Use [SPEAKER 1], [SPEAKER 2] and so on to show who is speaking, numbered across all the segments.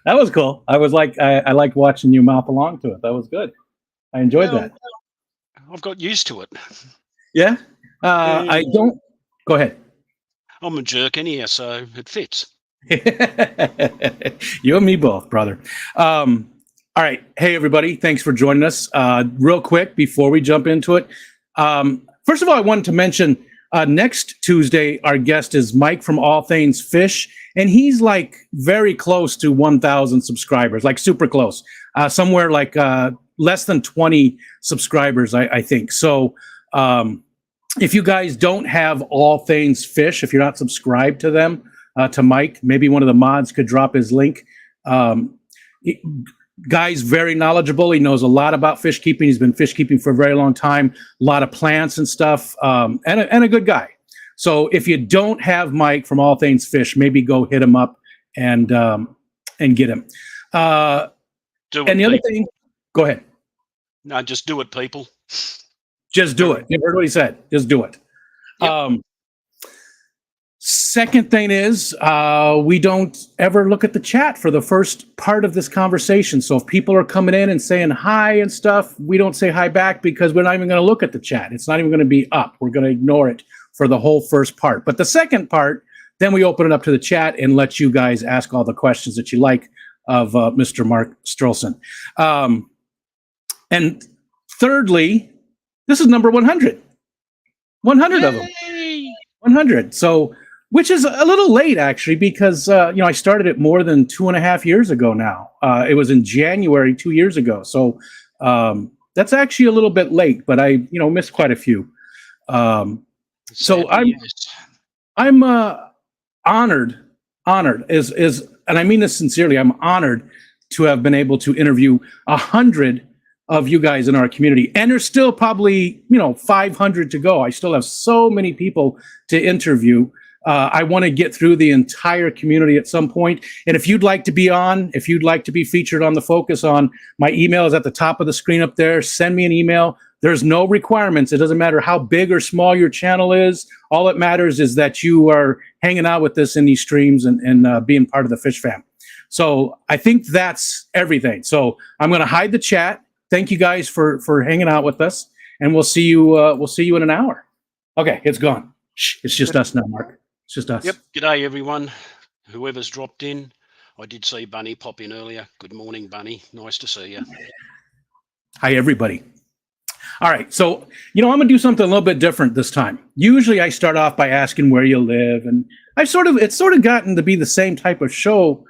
[SPEAKER 1] That was cool. I was like, I liked watching you mouth along to it. That was good. I enjoyed
[SPEAKER 2] Well,
[SPEAKER 1] that.
[SPEAKER 2] I've got used to it.
[SPEAKER 1] Yeah.
[SPEAKER 2] Yeah.
[SPEAKER 1] I don't. Go ahead.
[SPEAKER 2] I'm a jerk anyhow, so it fits.
[SPEAKER 1] You and me both, brother. All right. Hey, everybody. Thanks for joining us. Real quick, before we jump into it, first of all, I wanted to mention next Tuesday, our guest is Mike from All Things Fish, and he's like very close to 1,000 subscribers, like super close, somewhere like less than 20 subscribers, I think. So if you guys don't have All Things Fish, if you're not subscribed to them, to Mike, maybe one of the mods could drop his link. Guy's very knowledgeable. He knows a lot about fish keeping. He's been fish keeping for a very long time, a lot of plants and stuff, and a good guy. So if you don't have Mike from All Things Fish, maybe go hit him up and get him. And the other thing, go ahead.
[SPEAKER 2] No, just do it, people.
[SPEAKER 1] Just do it. You heard what he said. Just do it. Yep. Second thing is, we don't ever look at the chat for the first part of this conversation. So if people are coming in and saying hi and stuff, we don't say hi back because we're not even going to look at the chat. It's not even going to be up. We're going to ignore it for the whole first part. But the second part, then we open it up to the chat and let you guys ask all the questions that you like of Mr. Mark Sterlson. And thirdly, this is number 100. 100
[SPEAKER 2] Yay!
[SPEAKER 1] of them. 100. So, which is a little late, actually, because, I started it more than 2.5 years ago now. It was in January 2 years ago. So that's actually a little bit late, but I, missed quite a few. So I'm honored, and I mean this sincerely, I'm honored to have been able to interview 100 of you guys in our community. And there's still probably, 500 to go. I still have so many people to interview. I want to get through the entire community at some point. And if you'd like to be on, if you'd like to be featured on the Focus On, my email is at the top of the screen up there. Send me an email. There's no requirements. It doesn't matter how big or small your channel is. All that matters is that you are hanging out with us in these streams and being part of the Fishfam. So I think that's everything. So I'm going to hide the chat. Thank you guys for hanging out with us, and we'll see you in an hour. Okay, it's gone. Shh, it's just us now, Mark. It's just us.
[SPEAKER 2] Yep. G'day, everyone. Whoever's dropped in. I did see Bunny pop in earlier. Good morning, Bunny. Nice to see you.
[SPEAKER 1] Hi, everybody. All right, so I'm going to do something a little bit different this time. Usually, I start off by asking where you live, and it's sort of gotten to be the same type of show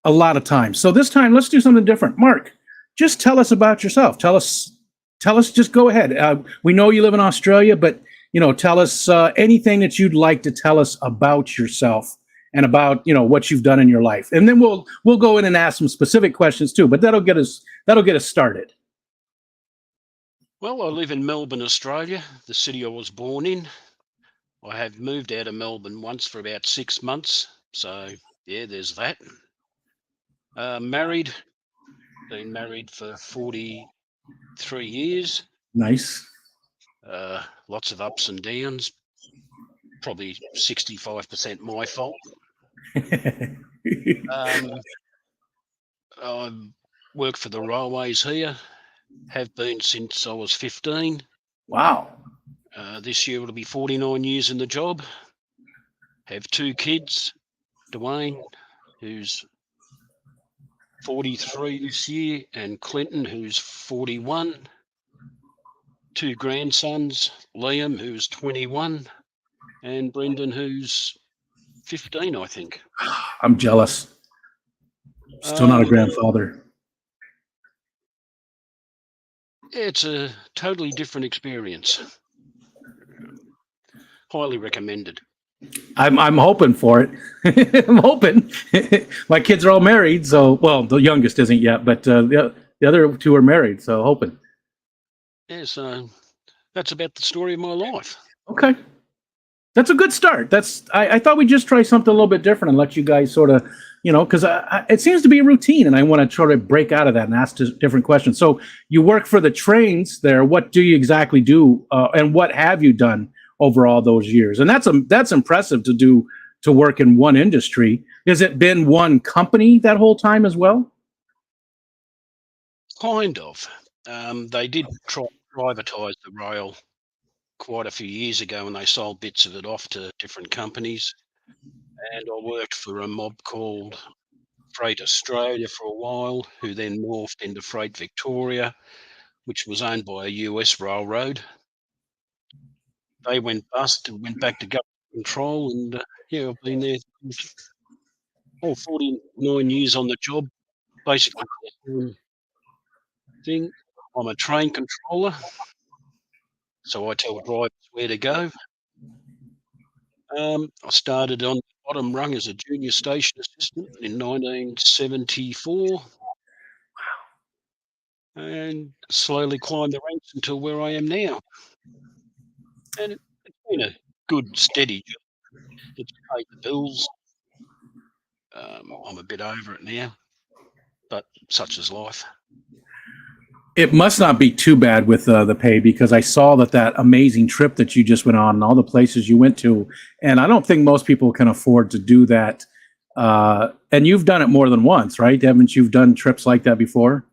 [SPEAKER 1] a lot of times. So this time, let's do something different. Mark, just tell us about yourself. Tell us. Just go ahead. We know you live in Australia, but tell us anything that you'd like to tell us about yourself and about what you've done in your life, and then we'll go in and ask some specific questions too. But that'll get us started.
[SPEAKER 2] Well, I live in Melbourne, Australia, the city I was born in. I have moved out of Melbourne once for about 6 months, so yeah, there's that. Married. Been married for 43 years.
[SPEAKER 1] Nice.
[SPEAKER 2] Lots of ups and downs. Probably 65% my fault. I work for the railways here. Have been since I was 15.
[SPEAKER 1] Wow.
[SPEAKER 2] This year it'll be 49 years in the job. Have 2 kids. Dwayne, who's 43 this year, and Clinton, who's 41. 2 grandsons, Liam, who's 21, and Brendan, who's 15, I think.
[SPEAKER 1] I'm jealous. Still not a grandfather.
[SPEAKER 2] It's a totally different experience. Highly recommended.
[SPEAKER 1] I'm hoping for it. I'm hoping. My kids are all married, so the youngest isn't yet, but the other 2 are married, so hoping.
[SPEAKER 2] Yeah, so that's about the story of my life.
[SPEAKER 1] Okay, that's a good start. I thought we'd just try something a little bit different and let you guys sort of, because it seems to be a routine, and I want to try to break out of that and ask different questions. So you work for the trains there. What do you exactly do, and what have you done over all those years? And that's impressive to do to work in one industry. Has it been one company that whole time as well?
[SPEAKER 2] Kind of. They did try to privatise the rail quite a few years ago, and they sold bits of it off to different companies. And I worked for a mob called Freight Australia for a while, who then morphed into Freight Victoria, which was owned by a US railroad. They went bust and went back to government control, and yeah, I've been there 49 years on the job, basically the same thing. I'm a train controller, so I tell drivers where to go. I started on the bottom rung as a junior station assistant in 1974 and slowly climbed the ranks until where I am now. And it's been a good, steady job. It's paid the bills. I'm a bit over it now, but such is life.
[SPEAKER 1] It must not be too bad with the pay, because I saw that amazing trip that you just went on and all the places you went to, and I don't think most people can afford to do that. And you've done it more than once, right? Haven't you done trips like that before?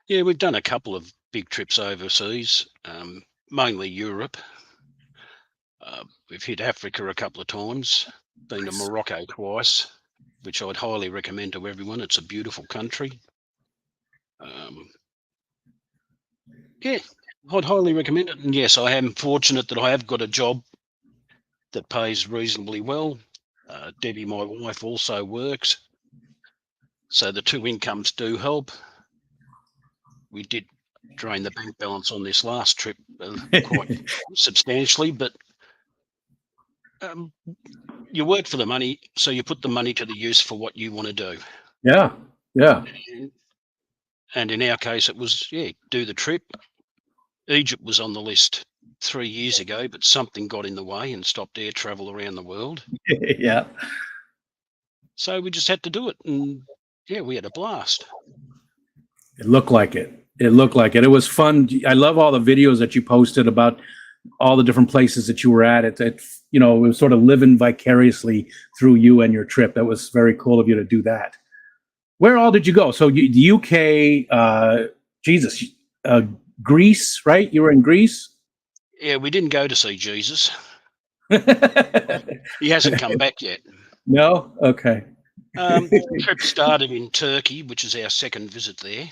[SPEAKER 2] Yeah, we've done a couple of big trips overseas, mainly Europe. We've hit Africa a couple of times, been to Morocco twice, which I'd highly recommend to everyone. It's a beautiful country. Yeah, I'd highly recommend it. And yes, I am fortunate that I have got a job that pays reasonably well. Debbie, my wife, also works, so the two incomes do help. We did drain the bank balance on this last trip quite substantially, but you work for the money, so you put the money to the use for what you want to do.
[SPEAKER 1] Yeah, yeah.
[SPEAKER 2] And in our case, it was, do the trip. Egypt was on the list 3 years ago, but something got in the way and stopped air travel around the world.
[SPEAKER 1] Yeah.
[SPEAKER 2] So we just had to do it. And yeah, we had a blast.
[SPEAKER 1] It looked like it. It looked like it. It was fun. I love all the videos that you posted about all the different places that you were at. It was sort of living vicariously through you and your trip. That was very cool of you to do that. Where all did you go? So the UK, Greece, right? You were in Greece?
[SPEAKER 2] Yeah, we didn't go to see Jesus. He hasn't come back yet.
[SPEAKER 1] No? Okay.
[SPEAKER 2] The trip started in Turkey, which is our second visit there.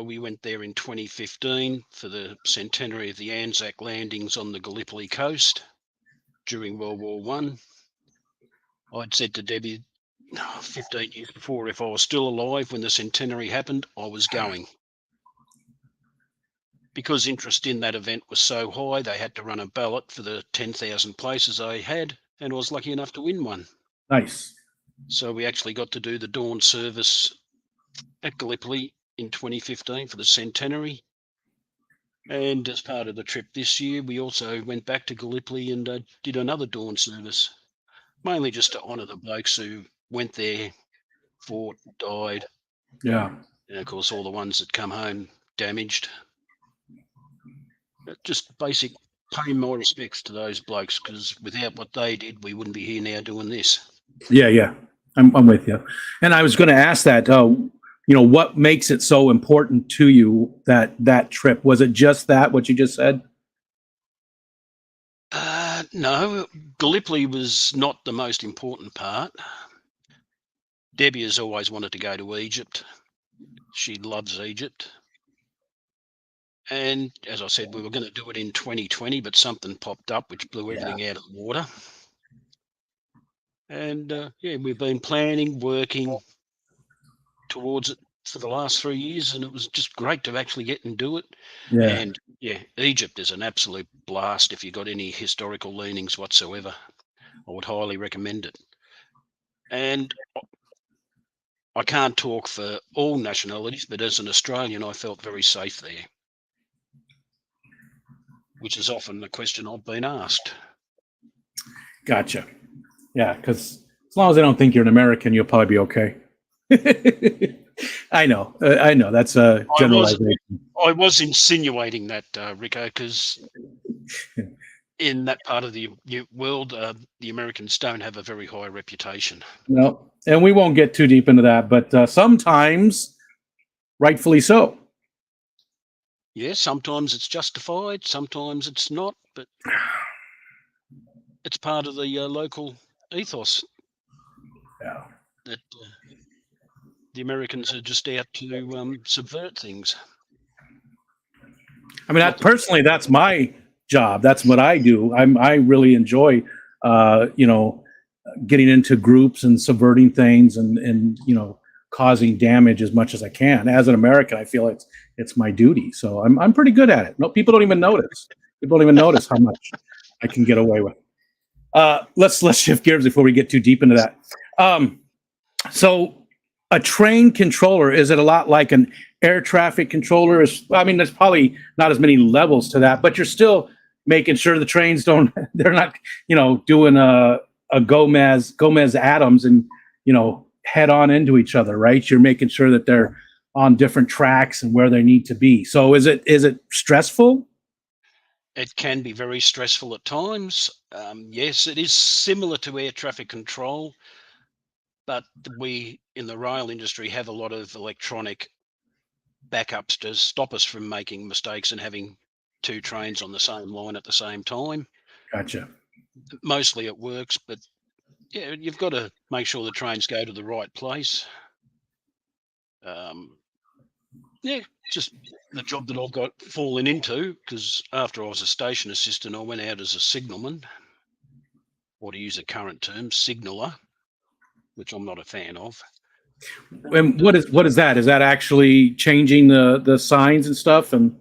[SPEAKER 2] We went there in 2015 for the centenary of the Anzac landings on the Gallipoli coast during World War One. I'd said to Debbie 15 years before, if I was still alive when the centenary happened, I was going. Because interest in that event was so high, they had to run a ballot for the 10,000 places they had, and I was lucky enough to win one.
[SPEAKER 1] Nice.
[SPEAKER 2] So we actually got to do the dawn service at Gallipoli in 2015 for the centenary. And as part of the trip this year, we also went back to Gallipoli and did another dawn service, mainly just to honour the blokes who went there, fought, died.
[SPEAKER 1] Yeah.
[SPEAKER 2] And of course, all the ones that come home damaged. Just basic paying my respects to those blokes, because without what they did, we wouldn't be here now doing this.
[SPEAKER 1] Yeah. I'm with you. And I was going to ask that, what makes it so important to you, that trip? Was it just that, what you just said?
[SPEAKER 2] No, Gallipoli was not the most important part. Debbie has always wanted to go to Egypt. She loves Egypt. And as I said, we were going to do it in 2020, but something popped up which blew everything out of the water. And we've been planning, working towards it for the last 3 years, and it was just great to actually get and do it.
[SPEAKER 1] Yeah.
[SPEAKER 2] And Egypt is an absolute blast if you've got any historical leanings whatsoever. I would highly recommend it. And I can't talk for all nationalities, but as an Australian, I felt very safe there, which is often the question I've been asked.
[SPEAKER 1] Gotcha. Yeah, because as long as I don't think you're an American, you'll probably be okay. I know. That's a generalization.
[SPEAKER 2] I was insinuating that, Rico, because in that part of the world, the Americans don't have a very high reputation.
[SPEAKER 1] No, and we won't get too deep into that, but sometimes, rightfully so.
[SPEAKER 2] Yeah, sometimes it's justified, sometimes it's not, but it's part of the local ethos
[SPEAKER 1] Yeah.
[SPEAKER 2] that the Americans are just out to subvert things.
[SPEAKER 1] I mean, personally, that's my job. That's what I do. I really enjoy, getting into groups and subverting things and causing damage as much as I can. As an American, I feel it's my duty. So I'm pretty good at it. No, people don't even notice. People don't even notice how much I can get away with. Let's shift gears before we get too deep into that. So a train controller, is it a lot like an air traffic controller? I mean, there's probably not as many levels to that, but you're still making sure the trains they're not, doing a Gomez Adams and, head on into each other, right? You're making sure that they're on different tracks and where they need to be. So is it stressful?
[SPEAKER 2] It can be very stressful at times. Yes, it is similar to air traffic control, but we in the rail industry have a lot of electronic backups to stop us from making mistakes and having two trains on the same line at the same time.
[SPEAKER 1] Gotcha.
[SPEAKER 2] Mostly it works, but yeah, you've got to make sure the trains go to the right place. Yeah, just the job that I've got fallen into, because after I was a station assistant, I went out as a signalman, or to use a current term, signaller, which I'm not a fan of.
[SPEAKER 1] And what is that? Is that actually changing the signs and stuff? And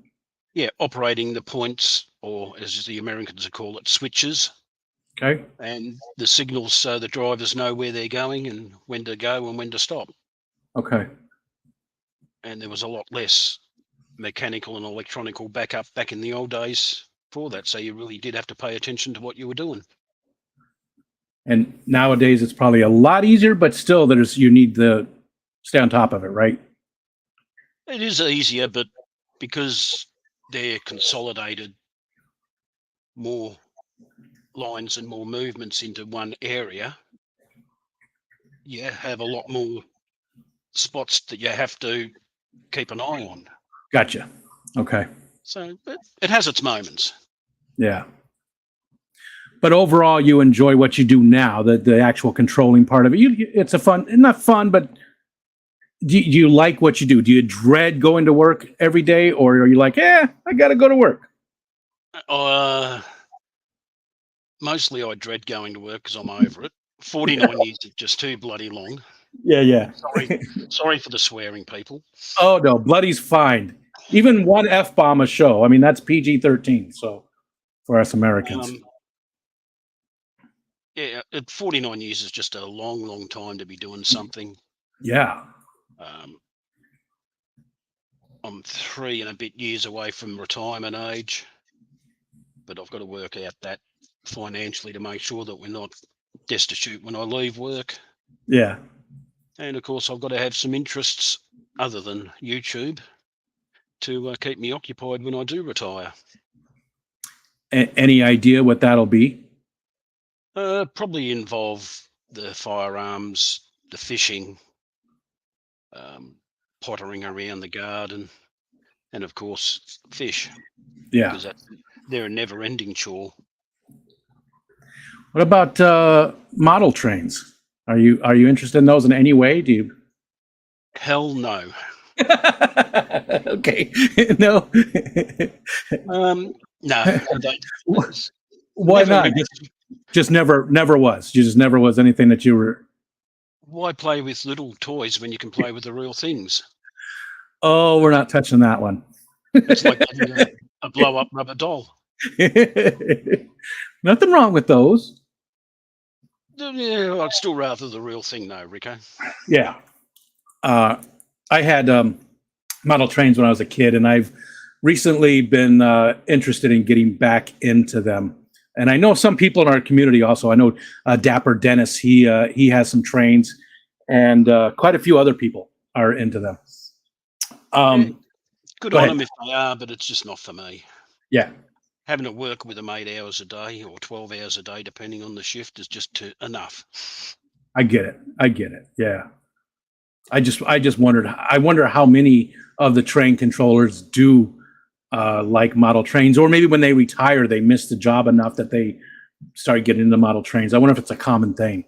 [SPEAKER 2] yeah, operating the points, or as the Americans call it, switches.
[SPEAKER 1] Okay.
[SPEAKER 2] And the signals so the drivers know where they're going and when to go and when to stop.
[SPEAKER 1] Okay.
[SPEAKER 2] And there was a lot less mechanical and electronical backup back in the old days for that. So you really did have to pay attention to what you were doing.
[SPEAKER 1] And nowadays it's probably a lot easier, but still you need to stay on top of it, right?
[SPEAKER 2] It is easier, but because they're consolidated more lines and more movements into one area, you have a lot more spots that you have to keep an eye on.
[SPEAKER 1] Gotcha. Okay.
[SPEAKER 2] So it has its moments.
[SPEAKER 1] Yeah. But overall, you enjoy what you do now, the actual controlling part of it. It's not fun, but do you like what you do? Do you dread going to work every day, or are you like, I got to go to work?
[SPEAKER 2] Mostly I dread going to work because I'm over it. 49 years is just too bloody long.
[SPEAKER 1] Yeah.
[SPEAKER 2] Sorry for the swearing, people.
[SPEAKER 1] Oh, no, bloody's fine. Even one F-bomb a show. I mean, that's PG-13, so for us Americans.
[SPEAKER 2] Yeah, 49 years is just a long, long time to be doing something.
[SPEAKER 1] Yeah.
[SPEAKER 2] I'm 3 and a bit years away from retirement age, but I've got to work out that financially to make sure that we're not destitute when I leave work.
[SPEAKER 1] Yeah.
[SPEAKER 2] And of course, I've got to have some interests other than YouTube to keep me occupied when I do retire.
[SPEAKER 1] Any idea what that'll be?
[SPEAKER 2] Probably involve the firearms, the fishing, pottering around the garden, and of course, fish.
[SPEAKER 1] Yeah.
[SPEAKER 2] Because they're a never-ending chore.
[SPEAKER 1] What about model trains? Are you interested in those in any way? Do you?
[SPEAKER 2] Hell no.
[SPEAKER 1] Okay. No.
[SPEAKER 2] No.
[SPEAKER 1] Why not? Just never was. You just never was anything that you were.
[SPEAKER 2] Why play with little toys when you can play with the real things?
[SPEAKER 1] Oh, we're not touching that one.
[SPEAKER 2] It's like a blow-up rubber doll.
[SPEAKER 1] Nothing wrong with those.
[SPEAKER 2] Yeah, I'd still rather the real thing, though, Rico.
[SPEAKER 1] Yeah. I had model trains when I was a kid, and I've recently been interested in getting back into them. And I know some people in our community also. I know Dapper Dennis, he has some trains, and quite a few other people are into them.
[SPEAKER 2] Good on them if they are, but it's just not for me.
[SPEAKER 1] Yeah.
[SPEAKER 2] having to work with them 8 hours a day or 12 hours a day, depending on the shift, is just enough.
[SPEAKER 1] I get it. Yeah. I just wondered. I wonder how many of the train controllers do like model trains, or maybe when they retire, they miss the job enough that they start getting into model trains. I wonder if it's a common thing.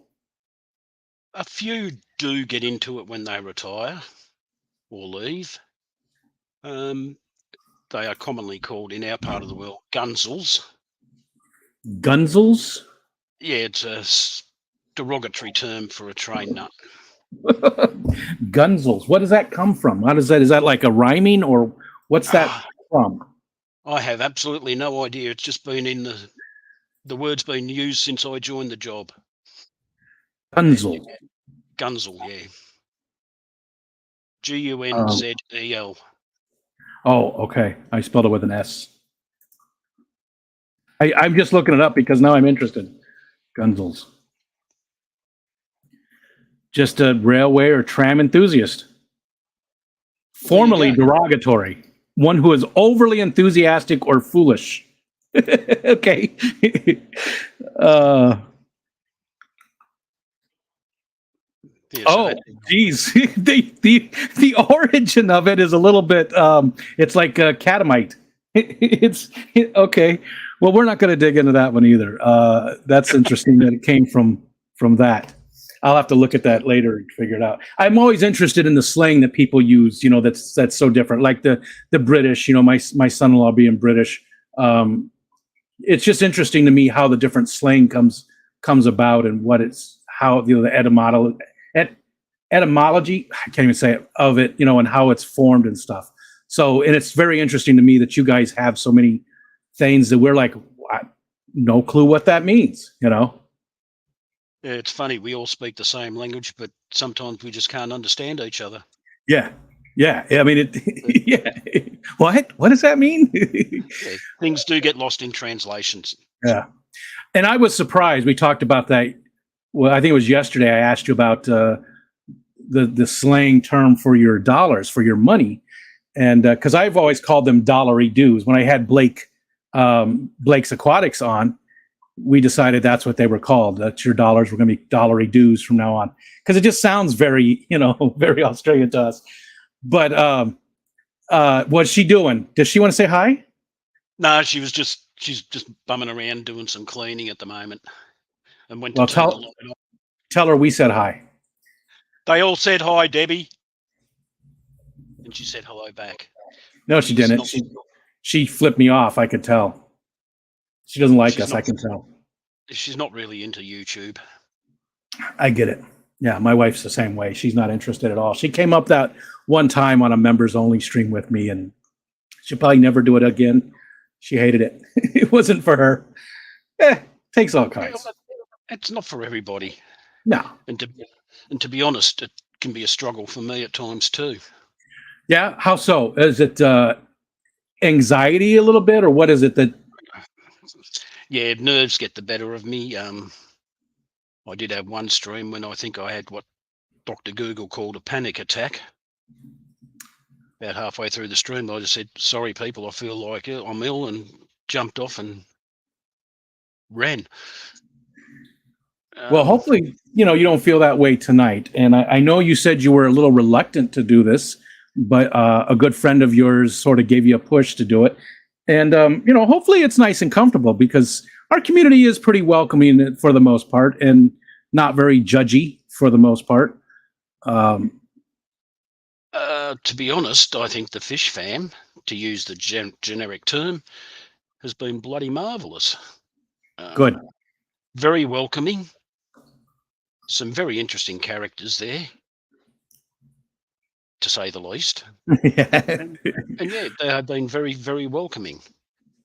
[SPEAKER 2] A few do get into it when they retire or leave. They are commonly called in our part of the world gunzels.
[SPEAKER 1] Gunzels?
[SPEAKER 2] Yeah, it's a derogatory term for a train nut.
[SPEAKER 1] Gunzels. What does that come from? How does that? Is that like a rhyming, or what's that from?
[SPEAKER 2] I have absolutely no idea. It's just been in the word's been used since I joined the job.
[SPEAKER 1] Gunzel.
[SPEAKER 2] Gunzel, yeah. Gunzel.
[SPEAKER 1] Oh, okay. I spelled it with an S. I'm just looking it up because now I'm interested. Gunzels. Just a railway or tram enthusiast. Formerly derogatory. One who is overly enthusiastic or foolish. Okay. Geez. The origin of it is a little bit, it's like catamite. It's okay. Well, we're not going to dig into that one either. That's interesting that it came from that. I'll have to look at that later and figure it out. I'm always interested in the slang that people use. That's so different. Like the British. My son-in-law being British. It's just interesting to me how the different slang comes about and what it's how the etymology. I can't even say it of it. And how it's formed and stuff. So, and it's very interesting to me that you guys have so many things that we're like, no clue what that means.
[SPEAKER 2] It's funny. We all speak the same language, but sometimes we just can't understand each other.
[SPEAKER 1] Yeah. I mean, yeah. What does that mean?
[SPEAKER 2] Yeah, things do get lost in translations.
[SPEAKER 1] Yeah. And I was surprised. We talked about that. Well, I think it was yesterday. I asked you about the slang term for your dollars, for your money. And because I've always called them dollary dues. When I had Blake's Aquatics on, we decided that's what they were called. That your dollars were going to be dollary dues from now on. Because it just sounds very, very Australian to us. But what's she doing? Does she want to say hi?
[SPEAKER 2] No, she's just bumming around doing some cleaning at the moment. And went
[SPEAKER 1] to tell her we said hi.
[SPEAKER 2] They all said hi, Debbie. And she said hello back.
[SPEAKER 1] No, she didn't. She flipped me off. I could tell. She doesn't like us. I can tell.
[SPEAKER 2] She's not really into YouTube.
[SPEAKER 1] I get it. Yeah, my wife's the same way. She's not interested at all. She came up that one time on a members only stream with me, and she'll probably never do it again. She hated it. It wasn't for her. Takes all kinds.
[SPEAKER 2] It's not for everybody.
[SPEAKER 1] No.
[SPEAKER 2] And to be honest, it can be a struggle for me at times too.
[SPEAKER 1] Yeah. How so? Is it anxiety a little bit, or what is it that?
[SPEAKER 2] Yeah, nerves get the better of me. I did have one stream when I think I had what Dr. Google called a panic attack. About halfway through the stream, I just said, "Sorry, people, I feel like I'm ill," and jumped off and ran.
[SPEAKER 1] Well, hopefully, you don't feel that way tonight. And I know you said you were a little reluctant to do this, but a good friend of yours sort of gave you a push to do it. And, hopefully it's nice and comfortable because our community is pretty welcoming for the most part and not very judgy for the most part.
[SPEAKER 2] To be honest, I think the Fishfam, to use the generic term, has been bloody marvellous.
[SPEAKER 1] Good.
[SPEAKER 2] Very welcoming. Some very interesting characters there, to say the least. and yeah, they have been very, very welcoming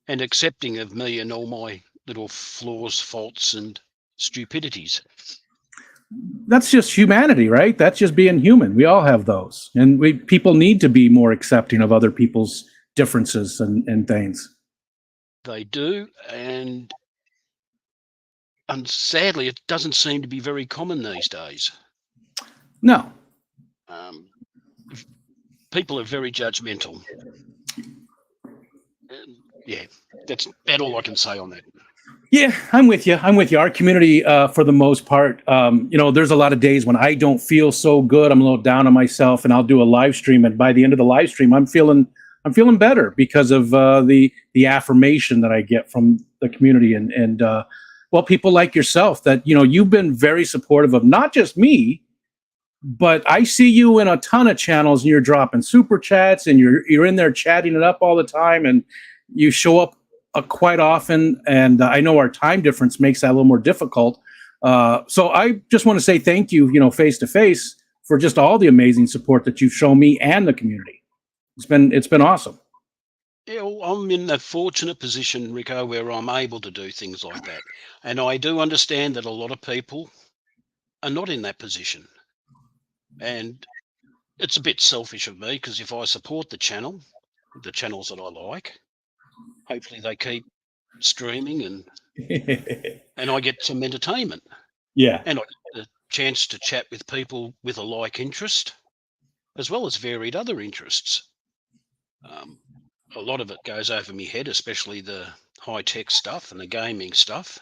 [SPEAKER 2] and accepting of me and all my little flaws, faults, and stupidities.
[SPEAKER 1] That's just humanity, right? That's just being human. We all have those. And people need to be more accepting of other people's differences and things.
[SPEAKER 2] They do. And sadly, it doesn't seem to be very common these days.
[SPEAKER 1] No.
[SPEAKER 2] People are very judgmental. Yeah. that's about all I can say on that.
[SPEAKER 1] Yeah, I'm with you. I'm with you. Our community, for the most part, there's a lot of days when I don't feel so good. I'm a little down on myself, and I'll do a live stream. And by the end of the live stream, I'm feeling better because of the affirmation that I get from the community and people like yourself that you've been very supportive of not just me, but I see you in a ton of channels, and you're dropping super chats, and you're in there chatting it up all the time, and you show up quite often. And I know our time difference makes that a little more difficult. So I just want to say thank you, face to face, for just all the amazing support that you've shown me and the community. It's been awesome.
[SPEAKER 2] Yeah, well, I'm in the fortunate position, Rico, where I'm able to do things like that. And I do understand that a lot of people are not in that position. And it's a bit selfish of me, because if I support the channels that I like, hopefully they keep streaming and I get some entertainment.
[SPEAKER 1] Yeah.
[SPEAKER 2] And I get the chance to chat with people with a like interest, as well as varied other interests. A lot of it goes over my head, especially the high-tech stuff and the gaming stuff,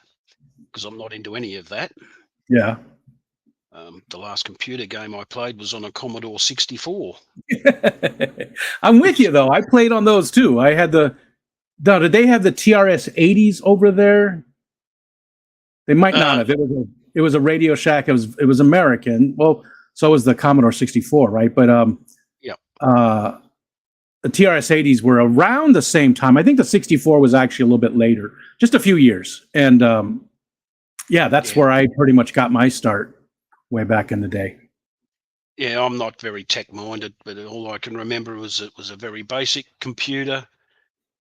[SPEAKER 2] because I'm not into any of that.
[SPEAKER 1] Yeah.
[SPEAKER 2] The last computer game I played was on a Commodore 64.
[SPEAKER 1] I'm with you, though. I played on those too. I had did they have the TRS 80s over there? They might not have. It was a Radio Shack. It was American. Well, so was the Commodore 64, right? But the TRS 80s were around the same time. I think the 64 was actually a little bit later, just a few years. And that's where I pretty much got my start way back in the day.
[SPEAKER 2] Yeah, I'm not very tech-minded, but all I can remember was it was a very basic computer,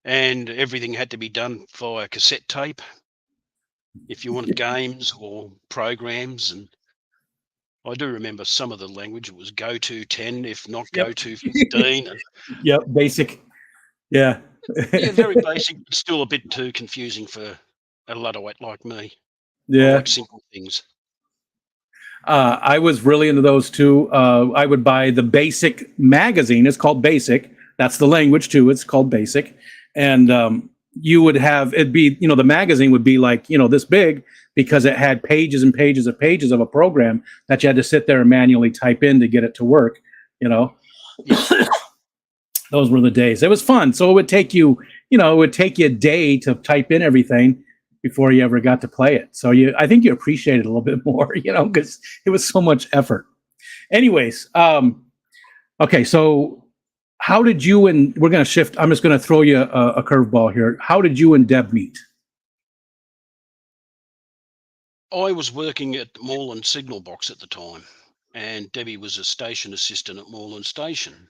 [SPEAKER 2] and everything had to be done via cassette tape if you wanted games or programs. And I do remember some of the language. It was go to 10, if not go to 15.
[SPEAKER 1] Yep, basic. Yeah.
[SPEAKER 2] Yeah, very basic, but still a bit too confusing for a Luddite like me.
[SPEAKER 1] Yeah.
[SPEAKER 2] I like simple things.
[SPEAKER 1] I was really into those too. I would buy the Basic magazine. It's called Basic. That's the language too. It's called Basic. And you would have it be, the magazine would be like, this big, because it had pages and pages of a program that you had to sit there and manually type in to get it to work.
[SPEAKER 2] Yeah.
[SPEAKER 1] Those were the days. It was fun. So it would take you, a day to type in everything before you ever got to play it. So I think you appreciate it a little bit more, because it was so much effort. Anyways, okay, so how did you and we're going to shift. I'm just going to throw you a curveball here. How did you and Deb meet?
[SPEAKER 2] I was working at Moreland Signal Box at the time, and Debbie was a station assistant at Moreland Station.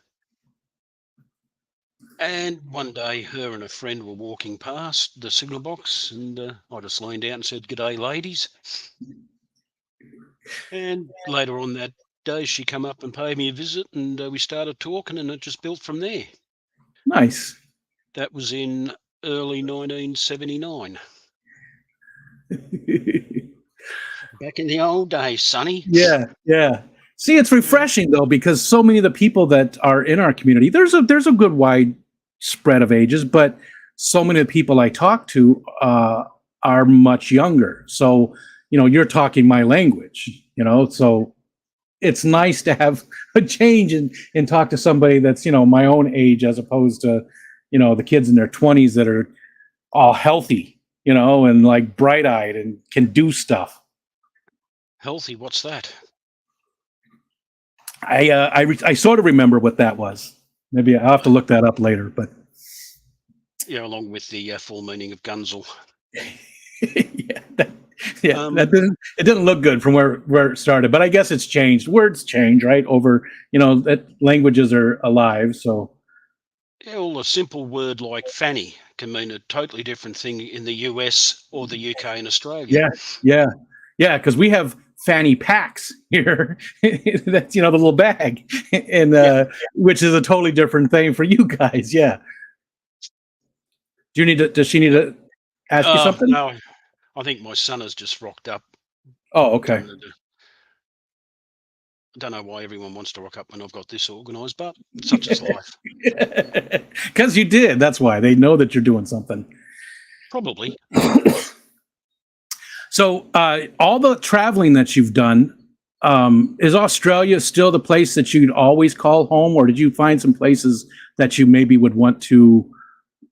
[SPEAKER 2] And one day, her and a friend were walking past the signal box, and I just leaned out and said, "G'day, ladies." And later on that day, she come up and paid me a visit, and we started talking, and it just built from there.
[SPEAKER 1] Nice.
[SPEAKER 2] That was in early 1979. Back in the old days, Sonny.
[SPEAKER 1] Yeah. See, it's refreshing though, because so many of the people that are in our community, there's a good wide spread of ages, but so many of the people I talk to are much younger. So, you're talking my language, so it's nice to have a change and talk to somebody that's, my own age, as opposed to, the kids in their 20s that are all healthy, and like bright eyed and can do stuff.
[SPEAKER 2] Healthy? What's that?
[SPEAKER 1] I sort of remember what that was. Maybe I'll have to look that up later, but
[SPEAKER 2] yeah, along with the full meaning of Gunzel.
[SPEAKER 1] That didn't look good from where it started, but I guess it's changed. Words change, right? Over, that languages are alive. So
[SPEAKER 2] yeah, well, a simple word like fanny can mean a totally different thing in the US or the UK and Australia.
[SPEAKER 1] Yeah, because we have fanny packs here. That's, the little bag, and which is a totally different thing for you guys. Yeah. Does she need to ask you something?
[SPEAKER 2] No, I think my son has just rocked up.
[SPEAKER 1] Oh, okay.
[SPEAKER 2] I don't know why everyone wants to rock up when I've got this organised, but such is life.
[SPEAKER 1] Because you did. That's why they know that you're doing something.
[SPEAKER 2] Probably.
[SPEAKER 1] So all the traveling that you've done, is Australia still the place that you'd always call home, or did you find some places that you maybe would want to,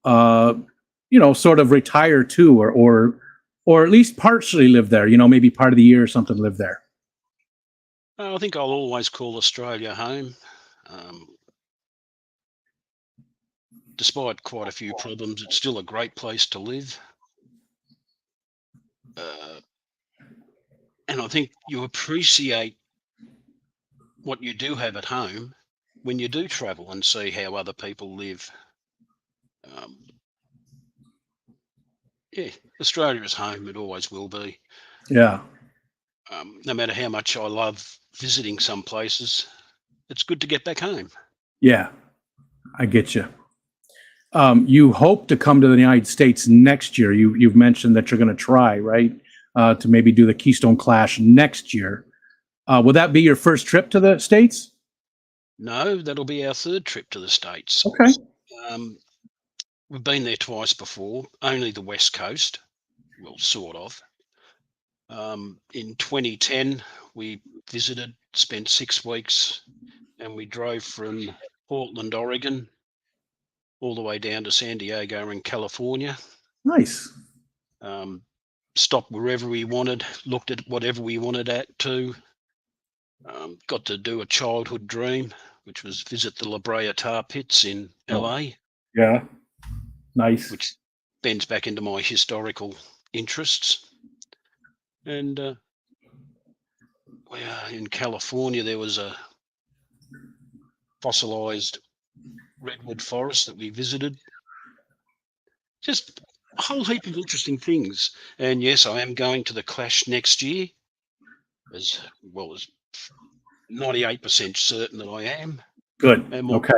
[SPEAKER 1] sort of retire to, or at least partially live there? Maybe part of the year or something live there.
[SPEAKER 2] I think I'll always call Australia home. Despite quite a few problems, it's still a great place to live. And I think you appreciate what you do have at home when you do travel and see how other people live. Yeah, Australia is home. It always will be.
[SPEAKER 1] Yeah.
[SPEAKER 2] No matter how much I love visiting some places, it's good to get back home.
[SPEAKER 1] Yeah, I get you. You hope to come to the United States next year. You've mentioned that you're going to try, right, to maybe do the Keystone Clash next year. Will that be your first trip to the States?
[SPEAKER 2] No, that'll be our third trip to the States.
[SPEAKER 1] Okay.
[SPEAKER 2] We've been there twice before, only the West Coast, well, sort of. In 2010, we visited, spent 6 weeks, and we drove from Portland, Oregon, all the way down to San Diego in California.
[SPEAKER 1] Nice.
[SPEAKER 2] Stopped wherever we wanted, looked at whatever we wanted to. Got to do a childhood dream, which was visit the La Brea Tar Pits in LA.
[SPEAKER 1] Yeah. Nice.
[SPEAKER 2] Which bends back into my historical interests. And in California, there was a fossilized redwood forest that we visited. Just a whole heap of interesting things. And yes, I am going to the Clash next year, as well as 98% certain that I am.
[SPEAKER 1] Good. Okay.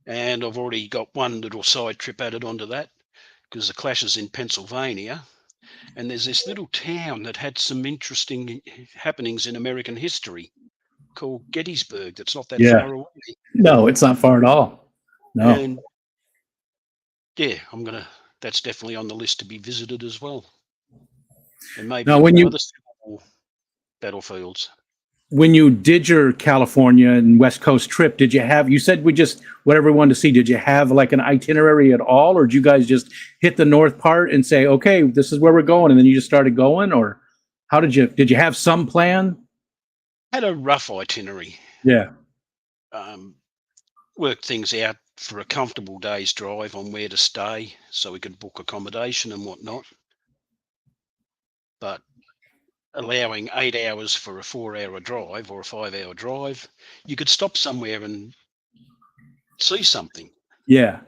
[SPEAKER 2] And I've already got one little side trip added onto that, because the Clash is in Pennsylvania. And there's this little town that had some interesting happenings in American history called Gettysburg. That's not that far away.
[SPEAKER 1] No, it's not far at all. No.
[SPEAKER 2] And yeah, that's definitely on the list to be visited as well. And maybe
[SPEAKER 1] now, when
[SPEAKER 2] other battlefields.
[SPEAKER 1] When you did your California and West Coast trip, you said whatever we wanted to see, did you have like an itinerary at all? Or did you guys just hit the north part and say, okay, this is where we're going, and then you just started going? Or how did you have some plan?
[SPEAKER 2] Had a rough itinerary.
[SPEAKER 1] Yeah.
[SPEAKER 2] Worked things out for a comfortable day's drive on where to stay so we could book accommodation and whatnot. But allowing 8 hours for a 4-hour drive or a 5-hour drive, you could stop somewhere and see something.
[SPEAKER 1] Yeah.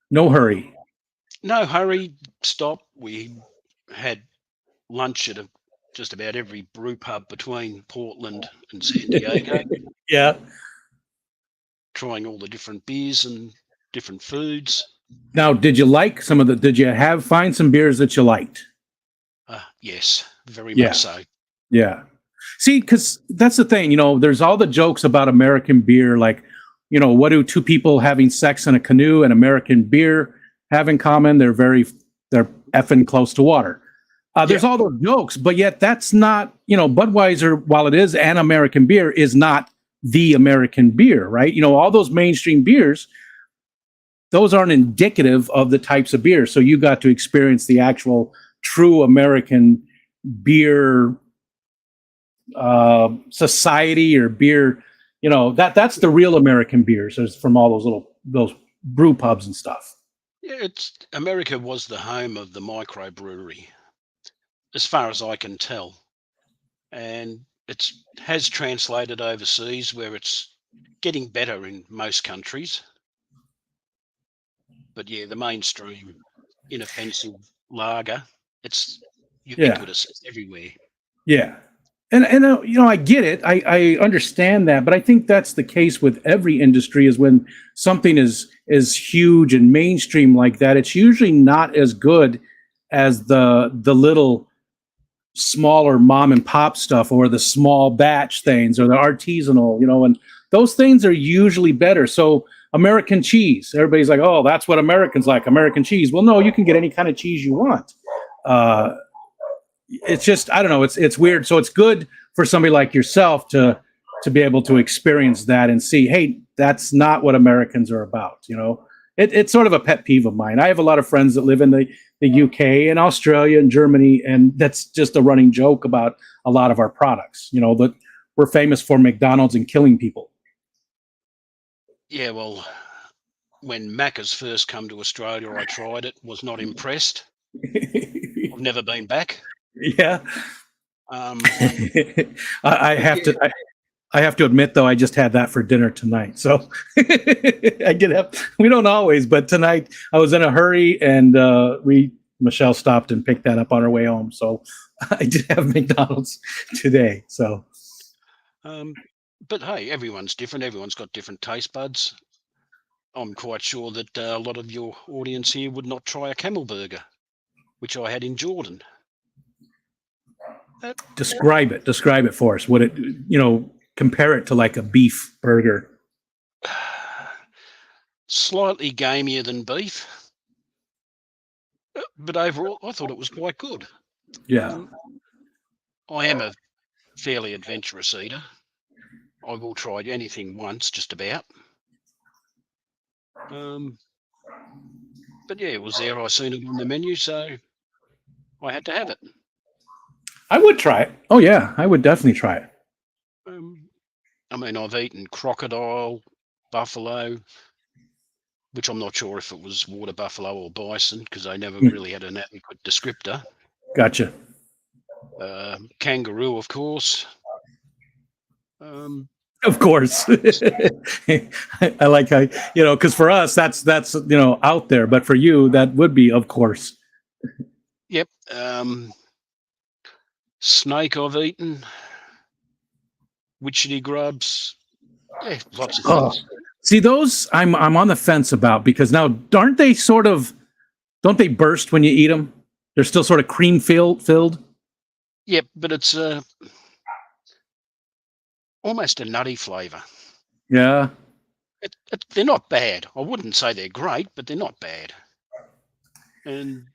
[SPEAKER 1] No hurry.
[SPEAKER 2] No hurry. Stop. We had lunch at just about every brew pub between Portland and San Diego.
[SPEAKER 1] Yeah.
[SPEAKER 2] Trying all the different beers and different foods.
[SPEAKER 1] Now, did you find some beers that you liked?
[SPEAKER 2] Yes, very much so.
[SPEAKER 1] Yeah. See, because that's the thing, there's all the jokes about American beer, like, what do two people having sex in a canoe and American beer have in common? They're effing close to water. There's all those jokes, but yet that's not, Budweiser, while it is an American beer, is not the American beer, right? All those mainstream beers, those aren't indicative of the types of beer. So you got to experience the actual true American beer society or beer, that's the real American beers from all those brew pubs and stuff.
[SPEAKER 2] Yeah, America was the home of the microbrewery, as far as I can tell, and it has translated overseas where it's getting better in most countries. But yeah, the mainstream inoffensive lager, it's ubiquitous. It's everywhere.
[SPEAKER 1] Yeah. And I get it. I understand that, but I think that's the case with every industry. Is when something is huge and mainstream like that, it's usually not as good as the little smaller mom and pop stuff, or the small batch things, or the artisanal. And those things are usually better. So American cheese. Everybody's like, oh, that's what Americans like, American cheese. Well, no, you can get any kind of cheese you want. It's just, I don't know, it's weird. So it's good for somebody like yourself to be able to experience that and see, hey, that's not what Americans are about. It's sort of a pet peeve of mine. I have a lot of friends that live in the UK and Australia and Germany, and that's just a running joke about a lot of our products. That we're famous for McDonald's and killing people.
[SPEAKER 2] Yeah, well, when Macca's first come to Australia, I tried it, was not impressed. I've never been back.
[SPEAKER 1] Yeah.
[SPEAKER 2] I
[SPEAKER 1] I have to admit, though, I just had that for dinner tonight. So I get up. We don't always, but tonight I was in a hurry, and Michelle stopped and picked that up on her way home. So I did have McDonald's today. So,
[SPEAKER 2] but hey, everyone's different. Everyone's got different taste buds. I'm quite sure that a lot of your audience here would not try a camel burger, which I had in Jordan.
[SPEAKER 1] Describe it for us. Would it, compare it to like a beef burger?
[SPEAKER 2] Slightly gamier than beef, but overall, I thought it was quite good.
[SPEAKER 1] Yeah.
[SPEAKER 2] I am a fairly adventurous eater. I will try anything once, just about. But yeah, it was there. I seen it on the menu, so I had to have it.
[SPEAKER 1] I would try it. Oh yeah, I would definitely try it.
[SPEAKER 2] I mean, I've eaten crocodile, buffalo, which I'm not sure if it was water buffalo or bison, because they never really had an adequate descriptor.
[SPEAKER 1] Gotcha.
[SPEAKER 2] Kangaroo, of course.
[SPEAKER 1] Of course. I like how, because for us, that's out there, but for you, that would be, of course.
[SPEAKER 2] Yep. Snake I've eaten. Witchetty grubs. Yeah, lots of things.
[SPEAKER 1] See, those I'm on the fence about, because now, don't they burst when you eat them? They're still sort of cream filled.
[SPEAKER 2] Yep, but it's almost a nutty flavour.
[SPEAKER 1] Yeah.
[SPEAKER 2] They're not bad. I wouldn't say they're great, but they're not bad. And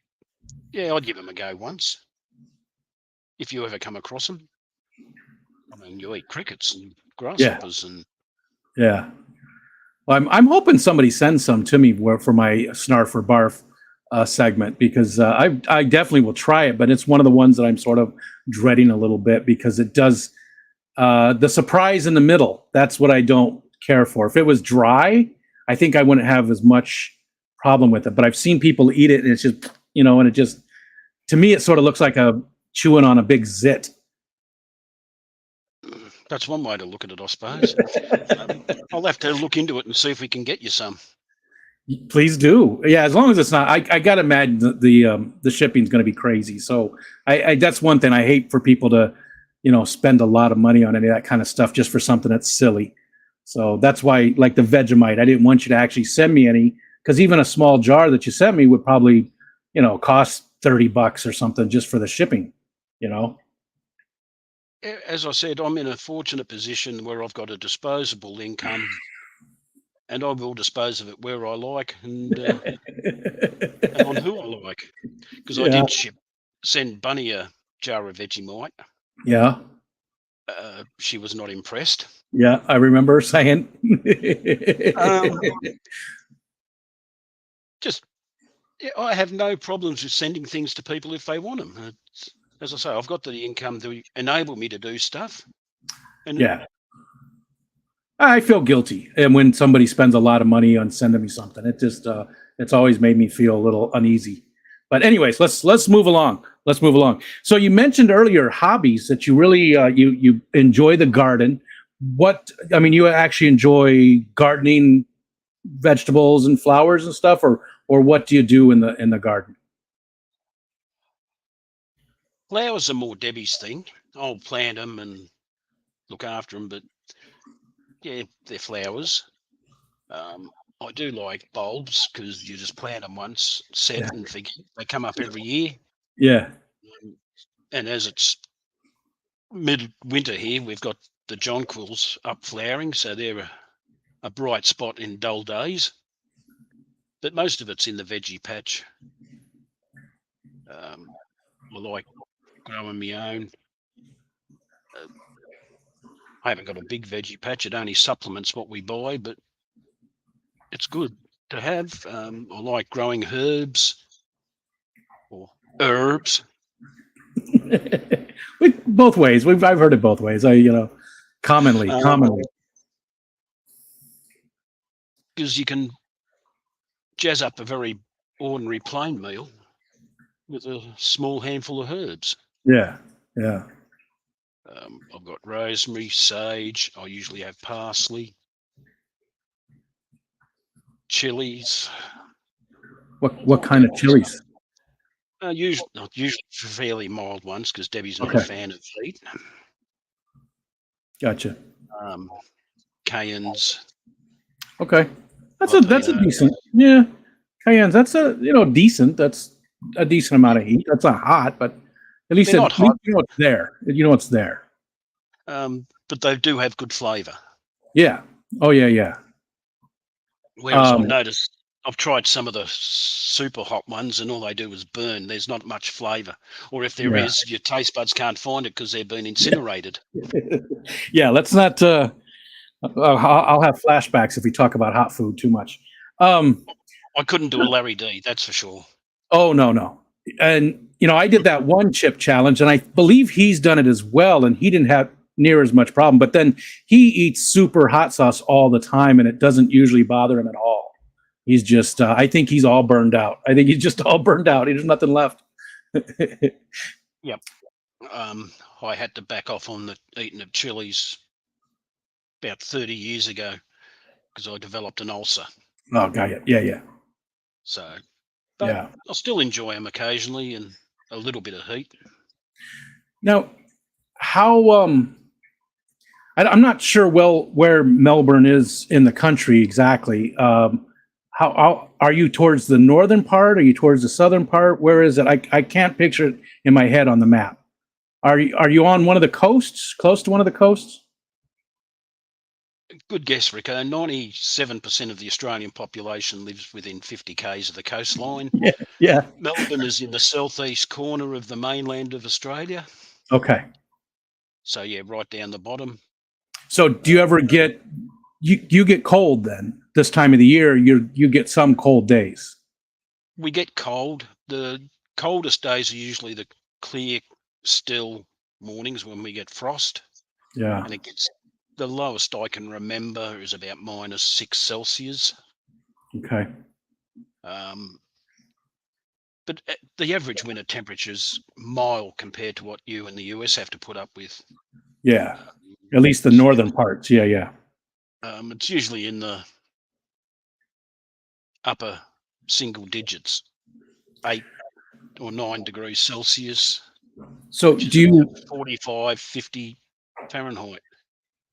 [SPEAKER 2] yeah, I'd give them a go once. If you ever come across them. I mean, you eat crickets and grasshoppers and...
[SPEAKER 1] Yeah. Well, I'm hoping somebody sends some to me for my Snarf or Barf segment, because I definitely will try it, but it's one of the ones that I'm sort of dreading a little bit, because it does the surprise in the middle. That's what I don't care for. If it was dry, I think I wouldn't have as much problem with it, but I've seen people eat it, and it's just, and it just, to me, it sort of looks like a chewing on a big zit.
[SPEAKER 2] That's one way to look at it, I suppose. I'll have to look into it and see if we can get you some.
[SPEAKER 1] Please do. Yeah, as long as it's not. I gotta imagine the shipping's going to be crazy. So I that's one thing I hate, for people to, spend a lot of money on any of that kind of stuff just for something that's silly. So that's why, like the Vegemite, I didn't want you to actually send me any, because even a small jar that you sent me would probably, cost $30 or something just for the shipping.
[SPEAKER 2] As I said, I'm in a fortunate position where I've got a disposable income, and I will dispose of it where I like, and on who I like. Because I did send Bunny a jar of Vegemite.
[SPEAKER 1] Yeah.
[SPEAKER 2] She was not impressed.
[SPEAKER 1] Yeah, I remember saying.
[SPEAKER 2] I have no problems with sending things to people if they want them. As I say, I've got the income to enable me to do stuff. And
[SPEAKER 1] yeah. I feel guilty, and when somebody spends a lot of money on sending me something, it just it's always made me feel a little uneasy. But anyways, let's move along. Let's move along. So you mentioned earlier hobbies that you really you enjoy the garden. You actually enjoy gardening, vegetables and flowers and stuff, or what do you do in the garden?
[SPEAKER 2] Flowers are more Debbie's thing. I'll plant them and look after them, but yeah, they're flowers. I do like bulbs, because you just plant them once, set and forget. They come up every year.
[SPEAKER 1] Yeah.
[SPEAKER 2] And as it's mid-winter here, we've got the jonquils up flowering, so they're a bright spot in dull days, but most of it's in the veggie patch. I like growing my own. I haven't got a big veggie patch. It only supplements what we buy, but it's good to have. I like growing herbs or herbs.
[SPEAKER 1] Both ways. I've heard it both ways. Commonly.
[SPEAKER 2] Because you can jazz up a very ordinary plain meal with a small handful of herbs.
[SPEAKER 1] Yeah.
[SPEAKER 2] I've got rosemary, sage. I usually have parsley, chilies.
[SPEAKER 1] What kind of chilies?
[SPEAKER 2] Usually fairly mild ones, because Debbie's not a fan of heat.
[SPEAKER 1] Gotcha.
[SPEAKER 2] Cayennes.
[SPEAKER 1] Okay, that's a decent. Yeah, cayennes. That's decent. That's a decent amount of heat. That's not hot, but at least
[SPEAKER 2] not hot.
[SPEAKER 1] You know it's there. You know it's there.
[SPEAKER 2] But they do have good flavour.
[SPEAKER 1] Yeah. Oh yeah.
[SPEAKER 2] Whereas I've noticed, I've tried some of the super hot ones, and all they do is burn. There's not much flavour, or if there is, your taste buds can't find it because they've been incinerated.
[SPEAKER 1] Yeah, let's not. I'll have flashbacks if we talk about hot food too much.
[SPEAKER 2] I couldn't do a Larry D, that's for sure.
[SPEAKER 1] Oh no. And I did that one chip challenge, and I believe he's done it as well, and he didn't have near as much problem. But then he eats super hot sauce all the time, and it doesn't usually bother him at all. He's just, I think he's all burned out. I think he's just all burned out. There's nothing left.
[SPEAKER 2] Yep. I had to back off on the eating of chilies about 30 years ago because I developed an ulcer.
[SPEAKER 1] Oh, got it. Yeah.
[SPEAKER 2] So, but I'll still enjoy them occasionally, and a little bit of heat.
[SPEAKER 1] Now, how, I'm not sure where Melbourne is in the country exactly. How are you towards the northern part? Are you towards the southern part? Where is it? I can't picture it in my head on the map. Are you on one of the coasts, close to one of the coasts?
[SPEAKER 2] Good guess, Rico. 97% of the Australian population lives within 50 k's of the coastline.
[SPEAKER 1] Yeah.
[SPEAKER 2] Melbourne is in the southeast corner of the mainland of Australia.
[SPEAKER 1] Okay.
[SPEAKER 2] So yeah, right down the bottom.
[SPEAKER 1] So do you ever get you get cold then? This time of the year, you get some cold days.
[SPEAKER 2] We get cold. The coldest days are usually the clear, still mornings when we get frost.
[SPEAKER 1] Yeah.
[SPEAKER 2] And it gets, the lowest I can remember is about -6 Celsius.
[SPEAKER 1] Okay.
[SPEAKER 2] But the average winter temperature is mild compared to what you and the US have to put up with.
[SPEAKER 1] Yeah. At least the northern parts. Yeah.
[SPEAKER 2] It's usually in the upper single digits, 8 or 9 degrees Celsius.
[SPEAKER 1] So do you
[SPEAKER 2] 45, 50 Fahrenheit?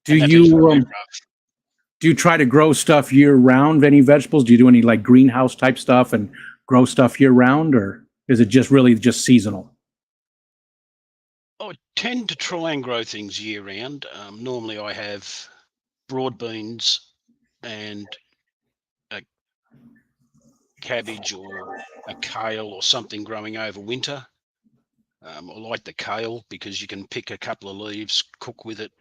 [SPEAKER 1] Do you try to grow stuff year round? Any vegetables? Do you do any like greenhouse type stuff and grow stuff year round, or is it just really just seasonal?
[SPEAKER 2] I tend to try and grow things year round. Normally I have broad beans and a cabbage or a kale or something growing over winter. I like the kale because you can pick a couple of leaves, cook with it,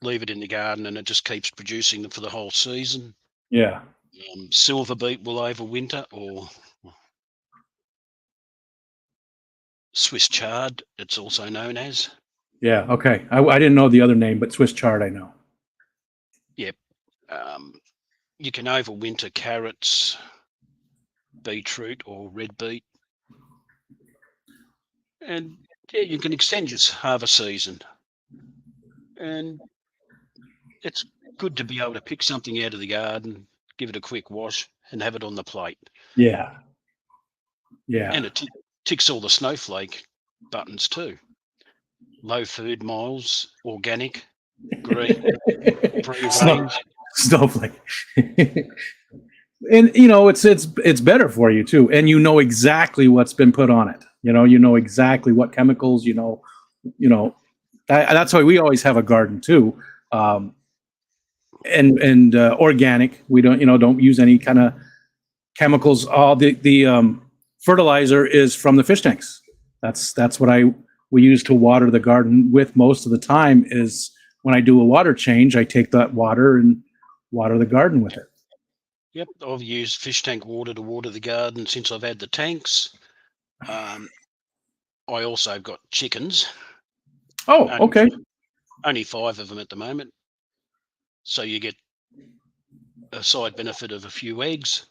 [SPEAKER 2] leave it in the garden, and it just keeps producing them for the whole season.
[SPEAKER 1] Yeah.
[SPEAKER 2] Silver beet will overwinter, or Swiss chard, it's also known as.
[SPEAKER 1] Yeah. Okay. I didn't know the other name, but Swiss chard I know.
[SPEAKER 2] Yep. You can overwinter carrots, beetroot, or red beet. And yeah, you can extend your harvest season. And it's good to be able to pick something out of the garden, give it a quick wash, and have it on the plate.
[SPEAKER 1] Yeah.
[SPEAKER 2] And it ticks all the snowflake buttons too. Low food miles, organic, green, free range.
[SPEAKER 1] Snowflake. And it's better for you too, and you know exactly what's been put on it. You know exactly what chemicals. That's why we always have a garden too. and organic. We don't use any kind of chemicals. All the fertilizer is from the fish tanks. That's what we use to water the garden with most of the time. Is when I do a water change, I take that water and water the garden with it.
[SPEAKER 2] Yep, I've used fish tank water to water the garden since I've had the tanks. I also got chickens.
[SPEAKER 1] Oh, okay.
[SPEAKER 2] Only 5 of them at the moment. So you get a side benefit of a few eggs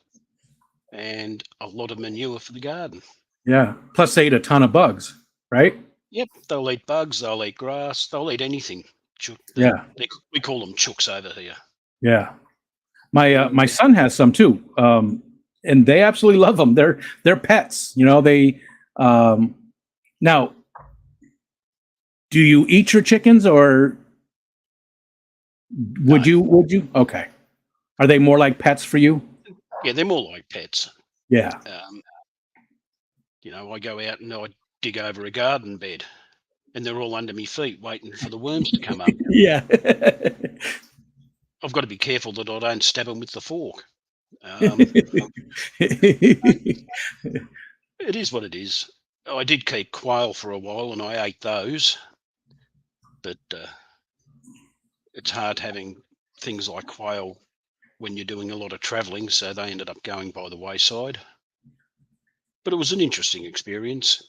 [SPEAKER 2] and a lot of manure for the garden.
[SPEAKER 1] Yeah. Plus, they eat a ton of bugs, right?
[SPEAKER 2] Yep, they'll eat bugs, they'll eat grass, they'll eat anything.
[SPEAKER 1] Yeah.
[SPEAKER 2] We call them chooks over here.
[SPEAKER 1] Yeah. My son has some too, and they absolutely love them. They're pets. They now. Do you eat your chickens, or would you? Okay. Are they more like pets for you?
[SPEAKER 2] Yeah, they're more like pets.
[SPEAKER 1] Yeah.
[SPEAKER 2] I go out and I dig over a garden bed, and they're all under my feet waiting for the worms to come up.
[SPEAKER 1] Yeah.
[SPEAKER 2] I've got to be careful that I don't stab them with the fork. It is what it is. I did keep quail for a while, and I ate those. But it's hard having things like quail when you're doing a lot of travelling, so they ended up going by the wayside. But it was an interesting experience.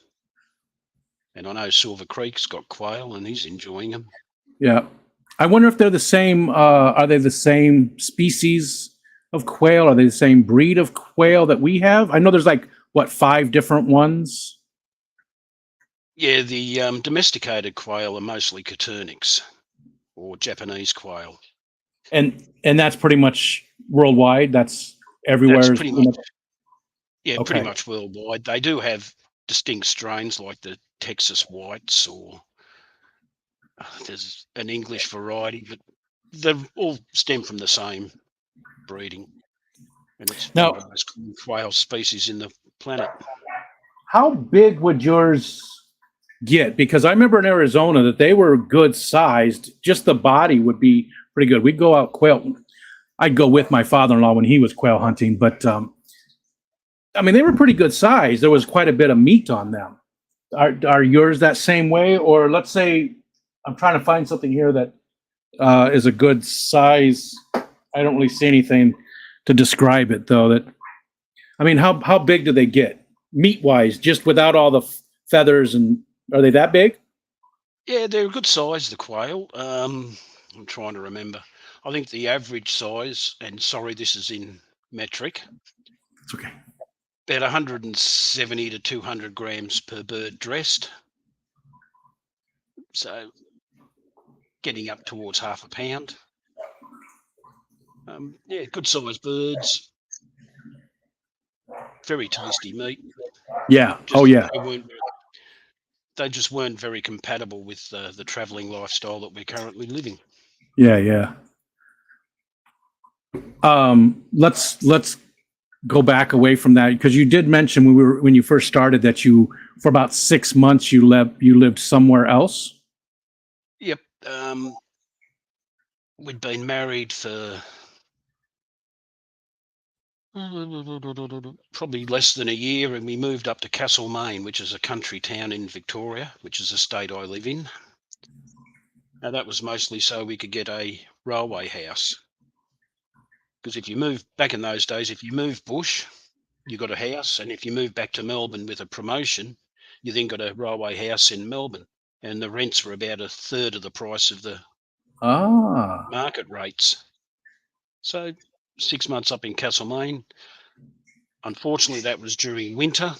[SPEAKER 2] And I know Silver Creek's got quail, and he's enjoying them.
[SPEAKER 1] Yeah. I wonder if they're the same. Are they the same species of quail? Are they the same breed of quail that we have? I know there's 5 different ones.
[SPEAKER 2] Yeah, the domesticated quail are mostly Coturnics or Japanese quail.
[SPEAKER 1] And that's pretty much worldwide. That's everywhere.
[SPEAKER 2] That's pretty much. Yeah,
[SPEAKER 1] Okay.
[SPEAKER 2] pretty much worldwide. They do have distinct strains like the Texas Whites, or there's an English variety, but they all stem from the same breeding. And it's one of the most common quail species in the planet.
[SPEAKER 1] How big would yours get? Because I remember in Arizona that they were good sized. Just the body would be pretty good. We'd go out quail. I'd go with my father-in-law when he was quail hunting, but they were pretty good size. There was quite a bit of meat on them. Are yours that same way? Or let's say I'm trying to find something here that is a good size. I don't really see anything to describe it though. How big do they get meat wise, just without all the feathers? And are they that big?
[SPEAKER 2] Yeah, they're a good size, the quail. I'm trying to remember. I think the average size, and sorry, this is in metric.
[SPEAKER 1] It's okay.
[SPEAKER 2] About 170 to 200 grams per bird dressed. So getting up towards half a pound. Yeah, good sized birds. Very tasty meat.
[SPEAKER 1] Yeah. Yeah.
[SPEAKER 2] They just weren't very compatible with the travelling lifestyle that we're currently living.
[SPEAKER 1] Yeah. Let's go back away from that, because you did mention when you first started that for about 6 months you lived somewhere else.
[SPEAKER 2] Yep. We'd been married for probably less than a year, and we moved up to Castlemaine, which is a country town in Victoria, which is a state I live in. Now, that was mostly so we could get a railway house. Because if you move back in those days, if you move bush, you got a house, and if you move back to Melbourne with a promotion, you then got a railway house in Melbourne, and the rents were about a third of the price of the market rates. So 6 months up in Castlemaine. Unfortunately, that was during winter,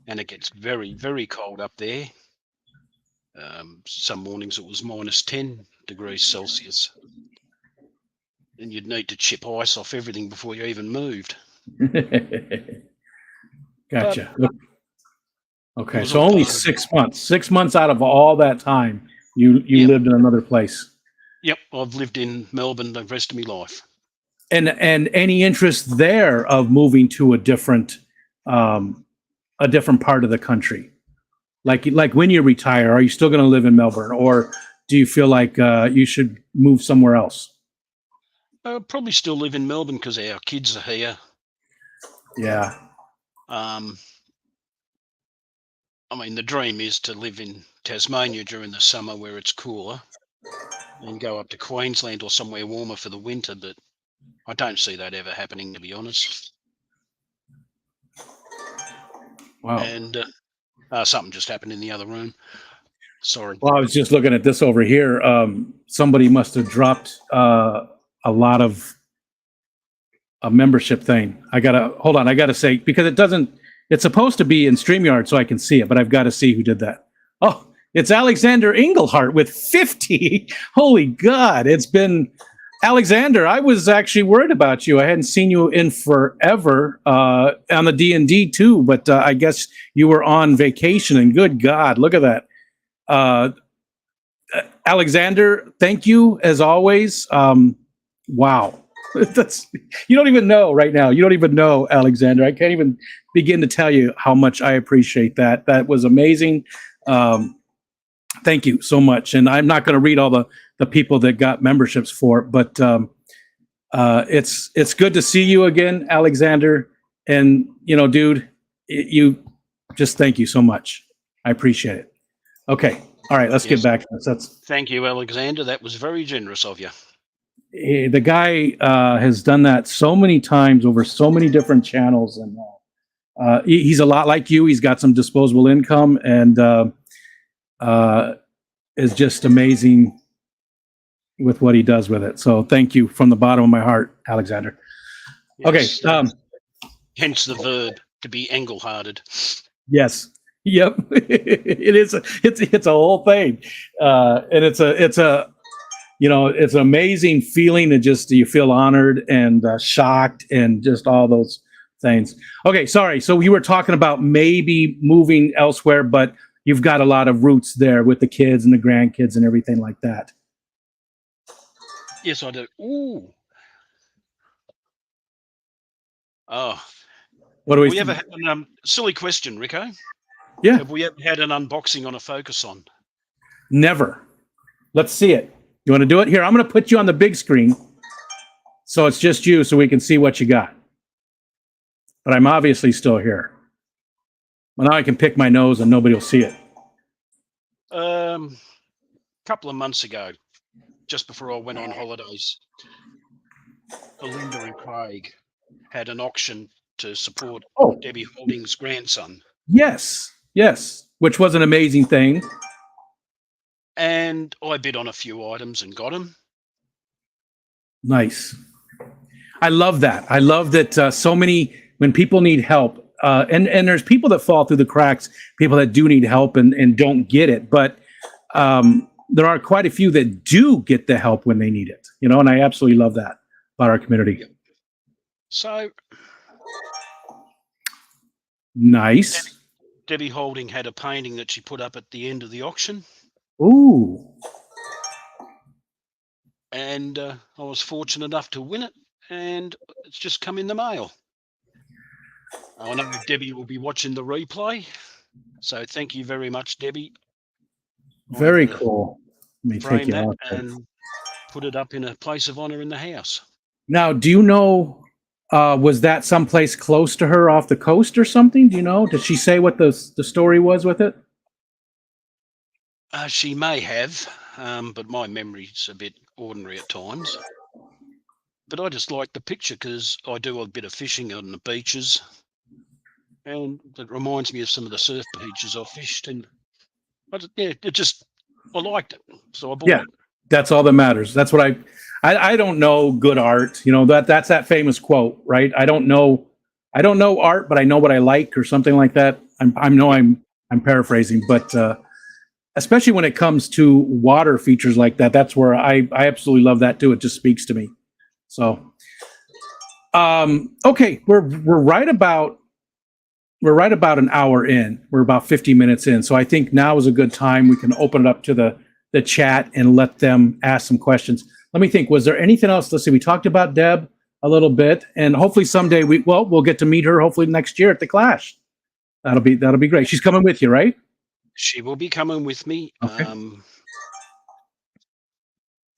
[SPEAKER 2] and it gets very, very cold up there. Some mornings it was minus 10 degrees Celsius. And you'd need to chip ice off everything before you even moved.
[SPEAKER 1] Gotcha. Okay, so only 6 months. 6 months out of all that time, you lived in another place.
[SPEAKER 2] Yep, I've lived in Melbourne the rest of my life.
[SPEAKER 1] And any interest there of moving to a different part of the country? Like when you retire, are you still going to live in Melbourne, or do you feel like you should move somewhere else?
[SPEAKER 2] Probably still live in Melbourne because our kids are here.
[SPEAKER 1] Yeah.
[SPEAKER 2] I mean, the dream is to live in Tasmania during the summer where it's cooler and go up to Queensland or somewhere warmer for the winter, but I don't see that ever happening, to be honest.
[SPEAKER 1] Wow.
[SPEAKER 2] And something just happened in the other room. Sorry.
[SPEAKER 1] Well, I was just looking at this over here. Somebody must have dropped a lot of a membership thing. Hold on. I gotta say, because it's supposed to be in StreamYard so I can see it, but I've got to see who did that. Oh, it's Alexander Engelhart with 50. Holy God. It's been Alexander. I was actually worried about you. I hadn't seen you in forever on the D&D too, but I guess you were on vacation, and good God, look at that. Alexander, thank you as always. Wow. You don't even know right now. You don't even know, Alexander. I can't even begin to tell you how much I appreciate that. That was amazing. Thank you so much. And I'm not going to read all the people that got memberships for it, but it's good to see you again, Alexander. And, dude, you just thank you so much. I appreciate it. Okay. All right. Let's get back to this.
[SPEAKER 2] Thank you, Alexander. That was very generous of you.
[SPEAKER 1] The guy has done that so many times over so many different channels, and he's a lot like you. He's got some disposable income, and is just amazing with what he does with it. So thank you from the bottom of my heart, Alexander.
[SPEAKER 2] Yes,
[SPEAKER 1] Okay.
[SPEAKER 2] Hence the verb to be Engelharted.
[SPEAKER 1] Yes. Yep. It is. It's a whole thing, and it's an amazing feeling to just, you feel honored and shocked and just all those things. Okay, sorry. So you were talking about maybe moving elsewhere, but you've got a lot of roots there with the kids and the grandkids and everything like that.
[SPEAKER 2] Yes, I do. Ooh. Oh.
[SPEAKER 1] What do
[SPEAKER 2] we ever had a silly question, Rico?
[SPEAKER 1] Yeah.
[SPEAKER 2] Have we ever had an unboxing on a Focus On?
[SPEAKER 1] Never. Let's see it. You want to do it? Here, I'm going to put you on the big screen so it's just you so we can see what you got. But I'm obviously still here. Well, now I can pick my nose and nobody will see it.
[SPEAKER 2] A couple of months ago, just before I went on holidays, Belinda and Craig had an auction to support Debbie Holding's grandson.
[SPEAKER 1] Yes, which was an amazing thing.
[SPEAKER 2] And I bid on a few items and got them.
[SPEAKER 1] Nice. I love that. I love that so many, when people need help, and there's people that fall through the cracks, people that do need help and don't get it. But there are quite a few that do get the help when they need it, and I absolutely love that about our community.
[SPEAKER 2] Yep. So
[SPEAKER 1] nice.
[SPEAKER 2] Debbie Holding had a painting that she put up at the end of the auction.
[SPEAKER 1] Ooh.
[SPEAKER 2] And I was fortunate enough to win it, and it's just come in the mail. I know Debbie will be watching the replay, so thank you very much, Debbie.
[SPEAKER 1] Very cool. Let me
[SPEAKER 2] frame that and put it up in a place of honor in the house. Now,
[SPEAKER 1] do you know, was that someplace close to her off the coast or something? Do you know? Did she say what the story was with it?
[SPEAKER 2] She may have, but my memory's a bit ordinary at times. But I just like the picture because I do a bit of fishing on the beaches, and it reminds me of some of the surf beaches I fished. And I liked it, so I bought it.
[SPEAKER 1] That's all that matters. That's what I don't know good art. That's that famous quote, right? I don't know art, but I know what I like, or something like that. I'm paraphrasing, but especially when it comes to water features like that, that's where I absolutely love that too. It just speaks to me. So, okay, we're right about an hour in. We're about 50 minutes in. So I think now is a good time. We can open it up to the chat and let them ask some questions. Let me think. Was there anything else? Let's see. We talked about Deb a little bit, and hopefully someday we'll get to meet her. Hopefully next year at the Clash. That'll be great. She's coming with you, right?
[SPEAKER 2] She will be coming with me.
[SPEAKER 1] Okay.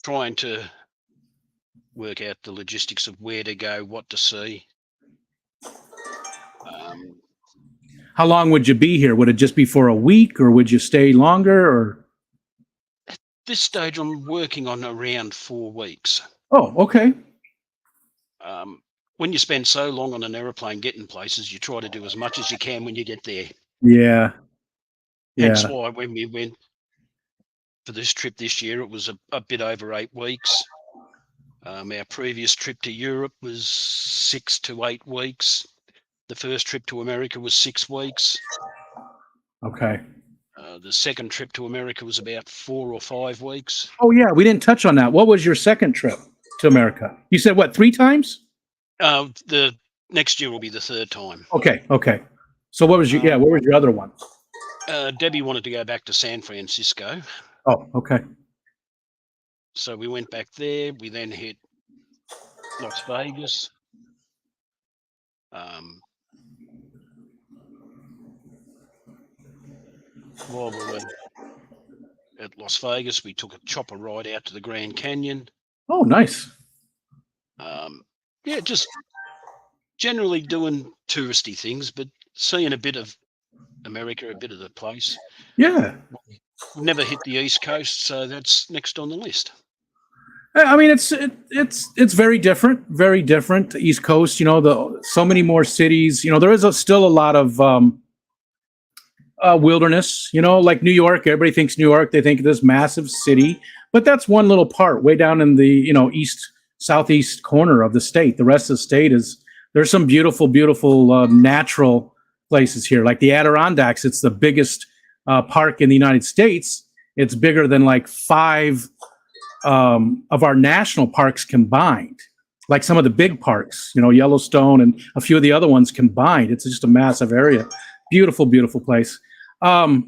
[SPEAKER 2] Trying to work out the logistics of where to go, what to see.
[SPEAKER 1] How long would you be here? Would it just be for a week, or would you stay longer? Or
[SPEAKER 2] This stage, I'm working on around 4 weeks.
[SPEAKER 1] oh, okay,
[SPEAKER 2] When you spend so long on an aeroplane getting places, you try to do as much as you can when you get there.
[SPEAKER 1] yeah,
[SPEAKER 2] Hence
[SPEAKER 1] yeah,
[SPEAKER 2] why when we went for this trip this year, it was a bit over 8 weeks. Our previous trip to Europe was 6 to 8 weeks. The first trip to America was 6 weeks.
[SPEAKER 1] okay.
[SPEAKER 2] The second trip to America was about 4 or 5 weeks.
[SPEAKER 1] Oh yeah, we didn't touch on that. What was your second trip to America? You said what, 3 times?
[SPEAKER 2] The next year will be the third time.
[SPEAKER 1] Okay, okay. So what was your what was your other one?
[SPEAKER 2] Debbie wanted to go back to San Francisco.
[SPEAKER 1] Oh, okay.
[SPEAKER 2] So we went back there. We then hit Las Vegas. While we were at Las Vegas, we took a chopper ride out to the Grand Canyon.
[SPEAKER 1] Oh, nice.
[SPEAKER 2] Yeah, just generally doing touristy things, but seeing a bit of America, a bit of the place.
[SPEAKER 1] Yeah.
[SPEAKER 2] Never hit the East Coast, so that's next on the list.
[SPEAKER 1] I mean, it's very different, very different. The East Coast, so many more cities. There is still a lot of wilderness. Like New York. Everybody thinks New York. They think this massive city, but that's one little part, way down in the east southeast corner of the state. The rest of the state there's some beautiful, beautiful natural places here, like the Adirondacks. It's the biggest park in the United States. It's bigger than like 5 of our national parks combined, like some of the big parks, Yellowstone and a few of the other ones combined. It's just a massive area. Beautiful, beautiful place. What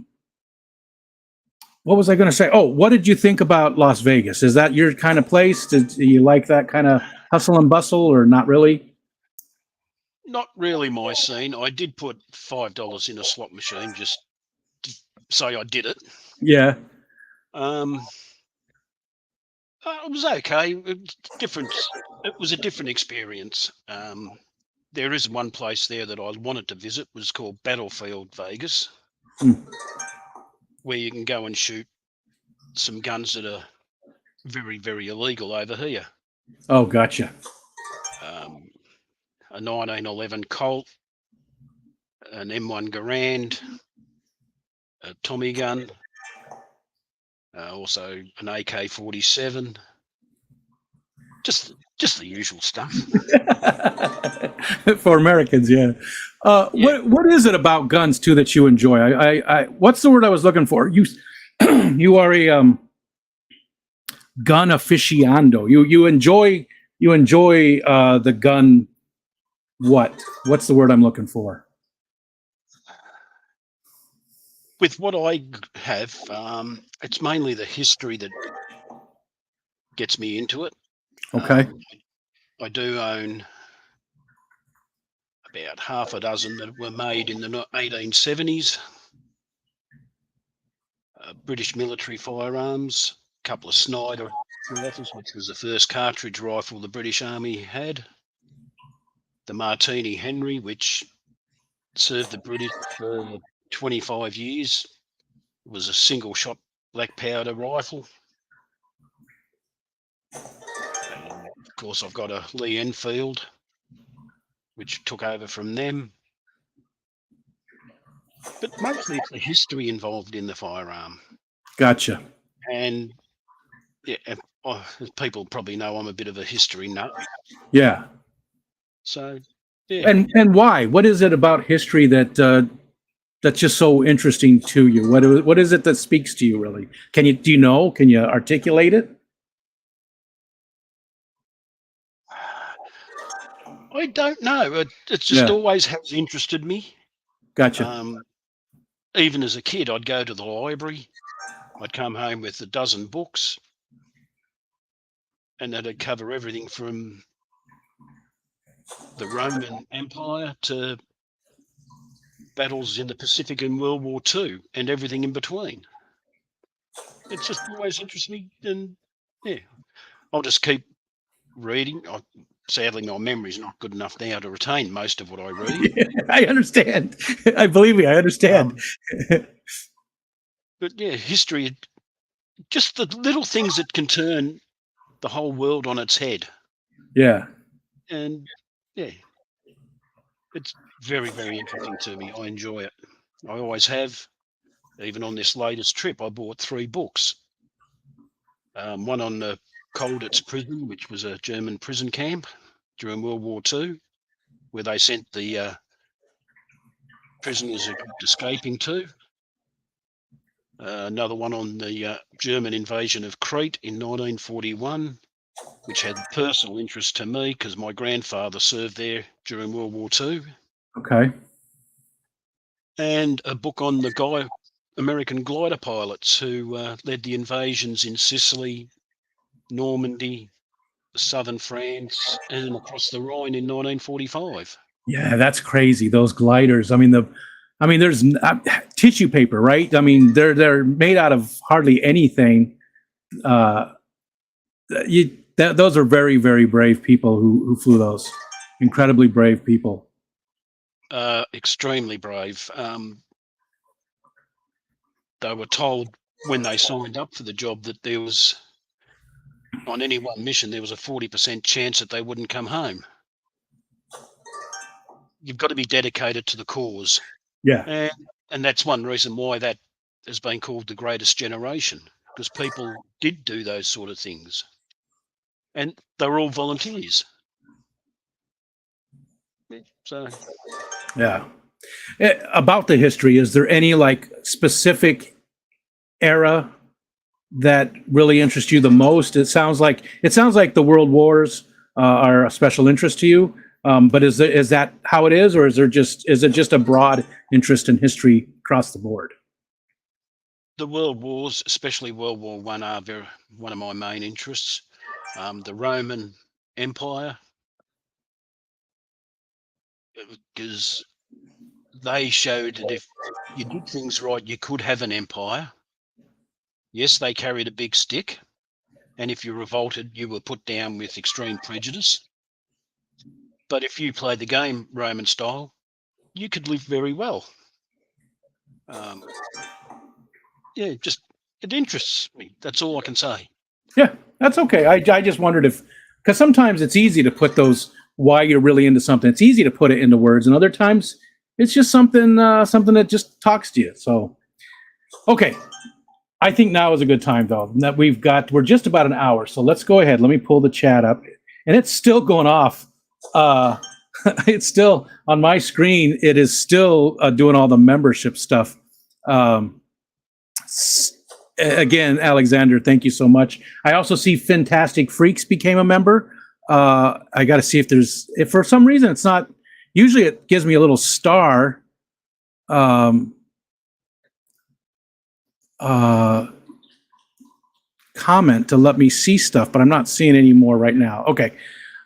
[SPEAKER 1] was I going to say? Oh, what did you think about Las Vegas? Is that your kind of place? Do you like that kind of hustle and bustle, or not really?
[SPEAKER 2] Not really my scene. I did put $5 in a slot machine just to say I did it.
[SPEAKER 1] Yeah.
[SPEAKER 2] It was okay. Different. It was a different experience. There is one place there that I wanted to visit. It was called Battlefield Vegas, where you can go and shoot some guns that are very, very illegal over here.
[SPEAKER 1] Oh, gotcha.
[SPEAKER 2] A 1911 Colt, an M1 Garand, a Tommy gun, also an AK-47. Just the usual stuff.
[SPEAKER 1] For Americans, yeah.
[SPEAKER 2] Yeah.
[SPEAKER 1] What is it about guns too that you enjoy? I what's the word I was looking for? You you are a gun aficionado. You enjoy the gun. What's the word I'm looking for?
[SPEAKER 2] With what I have, it's mainly the history that gets me into it.
[SPEAKER 1] Okay.
[SPEAKER 2] I do own about half a dozen that were made in the 1870s. British military firearms, a couple of Snider rifles, which was the first cartridge rifle the British Army had. The Martini Henry, which served the British for 25 years, was a single shot black powder rifle. And of course, I've got a Lee Enfield, which took over from them. But mostly it's the history involved in the firearm.
[SPEAKER 1] Gotcha.
[SPEAKER 2] And yeah, as people probably know, I'm a bit of a history nut.
[SPEAKER 1] Yeah.
[SPEAKER 2] So yeah.
[SPEAKER 1] And why? What is it about history that that's just so interesting to you? What is it that speaks to you really? Do you know? Can you articulate it?
[SPEAKER 2] I don't know. It just always has interested me.
[SPEAKER 1] Gotcha.
[SPEAKER 2] Even as a kid, I'd go to the library. I'd come home with a dozen books, and that'd cover everything from the Roman Empire to battles in the Pacific in World War II and everything in between. It just always interests me, and yeah, I'll just keep reading. Sadly, my memory's not good enough now to retain most of what I read.
[SPEAKER 1] I understand. I believe me, I understand.
[SPEAKER 2] But yeah, history, just the little things that can turn the whole world on its head.
[SPEAKER 1] Yeah.
[SPEAKER 2] And yeah, it's very, very interesting to me. I enjoy it. I always have. Even on this latest trip, I bought 3 books. One on the Colditz prison, which was a German prison camp during World War II, where they sent the prisoners who kept escaping to. Another one on the German invasion of Crete in 1941, which had personal interest to me because my grandfather served there during World War II.
[SPEAKER 1] Okay.
[SPEAKER 2] And a book on the American glider pilots who led the invasions in Sicily, Normandy, southern France, and across the Rhine in 1945.
[SPEAKER 1] Yeah, that's crazy. Those gliders. There's tissue paper, right? I mean, they're made out of hardly anything. Those are very, very brave people who flew those. Incredibly brave people.
[SPEAKER 2] Extremely brave. They were told when they signed up for the job that there was, on any one mission, there was a 40% chance that they wouldn't come home. You've got to be dedicated to the cause.
[SPEAKER 1] Yeah.
[SPEAKER 2] And that's one reason why that has been called the greatest generation, because people did do those sort of things. And they were all volunteers. So,
[SPEAKER 1] Yeah. About the history, is there any like specific era that really interests you the most? It sounds like the World Wars are a special interest to you. But is that how it is, or is it just a broad interest in history across the board?
[SPEAKER 2] the World Wars, especially World War One, are one of my main interests. The Roman Empire, because they showed that if you did things right, you could have an empire. Yes, they carried a big stick, and if you revolted, you were put down with extreme prejudice. But if you played the game Roman style, you could live very well. Yeah, just it interests me. That's all I can say.
[SPEAKER 1] Yeah, that's okay. I just wondered if, because sometimes it's easy to put those, why you're really into something. It's easy to put it into words, and other times it's just something that just talks to you. So, okay, I think now is a good time though. That we're just about an hour, so let's go ahead. Let me pull the chat up, and it's still going off. It's still on my screen. It is still doing all the membership stuff. Again, Alexander, thank you so much. I also see Fantastic Freaks became a member. I got to see if for some reason it's not. Usually it gives me a little star. Comment to let me see stuff, but I'm not seeing any more right now. Okay.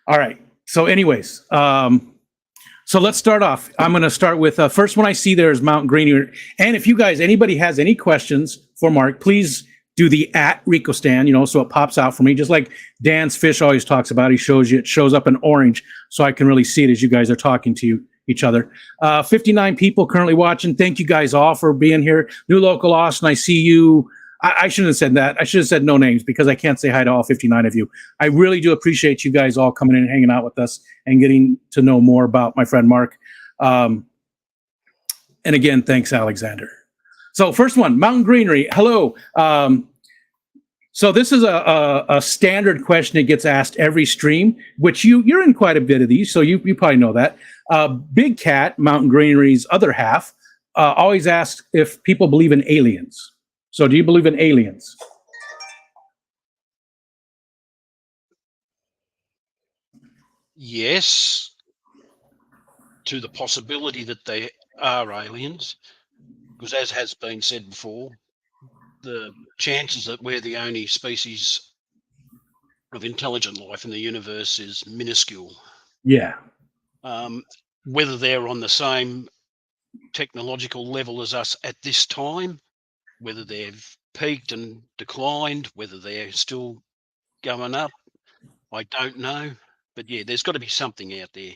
[SPEAKER 1] All right. So anyways, so let's start off. I'm going to start with first one I see there is Mountain Green. And if you guys, anybody has any questions for Mark, please do the @RicoStan, so it pops out for me, just like Dan's Fish always talks about. He shows you, it shows up in orange so I can really see it as you guys are talking to each other. 59 people currently watching. Thank you guys all for being here. New Local Austin, I see you. I shouldn't have said that. I should have said no names because I can't say hi to all 59 of you. I really do appreciate you guys all coming in and hanging out with us and getting to know more about my friend Mark. And again, thanks, Alexander. So first one, Mountain Greenery. Hello. So this is a standard question that gets asked every stream, which you're in quite a bit of these, so you probably know that. Big Cat, Mountain Greenery's other half, always asks if people believe in aliens. So do you believe in aliens?
[SPEAKER 2] Yes, to the possibility that they are aliens, because as has been said before, the chances that we're the only species of intelligent life in the universe is minuscule.
[SPEAKER 1] Yeah.
[SPEAKER 2] Whether they're on the same technological level as us at this time, whether they've peaked and declined, whether they're still going up, I don't know, but yeah, there's got to be something out there.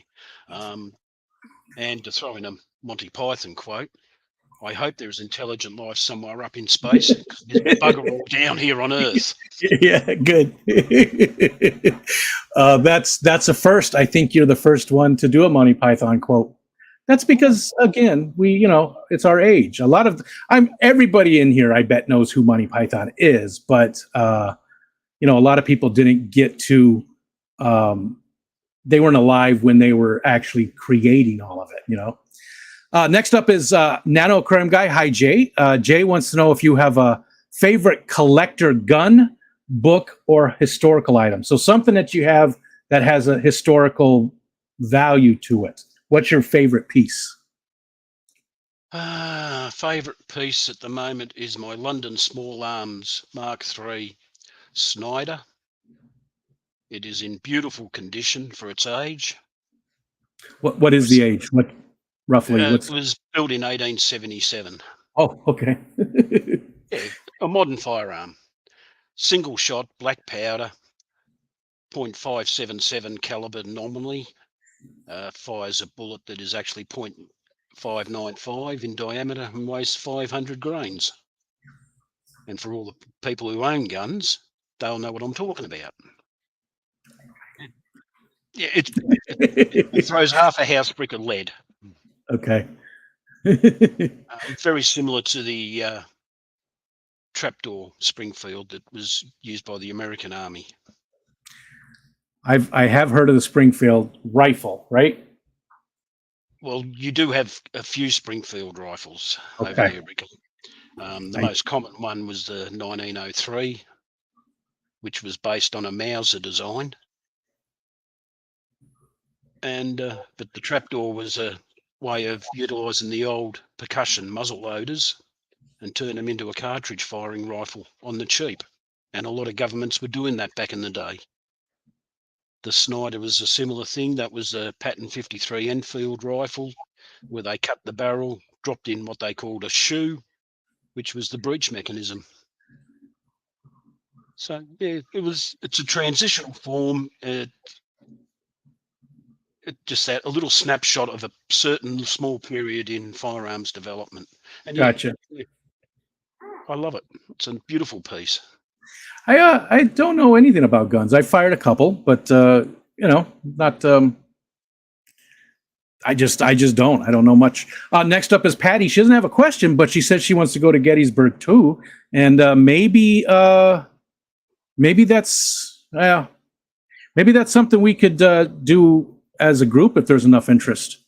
[SPEAKER 2] And to throw in a Monty Python quote, I hope there is intelligent life somewhere up in space because there's bugger all down here on Earth.
[SPEAKER 1] Yeah, good. That's a first. I think you're the first one to do a Monty Python quote. That's because again, it's our age. A lot of everybody in here, I bet, knows who Monty Python is, but a lot of people didn't get to. They weren't alive when they were actually creating all of it. Next up is Nano Aquarium Guy. Hi, Jay. Jay wants to know if you have a favorite collector gun, book, or historical item. So something that you have that has a historical value to it. What's your favorite piece?
[SPEAKER 2] Favorite piece at the moment is my London Small Arms Mark III Snyder. It is in beautiful condition for its age.
[SPEAKER 1] What is the age? What roughly?
[SPEAKER 2] It was built in 1877.
[SPEAKER 1] Oh, okay.
[SPEAKER 2] Yeah, a modern firearm. Single shot, black powder, .577 caliber nominally. Fires a bullet that is actually .595 in diameter and weighs 500 grains. And for all the people who own guns, they'll know what I'm talking about. Yeah, it throws half a house brick of lead.
[SPEAKER 1] Okay.
[SPEAKER 2] Very similar to the trapdoor Springfield that was used by the American Army.
[SPEAKER 1] I have heard of the Springfield rifle, right?
[SPEAKER 2] Well, you do have a few Springfield rifles over
[SPEAKER 1] Okay.
[SPEAKER 2] there, Rick. The most common one was the 1903, which was based on a Mauser design. And but the trapdoor was a way of utilising the old percussion muzzle loaders and turn them into a cartridge firing rifle on the cheap. And a lot of governments were doing that back in the day. The Snyder was a similar thing. That was a Patton 53 Enfield rifle where they cut the barrel, dropped in what they called a shoe, which was the breech mechanism. So yeah, it's a transitional form. Just that a little snapshot of a certain small period in firearms development. And
[SPEAKER 1] Gotcha.
[SPEAKER 2] Yeah, I love it. It's a beautiful piece.
[SPEAKER 1] I don't know anything about guns. I fired a couple, but not. I just don't. I don't know much. Next up is Patty. She doesn't have a question, but she said she wants to go to Gettysburg too, and maybe that's something we could do as a group if there's enough interest.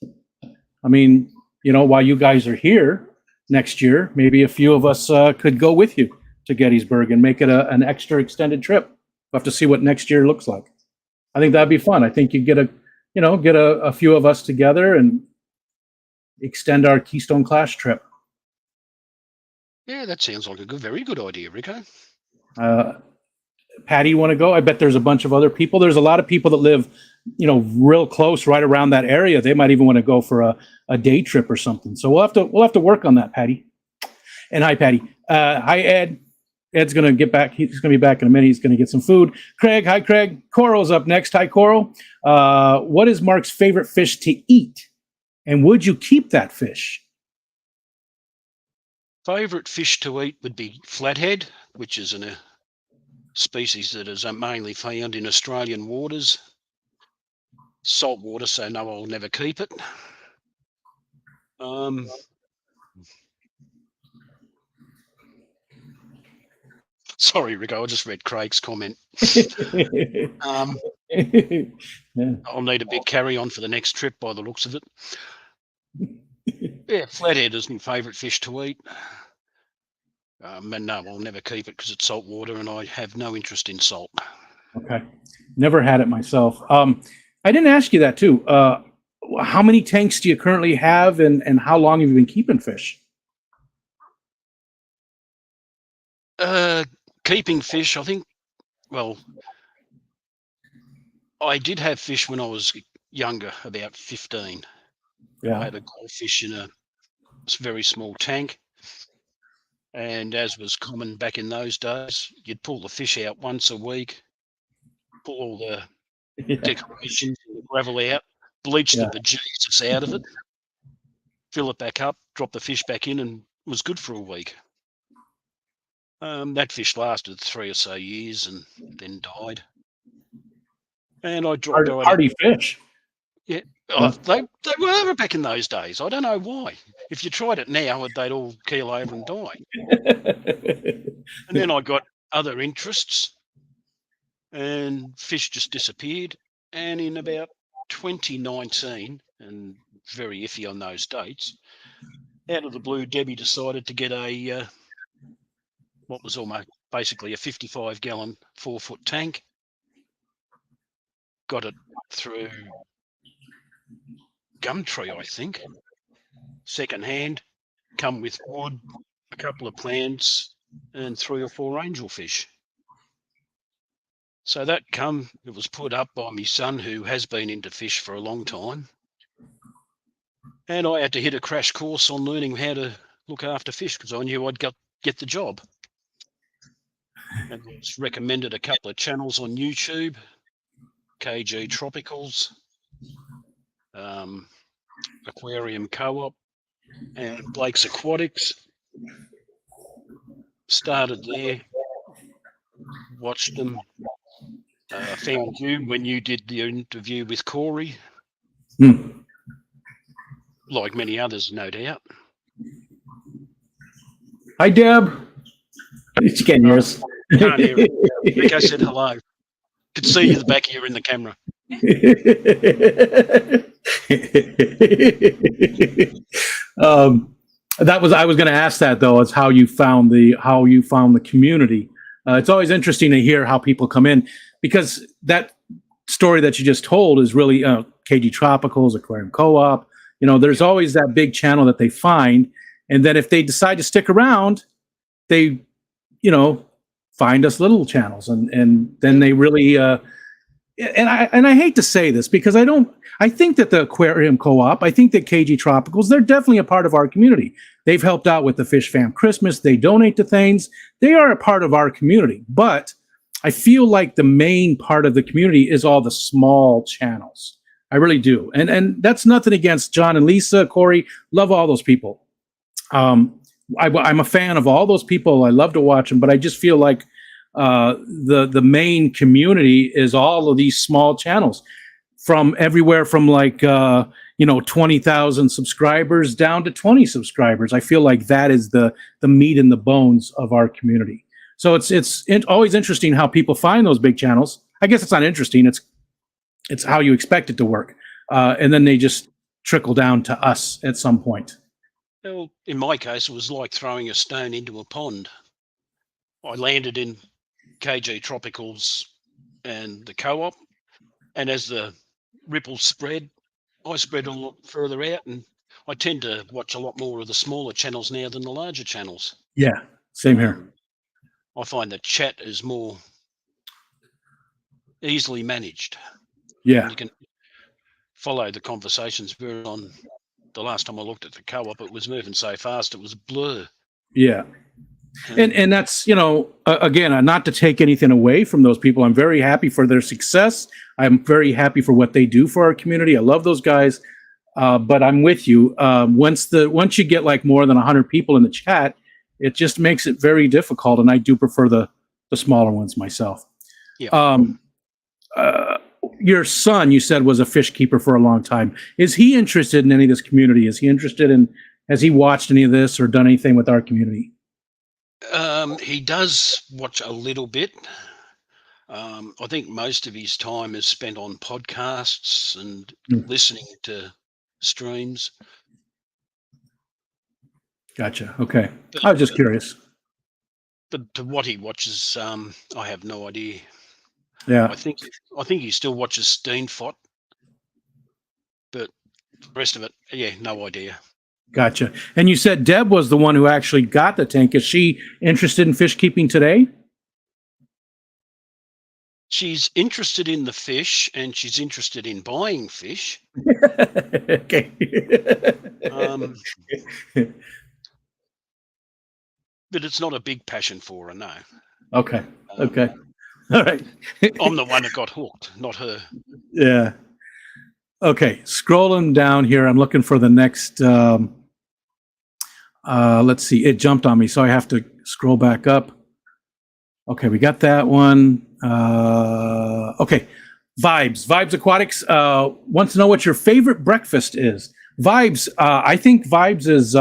[SPEAKER 1] I mean, while you guys are here next year, maybe a few of us could go with you to Gettysburg and make it an extra extended trip. We'll have to see what next year looks like. I think that'd be fun. I think you get a few of us together and extend our Keystone Clash trip.
[SPEAKER 2] Yeah, that sounds like a very good idea, Rico.
[SPEAKER 1] Patty, you want to go? I bet there's a bunch of other people. There's a lot of people that live, real close, right around that area. They might even want to go for a day trip or something. So we'll have to work on that, Patty. And hi, Patty. Hi, Ed. Ed's going to get back. He's going to be back in a minute. He's going to get some food. Craig. Hi, Craig. Coral's up next. Hi, Coral. What is Mark's favorite fish to eat? And would you keep that fish?
[SPEAKER 2] Favorite fish to eat would be flathead, which is a species that is mainly found in Australian waters. Salt water, so no, I'll never keep it. Sorry, Rico, I just read Craig's comment. I'll need a big carry-on for the next trip by the looks of it. Yeah, flathead is my favourite fish to eat. And no, I'll never keep it because it's salt water and I have no interest in salt.
[SPEAKER 1] Okay. Never had it myself. I didn't ask you that too. How many tanks do you currently have and how long have you been keeping fish?
[SPEAKER 2] Keeping fish, I think, well, I did have fish when I was younger, about 15.
[SPEAKER 1] Yeah.
[SPEAKER 2] I had a goldfish in a very small tank. And as was common back in those days, you'd pull the fish out once a week, pull all the decorations, and the gravel out, bleached the bejesus out of it, fill it back up, drop the fish back in, and was good for a week. That fish lasted 3 or so years and then died. And I dropped
[SPEAKER 1] Hardy fish.
[SPEAKER 2] Yeah, they were back in those days. I don't know why. If you tried it now, they'd all keel over and die. And then I got other interests, and fish just disappeared. And in about 2019, and very iffy on those dates, out of the blue, Debbie decided to get a what was almost basically a 55-gallon 4-foot tank. Got it through Gumtree, I think, second-hand, come with wood, a couple of plants, and 3 or 4 angelfish. So it was put up by my son, who has been into fish for a long time. And I had to hit a crash course on learning how to look after fish, because I knew I'd get the job. And was recommended a couple of channels on YouTube, KG Tropicals, Aquarium Co-op, and Blake's Aquatics. Started there, watched them, found you when you did the interview with Corey, like many others, no doubt.
[SPEAKER 1] Hi, Deb. She's getting yours.
[SPEAKER 2] Can't hear it. I think I said hello. Could see you the back here in the camera. I was going to ask that, though, is how you found the community. It's always interesting to hear how people come in, because that story that you just told is really KG Tropicals, Aquarium Co-op. There's always that big channel that they find, and then if they decide to stick around, they find us little channels, and then they really and I hate to say this, because I think that the Aquarium Co-op, I think that KG Tropicals, they're definitely a part of our community. They've helped out with the Fishfam Christmas. They donate to things. They are a part of our community. But I feel like the main part of the community is all the small channels. I really do. And that's nothing against John and Lisa, Corey. Love all those people. I'm a fan of all those people. I love to watch them, but I just feel like the main community is all of these small channels, from everywhere from 20,000 subscribers down to 20 subscribers. I feel like that is the meat and the bones of our community. So it's always interesting how people find those big channels. I guess it's not interesting. It's how you expect it to work. And then they just trickle down to us at some point. Well, in my case, it was like throwing a stone into a pond. I landed in KG Tropicals and the Co-op, and as the ripples spread, I spread a lot further out, and I tend to watch a lot more of the smaller channels now than the larger channels.
[SPEAKER 1] Yeah, same here.
[SPEAKER 2] I find that chat is more easily managed.
[SPEAKER 1] Yeah.
[SPEAKER 2] And you can follow the conversations. Where on the last time I looked at the Co-op, it was moving so fast, it was a blur.
[SPEAKER 1] Yeah. And that's, again, not to take anything away from those people. I'm very happy for their success. I'm very happy for what they do for our community. I love those guys. But I'm with you. Once you get like more than 100 people in the chat, it just makes it very difficult. And I do prefer the smaller ones myself.
[SPEAKER 2] Yeah.
[SPEAKER 1] Your son, you said, was a fish keeper for a long time. Is he interested in any of this community? Has he watched any of this or done anything with our community?
[SPEAKER 2] He does watch a little bit. I think most of his time is spent on podcasts and listening to streams.
[SPEAKER 1] Gotcha. Okay. I was just curious.
[SPEAKER 2] But to what he watches, I have no idea.
[SPEAKER 1] Yeah.
[SPEAKER 2] I think he still watches Steenfot, but the rest of it, yeah, no idea.
[SPEAKER 1] Gotcha. And you said Deb was the one who actually got the tank. Is she interested in fish keeping today?
[SPEAKER 2] She's interested in the fish, and she's interested in buying fish.
[SPEAKER 1] Okay.
[SPEAKER 2] But it's not a big passion for her, no.
[SPEAKER 1] Okay. Okay. All right.
[SPEAKER 2] I'm the one that got hooked, not her.
[SPEAKER 1] Yeah. Okay. Scrolling down here, I'm looking for the next. Let's see. It jumped on me, so I have to scroll back up. Okay, we got that one. Okay. Vibes Aquatics wants to know what your favorite breakfast is. Vibes, I think Vibes is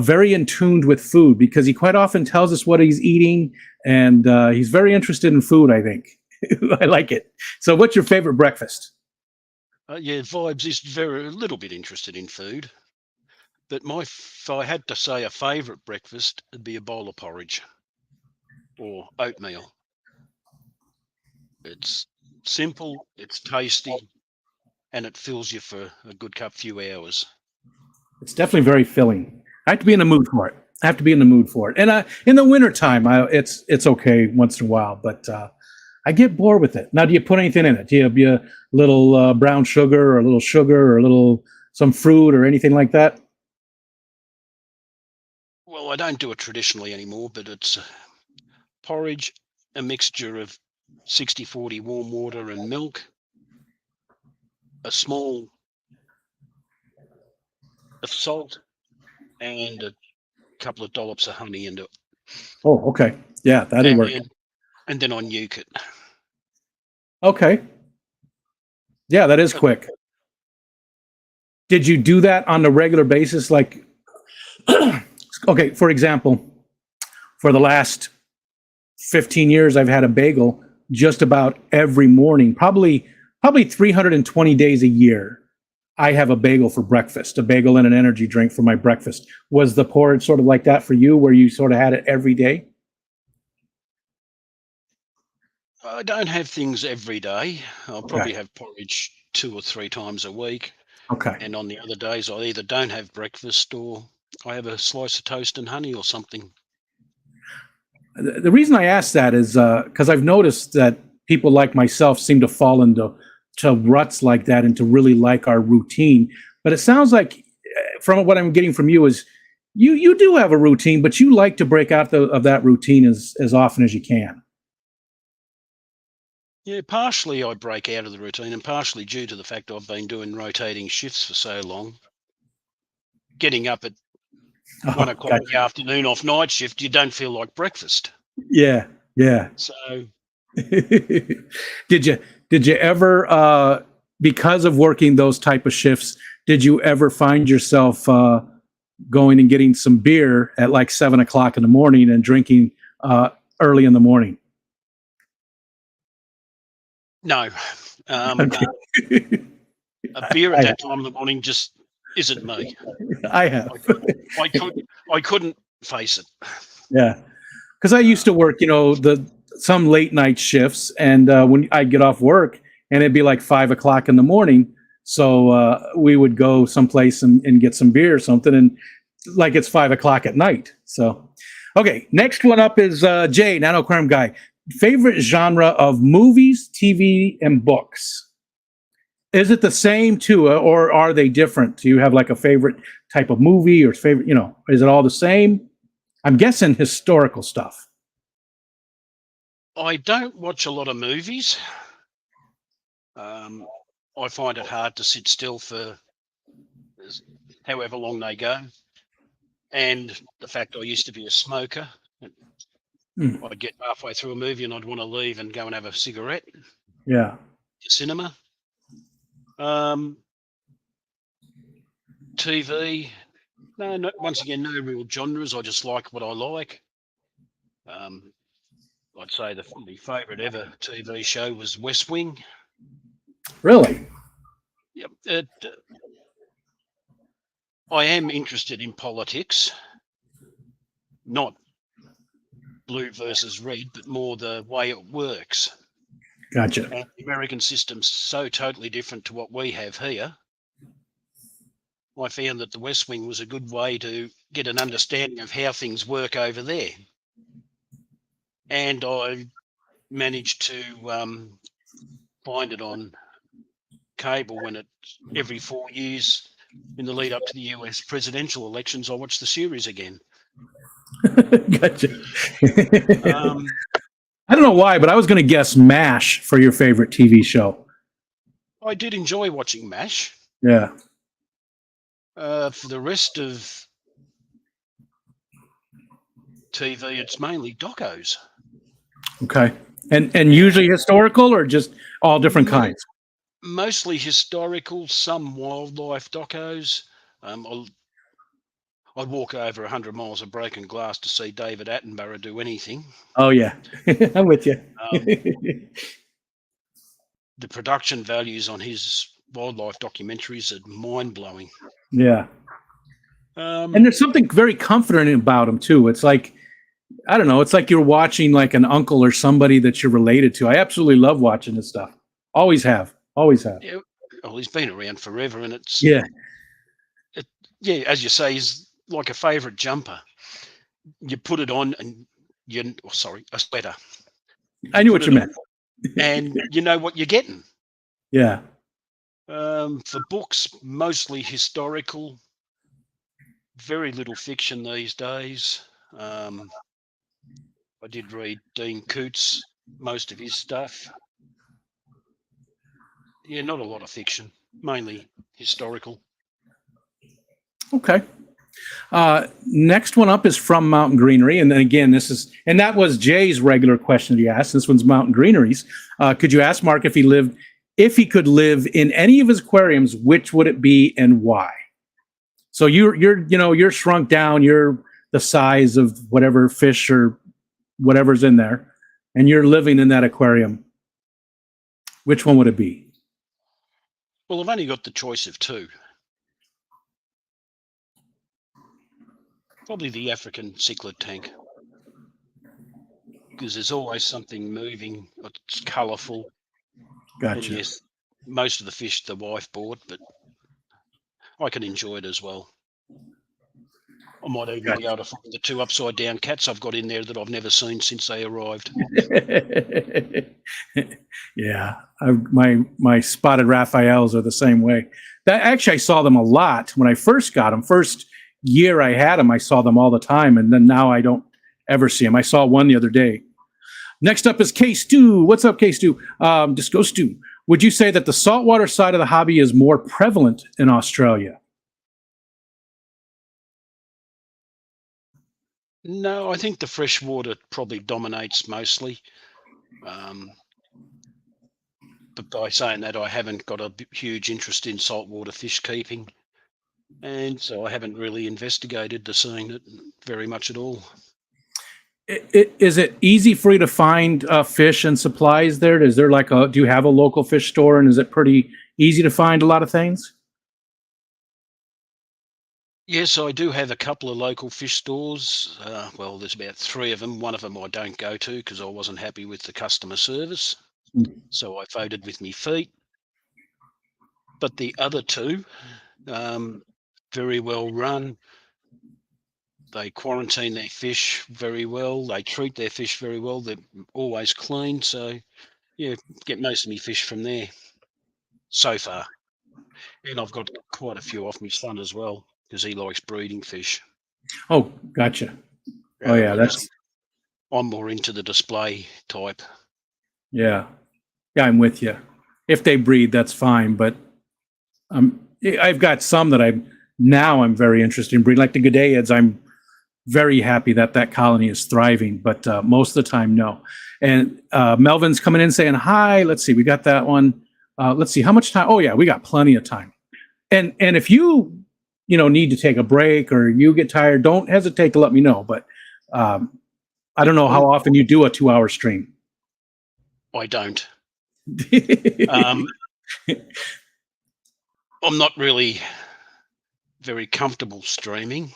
[SPEAKER 1] very in tuned with food because he quite often tells us what he's eating, and he's very interested in food, I think. I like it. So, what's your favorite breakfast?
[SPEAKER 2] Yeah, Vibes is a little bit interested in food. But if I had to say a favourite breakfast, it'd be a bowl of porridge or oatmeal. It's simple, it's tasty, and it fills you for a good few hours.
[SPEAKER 1] It's definitely very filling. I have to be in the mood for it. I have to be in the mood for it. And in the wintertime, it's okay once in a while, but I get bored with it. Now, do you put anything in it? Do you have a little brown sugar or a little sugar or a little some fruit or anything like that?
[SPEAKER 2] Well, I don't do it traditionally anymore, but it's porridge, a mixture of 60-40 warm water and milk, a small of salt, and a couple of dollops of honey into it.
[SPEAKER 1] Oh, okay. Yeah, that'd work.
[SPEAKER 2] And then I nuke it.
[SPEAKER 1] Okay. Yeah, that is quick. Did you do that on a regular basis? Like, okay, for example, for the last 15 years, I've had a bagel just about every morning, probably 320 days a year. I have a bagel for breakfast, a bagel and an energy drink for my breakfast. Was the porridge sort of like that for you, where you sort of had it every day?
[SPEAKER 2] I don't have things every day. I'll probably
[SPEAKER 1] Okay.
[SPEAKER 2] have porridge 2 or 3 times a week.
[SPEAKER 1] Okay.
[SPEAKER 2] And on the other days, I either don't have breakfast or I have a slice of toast and honey or something.
[SPEAKER 1] The reason I ask that is because I've noticed that people like myself seem to fall into ruts like that and to really like our routine. But it sounds like, from what I'm getting from you, is you do have a routine, but you like to break out of that routine as often as you can.
[SPEAKER 2] Yeah, partially I break out of the routine and partially due to the fact I've been doing rotating shifts for so long. Getting up at 1
[SPEAKER 1] Oh,
[SPEAKER 2] o'clock in
[SPEAKER 1] gotcha.
[SPEAKER 2] the afternoon off night shift, you don't feel like breakfast.
[SPEAKER 1] Yeah, yeah.
[SPEAKER 2] So
[SPEAKER 1] did you ever, because of working those type of shifts, did you ever find yourself going and getting some beer at like 7 o'clock in the morning and drinking early in the morning?
[SPEAKER 2] no,
[SPEAKER 1] Okay.
[SPEAKER 2] a beer at
[SPEAKER 1] I,
[SPEAKER 2] that time of the morning just isn't me.
[SPEAKER 1] I have.
[SPEAKER 2] I couldn't face it.
[SPEAKER 1] Yeah, because I used to work, some late night shifts, and when I get off work, and it'd be like 5 o'clock in the morning, so we would go someplace and get some beer or something, and like it's 5 o'clock at night. So, okay, next one up is Jay, Nano Aquarium Guy. Favorite genre of movies, TV, and books. Is it the same too, or are they different? Do you have like a favorite type of movie or favorite? Is it all the same? I'm guessing historical stuff.
[SPEAKER 2] I don't watch a lot of movies. I find it hard to sit still for however long they go. And the fact I used to be a smoker,
[SPEAKER 1] Hmm.
[SPEAKER 2] I'd get halfway through a movie and I'd want to leave and go and have a cigarette.
[SPEAKER 1] Yeah.
[SPEAKER 2] Cinema, um, TV. No, once again, no real genres. I just like what I like. Um, I'd say my favourite ever TV show was West Wing.
[SPEAKER 1] Really?
[SPEAKER 2] Yep. I am interested in politics, not blue versus red, but more the way it works.
[SPEAKER 1] Gotcha.
[SPEAKER 2] And the American system's so totally different to what we have here. I found that the West Wing was a good way to get an understanding of how things work over there. And I managed to find it on cable when every 4 years in the lead up to the US presidential elections, I watched the series again.
[SPEAKER 1] Gotcha. I don't know why, but I was going to guess MASH for your favorite TV show.
[SPEAKER 2] I did enjoy watching MASH.
[SPEAKER 1] Yeah.
[SPEAKER 2] For the rest of TV, it's mainly docos.
[SPEAKER 1] Okay. And usually historical or just all different
[SPEAKER 2] Mo-
[SPEAKER 1] kinds?
[SPEAKER 2] Mostly historical, some wildlife docos. I'd walk over 100 miles of broken glass to see David Attenborough do anything.
[SPEAKER 1] Oh, yeah. I'm with you.
[SPEAKER 2] Um, the production values on his wildlife documentaries are mind-blowing.
[SPEAKER 1] Yeah. And there's something very comforting about them, too. It's like, I don't know, it's like you're watching like an uncle or somebody that you're related to. I absolutely love watching this stuff. Always have. Always have.
[SPEAKER 2] Yeah, well, he's been around forever, and
[SPEAKER 1] Yeah.
[SPEAKER 2] yeah, as you say, he's like a favourite jumper. You put it on, and a sweater.
[SPEAKER 1] I knew what you meant.
[SPEAKER 2] And you know what you're getting.
[SPEAKER 1] Yeah.
[SPEAKER 2] For books, mostly historical, very little fiction these days. I did read Dean Coots, most of his stuff. Yeah, not a lot of fiction, mainly historical.
[SPEAKER 1] Okay. Next one up is from Mountain Greenery. And then again, that was Jay's regular question that he asked. This one's Mountain Greenery's. Could you ask Mark if he could live in any of his aquariums, which would it be and why? So you're shrunk down, you're the size of whatever fish or whatever's in there, and you're living in that aquarium. Which one would it be?
[SPEAKER 2] Well, I've only got the choice of two. Probably the African cichlid tank, because there's always something moving. It's colourful.
[SPEAKER 1] Gotcha.
[SPEAKER 2] And yes, most of the fish the wife bought, but I can enjoy it as well. I might even be able to find the two upside down cats I've got in there that I've never seen since they arrived.
[SPEAKER 1] Yeah, my spotted Raphaels are the same way. That actually, I saw them a lot when I first got them. First year I had them, I saw them all the time, and then now I don't ever see them. I saw one the other day. Next up is K Stu. What's up, K Stu? Disco Stu. Would you say that the saltwater side of the hobby is more prevalent in Australia?
[SPEAKER 2] No, I think the freshwater probably dominates mostly. But by saying that, I haven't got a huge interest in saltwater fish keeping. And so I haven't really investigated the scene it very much at all.
[SPEAKER 1] Is it easy for you to find fish and supplies there? Is there do you have a local fish store, and is it pretty easy to find a lot of things?
[SPEAKER 2] Yes, I do have a couple of local fish stores. Well, there's about 3 of them. One of them I don't go to because I wasn't happy with the customer service. So I voted with me feet. But the other 2, very well run. They quarantine their fish very well. They treat their fish very well. They're always clean. So, yeah, get most of my fish from there so far. And I've got quite a few off my son as well because he likes breeding fish.
[SPEAKER 1] Oh, gotcha. Oh, yeah,
[SPEAKER 2] I'm more into the display type.
[SPEAKER 1] Yeah. Yeah, I'm with you. If they breed, that's fine. But I've got some that I'm very interested in breeding. Like the Gudaids, I'm very happy that colony is thriving, but most of the time, no. And Melvin's coming in saying hi. Let's see, we got that one. Let's see, how much time? Oh, yeah, we got plenty of time. And if you need to take a break or you get tired, don't hesitate to let me know. But I don't know how often you do a 2-hour stream.
[SPEAKER 2] I don't. I'm not really very comfortable streaming.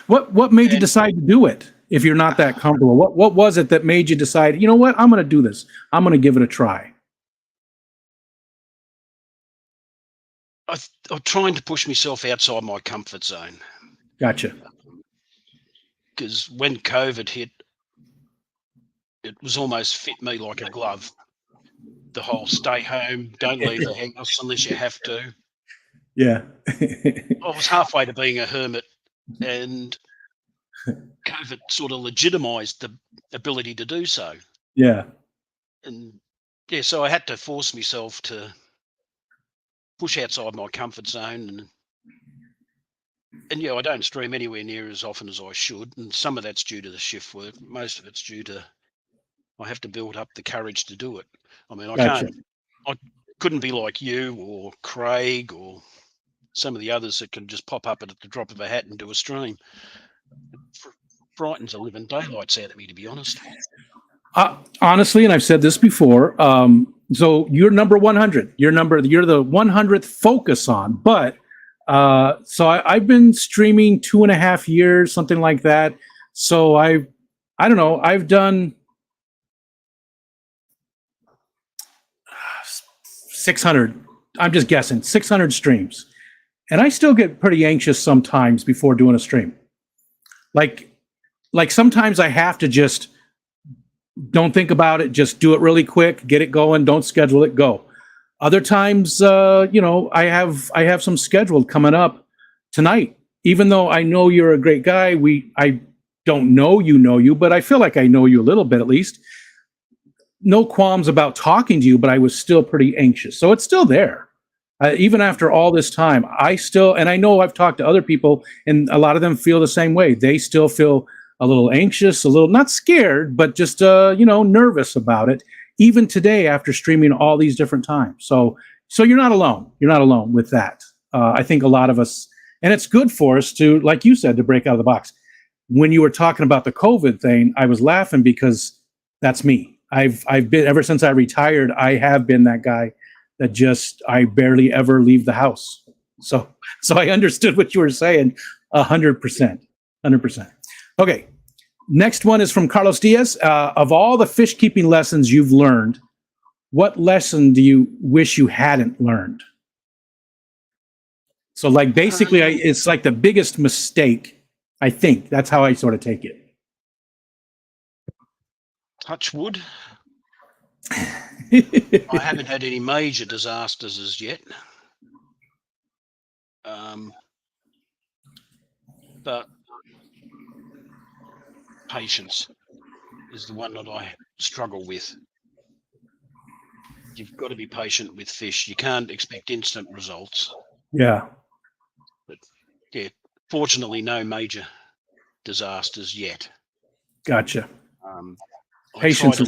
[SPEAKER 1] What made you decide to do it if you're not that comfortable? What was it that made you decide, you know what, I'm going to do this. I'm going to give it a try.
[SPEAKER 2] I'm trying to push myself outside my comfort zone.
[SPEAKER 1] Gotcha.
[SPEAKER 2] Because when COVID hit, it was almost fit me like a glove. The whole stay home, don't leave the house unless you have to.
[SPEAKER 1] Yeah.
[SPEAKER 2] I was halfway to being a hermit, and COVID sort of legitimized the ability to do so.
[SPEAKER 1] Yeah.
[SPEAKER 2] And yeah, so I had to force myself to push outside my comfort zone. And yeah, I don't stream anywhere near as often as I should. And some of that's due to the shift work. Most of it's due to I have to build up the courage to do it. I mean,
[SPEAKER 1] Gotcha.
[SPEAKER 2] I couldn't be like you or Craig or some of the others that can just pop up at the drop of a hat and do a stream. It frightens the living daylights out of me, to be honest.
[SPEAKER 1] Honestly, and I've said this before, so you're number 100. You're the 100th focus on. But so I've been streaming 2.5 years, something like that. So I don't know. I've done 600. I'm just guessing 600 streams, and I still get pretty anxious sometimes before doing a stream. Like sometimes I have to just don't think about it. Just do it really quick, get it going. Don't schedule it. Go. Other times, I have some scheduled coming up tonight. Even though I know you're a great guy, I don't know you, but I feel like I know you a little bit at least. No qualms about talking to you, but I was still pretty anxious. So it's still there. Even after all this time, and I know I've talked to other people, and a lot of them feel the same way. They still feel a little anxious, a little not scared, but just nervous about it. Even today, after streaming all these different times, so you're not alone. You're not alone with that. I think a lot of us, and it's good for us to, like you said, to break out of the box. When you were talking about the COVID thing, I was laughing because that's me. I've been, ever since I retired, I have been that guy that I barely ever leave the house. So I understood what you were saying 100%. 100%. Okay. Next one is from Carlos Diaz. Of all the fish keeping lessons you've learned, what lesson do you wish you hadn't learned? So like basically it's like the biggest mistake. I think that's how I sort of take it.
[SPEAKER 2] Touch wood. I haven't had any major disasters as yet. But patience is the one that I struggle with. You've got to be patient with fish. You can't expect instant results.
[SPEAKER 1] Yeah.
[SPEAKER 2] But yeah, fortunately, no major disasters yet.
[SPEAKER 1] Gotcha.
[SPEAKER 2] Patience.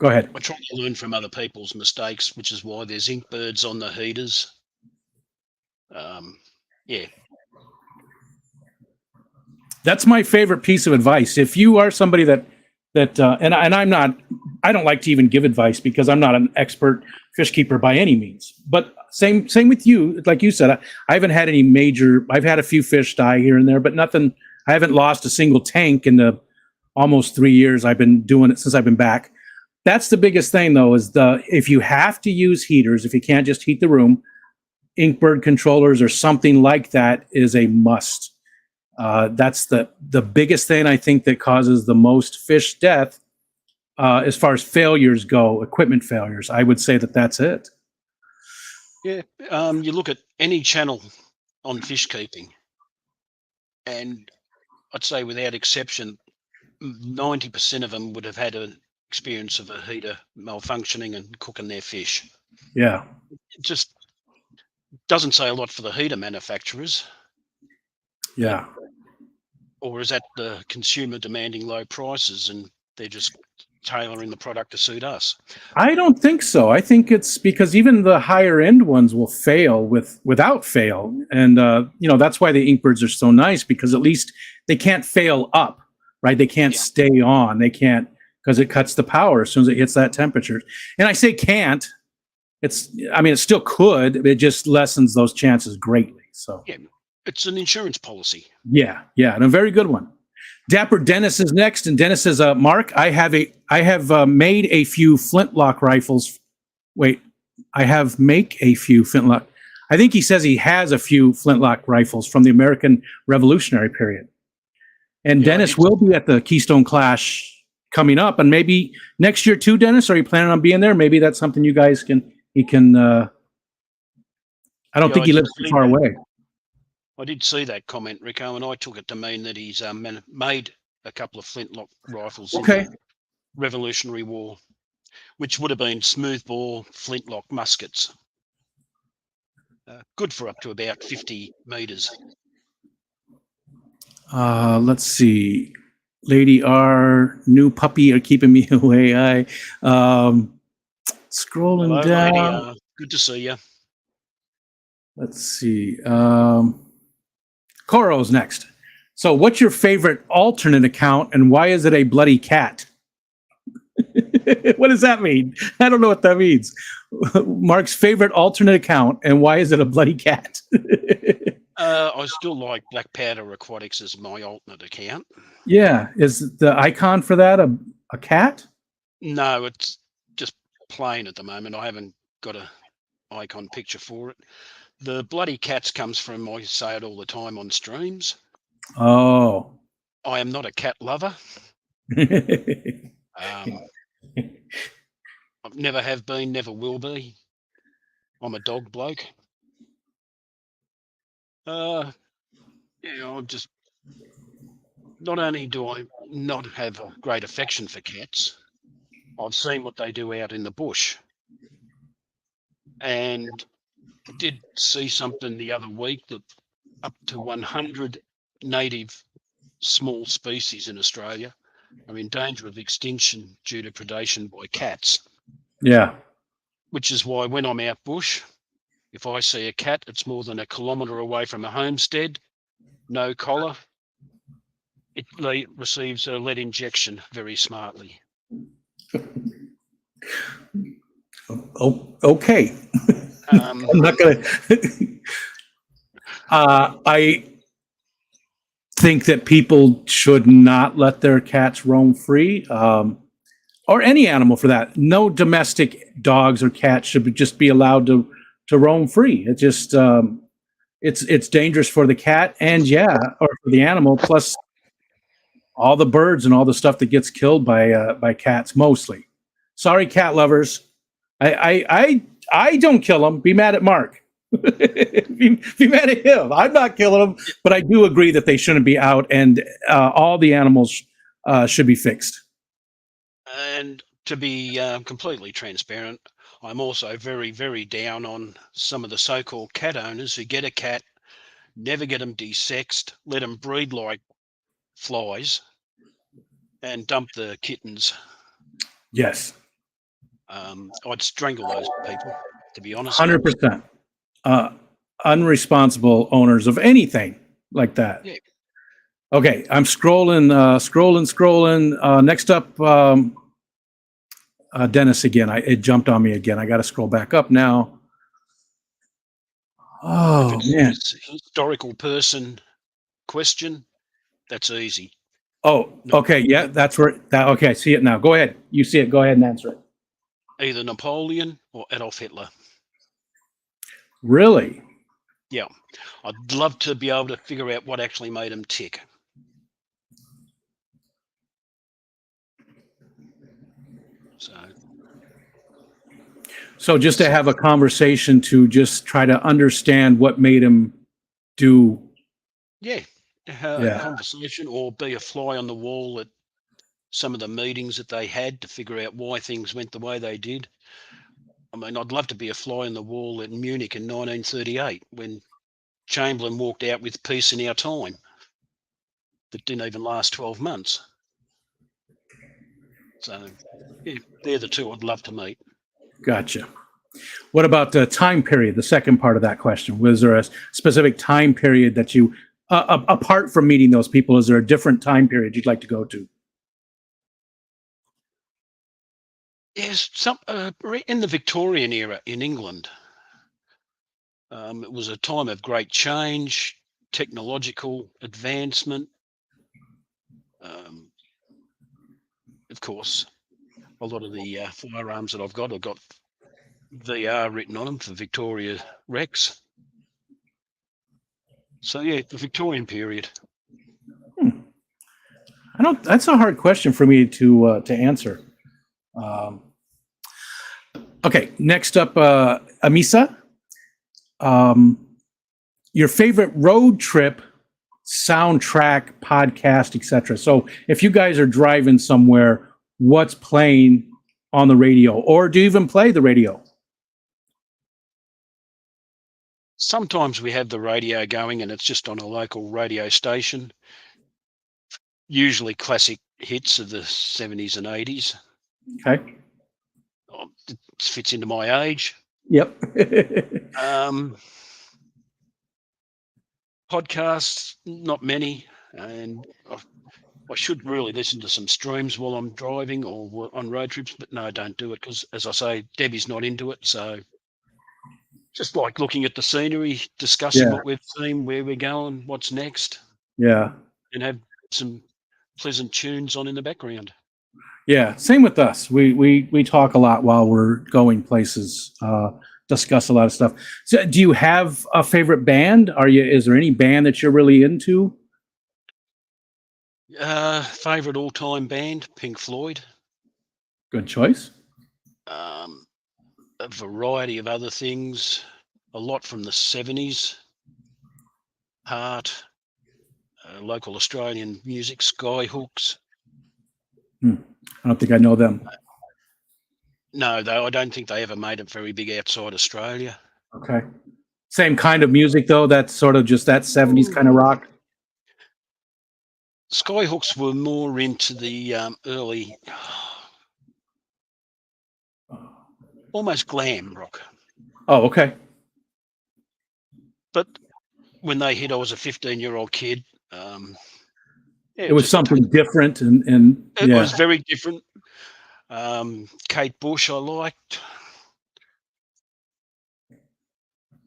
[SPEAKER 1] Go ahead.
[SPEAKER 2] I try to learn from other people's mistakes, which is why there's ink birds on the heaters. Yeah.
[SPEAKER 1] That's my favorite piece of advice. If you are somebody that I don't like to even give advice because I'm not an expert fish keeper by any means. But same with you. Like you said, I haven't had any major. I've had a few fish die here and there, but nothing. I haven't lost a single tank in the almost 3 years I've been doing it since I've been back. That's the biggest thing, though, is if you have to use heaters, if you can't just heat the room, inkbird controllers or something like that is a must. That's the biggest thing I think that causes the most fish death as far as failures go, equipment failures. I would say that's it.
[SPEAKER 2] Yeah, you look at any channel on fish keeping, and I'd say without exception, 90% of them would have had an experience of a heater malfunctioning and cooking their fish.
[SPEAKER 1] Yeah.
[SPEAKER 2] It just doesn't say a lot for the heater manufacturers.
[SPEAKER 1] Yeah.
[SPEAKER 2] Or is that the consumer demanding low prices and they're just tailoring the product to suit us?
[SPEAKER 1] I don't think so. I think it's because even the higher end ones will fail without fail. And, that's why the inkbirds are so nice, because at least they can't fail up, right? They can't stay on. They can't, because it cuts the power as soon as it hits that temperature. And I say can't. It still could. It just lessens those chances greatly. So
[SPEAKER 2] yeah, it's an insurance policy.
[SPEAKER 1] Yeah, and a very good one. Dapper Dennis is next, and Dennis says, "Mark, I have made a few flintlock rifles. Wait, I have make a few flintlock. I think he says he has a few flintlock rifles from the American Revolutionary period. And Dennis will be at the Keystone Clash coming up, and maybe next year too. Dennis, are you planning on being there? Maybe that's something you guys can. I don't think he lives too far away.
[SPEAKER 2] I did see that comment, Rico, and I took it to mean that he's made a couple of flintlock rifles in
[SPEAKER 1] Okay.
[SPEAKER 2] the Revolutionary War, which would have been smoothbore flintlock muskets. Good for up to about 50 metres.
[SPEAKER 1] Let's see. Lady R, new puppy are keeping me away. Scrolling
[SPEAKER 2] Hello,
[SPEAKER 1] down.
[SPEAKER 2] Lady. Good to see you.
[SPEAKER 1] Let's see. Coro's next. So, what's your favorite alternate account, and why is it a bloody cat? What does that mean? I don't know what that means. Mark's favorite alternate account, and why is it a bloody cat?
[SPEAKER 2] I still like Black Powder Aquatics as my alternate account.
[SPEAKER 1] Yeah, is the icon for that a cat?
[SPEAKER 2] No, it's just plain at the moment. I haven't got a icon picture for it. The bloody cats comes from, I say it all the time on streams,
[SPEAKER 1] Oh.
[SPEAKER 2] I am not a cat lover. I've never have been, never will be. I'm a dog bloke. I'm just, not only do I not have a great affection for cats, I've seen what they do out in the bush. And I did see something the other week that up to 100 native small species in Australia are in danger of extinction due to predation by cats.
[SPEAKER 1] Yeah.
[SPEAKER 2] Which is why when I'm out bush, if I see a cat that's more than a kilometre away from a homestead, no collar, it receives a lead injection very smartly.
[SPEAKER 1] Oh, okay. I'm not gonna. I think that people should not let their cats roam free, or any animal for that. No domestic dogs or cats should just be allowed to roam free. It just it's dangerous for the cat and or for the animal. Plus, all the birds and all the stuff that gets killed by cats mostly. Sorry, cat lovers. I don't kill them. Be mad at Mark. be mad at him. I'm not killing them, but I do agree that they shouldn't be out, and all the animals should be fixed.
[SPEAKER 2] And to be completely transparent, I'm also very, very down on some of the so-called cat owners who get a cat, never get them desexed, let them breed like flies, and dump the kittens.
[SPEAKER 1] Yes.
[SPEAKER 2] I'd strangle those people, to be honest.
[SPEAKER 1] 100%. Unresponsible owners of anything like that.
[SPEAKER 2] Yeah.
[SPEAKER 1] Okay, I'm scrolling. Next up, Dennis again. It jumped on me again. I got to scroll back up now. Oh, man.
[SPEAKER 2] Historical person question, that's easy.
[SPEAKER 1] Oh, okay. Yeah, that's where. Okay, I see it now. Go ahead. You see it. Go ahead and answer it.
[SPEAKER 2] Either Napoleon or Adolf Hitler.
[SPEAKER 1] Really?
[SPEAKER 2] Yeah. I'd love to be able to figure out what actually made him tick.
[SPEAKER 1] So just to have a conversation to just try to understand what made him do.
[SPEAKER 2] Yeah. A conversation, or be a fly on the wall at some of the meetings that they had to figure out why things went the way they did. I mean, I'd love to be a fly on the wall in Munich in 1938 when Chamberlain walked out with peace in our time that didn't even last 12 months. So, yeah, they're the two I'd love to meet.
[SPEAKER 1] Gotcha. What about the time period? The second part of that question. Was there a specific time period that you, apart from meeting those people, is there a different time period you'd like to go to?
[SPEAKER 2] Yes, in the Victorian era in England. It was a time of great change, technological advancement. Of course, a lot of the firearms that I've got VR written on them for Victoria Rex. So yeah, the Victorian period.
[SPEAKER 1] That's a hard question for me to answer. Okay, next up, Amisa. your favorite road trip soundtrack, podcast, etc. So if you guys are driving somewhere, what's playing on the radio, or do you even play the radio?
[SPEAKER 2] Sometimes we have the radio going and it's just on a local radio station, usually classic hits of the 70s and 80s.
[SPEAKER 1] Okay.
[SPEAKER 2] It fits into my age.
[SPEAKER 1] Yep.
[SPEAKER 2] Podcasts, not many. And I should really listen to some streams while I'm driving or on road trips, but no, I don't do it because, as I say, Debbie's not into it. So just like looking at the scenery, discussing what we've seen, where we're going, what's next.
[SPEAKER 1] Yeah.
[SPEAKER 2] And have some pleasant tunes on in the background.
[SPEAKER 1] Yeah, same with us. We talk a lot while we're going places, discuss a lot of stuff. So do you have a favorite band? Is there any band that you're really into?
[SPEAKER 2] Favorite all-time band, Pink Floyd.
[SPEAKER 1] Good choice.
[SPEAKER 2] A variety of other things, a lot from the 70s, Heart, local Australian music, Skyhooks.
[SPEAKER 1] I don't think I know them.
[SPEAKER 2] No, though, I don't think they ever made it very big outside Australia.
[SPEAKER 1] Okay. Same kind of music, though? That's sort of just that 70s kind of rock?
[SPEAKER 2] Skyhooks were more into the early, almost glam rock.
[SPEAKER 1] Oh, okay.
[SPEAKER 2] But when they hit, I was a 15-year-old kid.
[SPEAKER 1] It was something different, and
[SPEAKER 2] it was very different. Kate Bush I liked,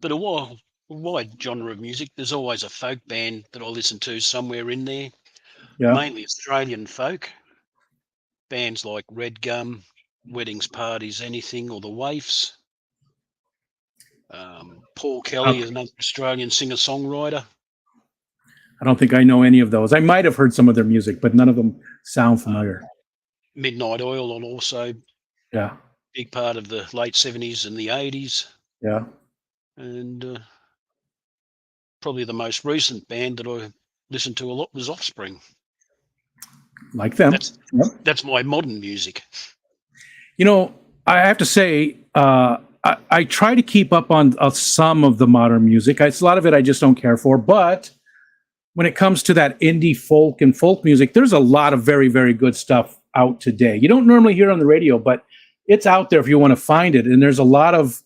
[SPEAKER 2] but a wide genre of music. There's always a folk band that I listen to somewhere in there.
[SPEAKER 1] Yeah.
[SPEAKER 2] Mainly Australian folk bands like Red Gum, Weddings, Parties, Anything, or the Waifs. Paul Kelly is another Australian singer-songwriter.
[SPEAKER 1] I don't think I know any of those. I might have heard some of their music, but none of them sound familiar.
[SPEAKER 2] Midnight Oil, and also big part of the late 70s and the 80s.
[SPEAKER 1] Yeah.
[SPEAKER 2] And probably the most recent band that I listened to a lot was Offspring.
[SPEAKER 1] Like them.
[SPEAKER 2] That's my modern music.
[SPEAKER 1] You know, I have to say, I try to keep up on some of the modern music. A lot of it I just don't care for. But when it comes to that indie folk and folk music, there's a lot of very, very good stuff out today. You don't normally hear it on the radio, but it's out there if you want to find it. And there's a lot of,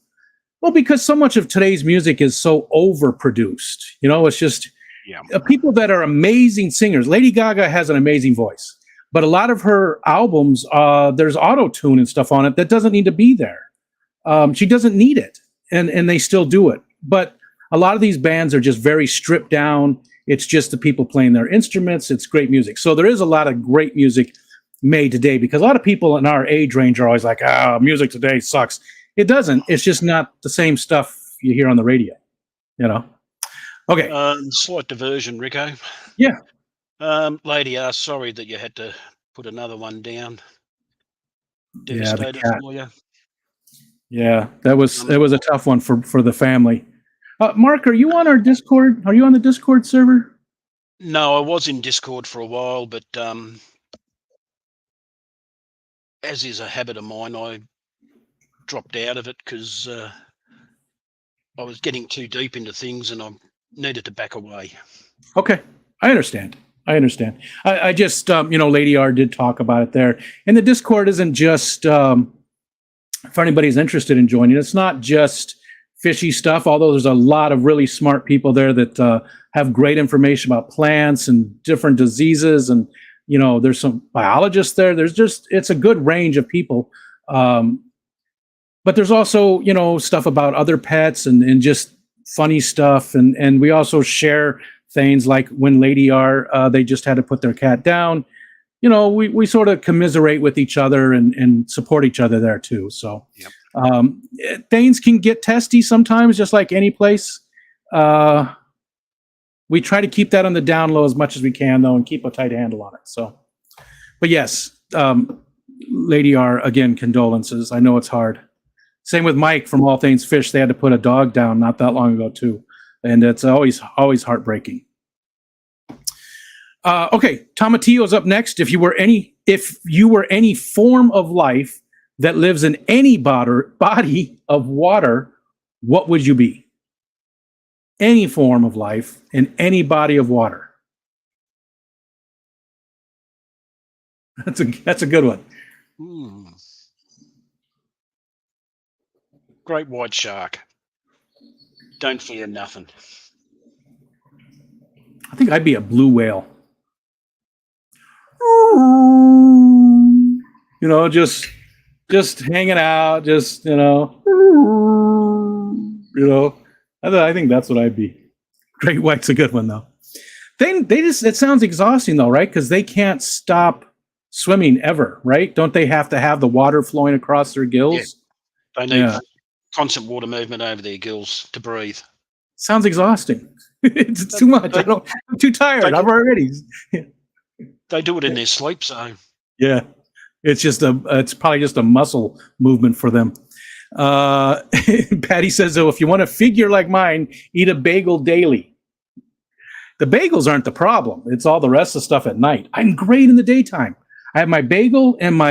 [SPEAKER 1] because so much of today's music is so overproduced. You know, it's just people that are amazing singers. Lady Gaga has an amazing voice, but a lot of her albums, there's auto-tune and stuff on it that doesn't need to be there. She doesn't need it, and they still do it. But a lot of these bands are just very stripped down. It's just the people playing their instruments. It's great music. So there is a lot of great music made today, because a lot of people in our age range are always like, music today sucks. It doesn't. It's just not the same stuff you hear on the radio, you know? Okay.
[SPEAKER 2] Slight diversion, Rico.
[SPEAKER 1] Yeah.
[SPEAKER 2] Lady R, sorry that you had to put another one down. Devastated for you.
[SPEAKER 1] Yeah, it was a tough one for the family. Mark, are you on our Discord? Are you on the Discord server?
[SPEAKER 2] No, I was in Discord for a while, but as is a habit of mine, I dropped out of it because I was getting too deep into things and I needed to back away. Okay,
[SPEAKER 1] I understand. I just, Lady R did talk about it there. And the Discord isn't just, for anybody who's interested in joining, it's not just fishy stuff, although there's a lot of really smart people there that have great information about plants and different diseases. And, there's some biologists there. It's a good range of people. But there's also, stuff about other pets and just funny stuff. And we also share things like when Lady R, they just had to put their cat down. We sort of commiserate with each other and support each other there too. So things can get testy sometimes, just like any place. We try to keep that on the down low as much as we can, though, and keep a tight handle on it. So, but yes, Lady R, again, condolences. I know it's hard. Same with Mike from All Things Fish. They had to put a dog down not that long ago too. and it's always heartbreaking. Okay, Tomatillo's up next. If you were any form of life that lives in any body of water, what would you be? Any form of life in any body of water. That's a good one.
[SPEAKER 2] Great white shark. Don't fear nothing.
[SPEAKER 1] I think I'd be a blue whale. You know, just hanging out, just, you know, I think that's what I'd be. Great white's a good one, though. It sounds exhausting, though, right? Because they can't stop swimming ever, right? Don't they have to have the water flowing across their gills?
[SPEAKER 2] Yeah. They need constant water movement over their gills to breathe.
[SPEAKER 1] Sounds exhausting. It's too much. I'm too tired. I'm already.
[SPEAKER 2] They do it in their sleep, so.
[SPEAKER 1] Yeah. It's probably just a muscle movement for them. Patty says, though, if you want a figure like mine, eat a bagel daily. The bagels aren't the problem. It's all the rest of the stuff at night. I'm great in the daytime. I have my bagel and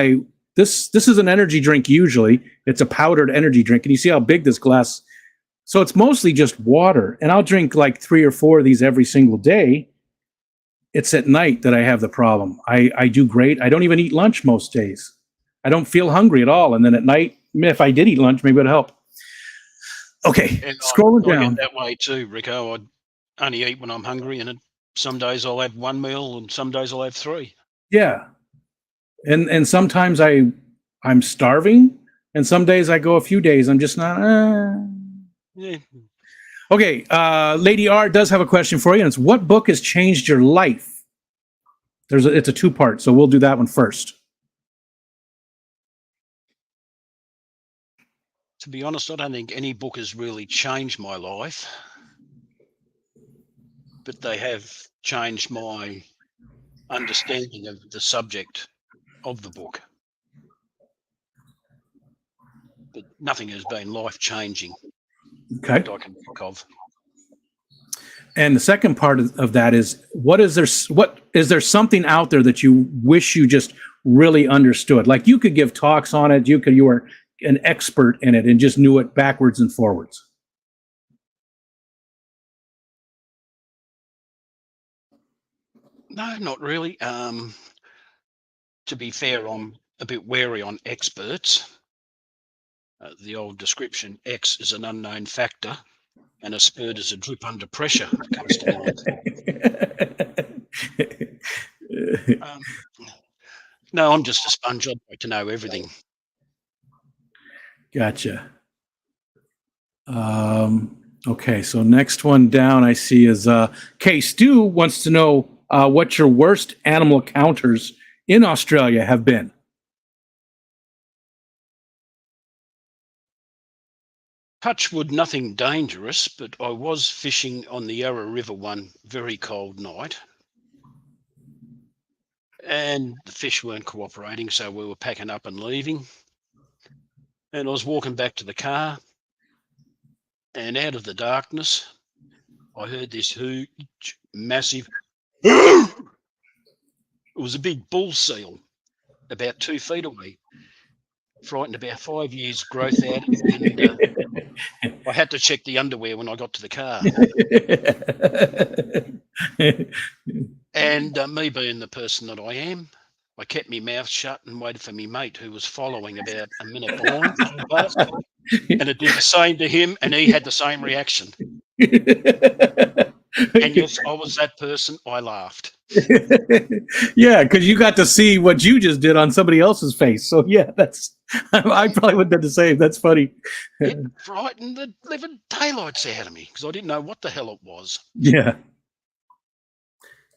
[SPEAKER 1] this is an energy drink usually. It's a powdered energy drink. And you see how big this glass. So it's mostly just water. And I'll drink like 3 or 4 of these every single day. It's at night that I have the problem. I do great. I don't even eat lunch most days. I don't feel hungry at all. And then at night, if I did eat lunch, maybe it'd help. Okay,
[SPEAKER 2] and
[SPEAKER 1] scrolling
[SPEAKER 2] I
[SPEAKER 1] down.
[SPEAKER 2] get that way too, Rico. I only eat when I'm hungry, and some days I'll have 1 meal, and some days I'll have 3.
[SPEAKER 1] Yeah, and sometimes I'm starving, and some days I go a few days. I'm just not.
[SPEAKER 2] Yeah.
[SPEAKER 1] Okay, Lady R does have a question for you, and it's what book has changed your life? It's a 2-part, so we'll do that one first.
[SPEAKER 2] To be honest, I don't think any book has really changed my life, but they have changed my understanding of the subject of the book. But nothing has been life-changing.
[SPEAKER 1] Okay.
[SPEAKER 2] That I can think of.
[SPEAKER 1] And the second part of that is, is there something out there that you wish you just really understood? Like you could give talks on it, you were an expert in it and just knew it backwards and forwards.
[SPEAKER 2] No, not really. To be fair, I'm a bit wary on experts. The old description, X is an unknown factor, and a spurt is a drip under pressure, comes to mind. No, I'm just a sponge. I'd like to know everything.
[SPEAKER 1] Gotcha. Okay, so next one down I see is Stu wants to know what your worst animal encounters in Australia have been.
[SPEAKER 2] Touchwood, nothing dangerous, but I was fishing on the Yarra River one very cold night, and the fish weren't cooperating, so we were packing up and leaving. And I was walking back to the car, and out of the darkness, I heard this huge, massive. It was a big bull seal, about 2 feet away. Frightened about 5 years growth out, and I had to check the underwear when I got to the car. And me being the person that I am, I kept my mouth shut and waited for my mate, who was following about a minute behind, and it did the same to him, and he had the same reaction. And yes, I was that person. I laughed.
[SPEAKER 1] Yeah, because you got to see what you just did on somebody else's face. So yeah, I probably would have done the same. That's funny.
[SPEAKER 2] It frightened the living daylights out of me because I didn't know what the hell it was.
[SPEAKER 1] Yeah.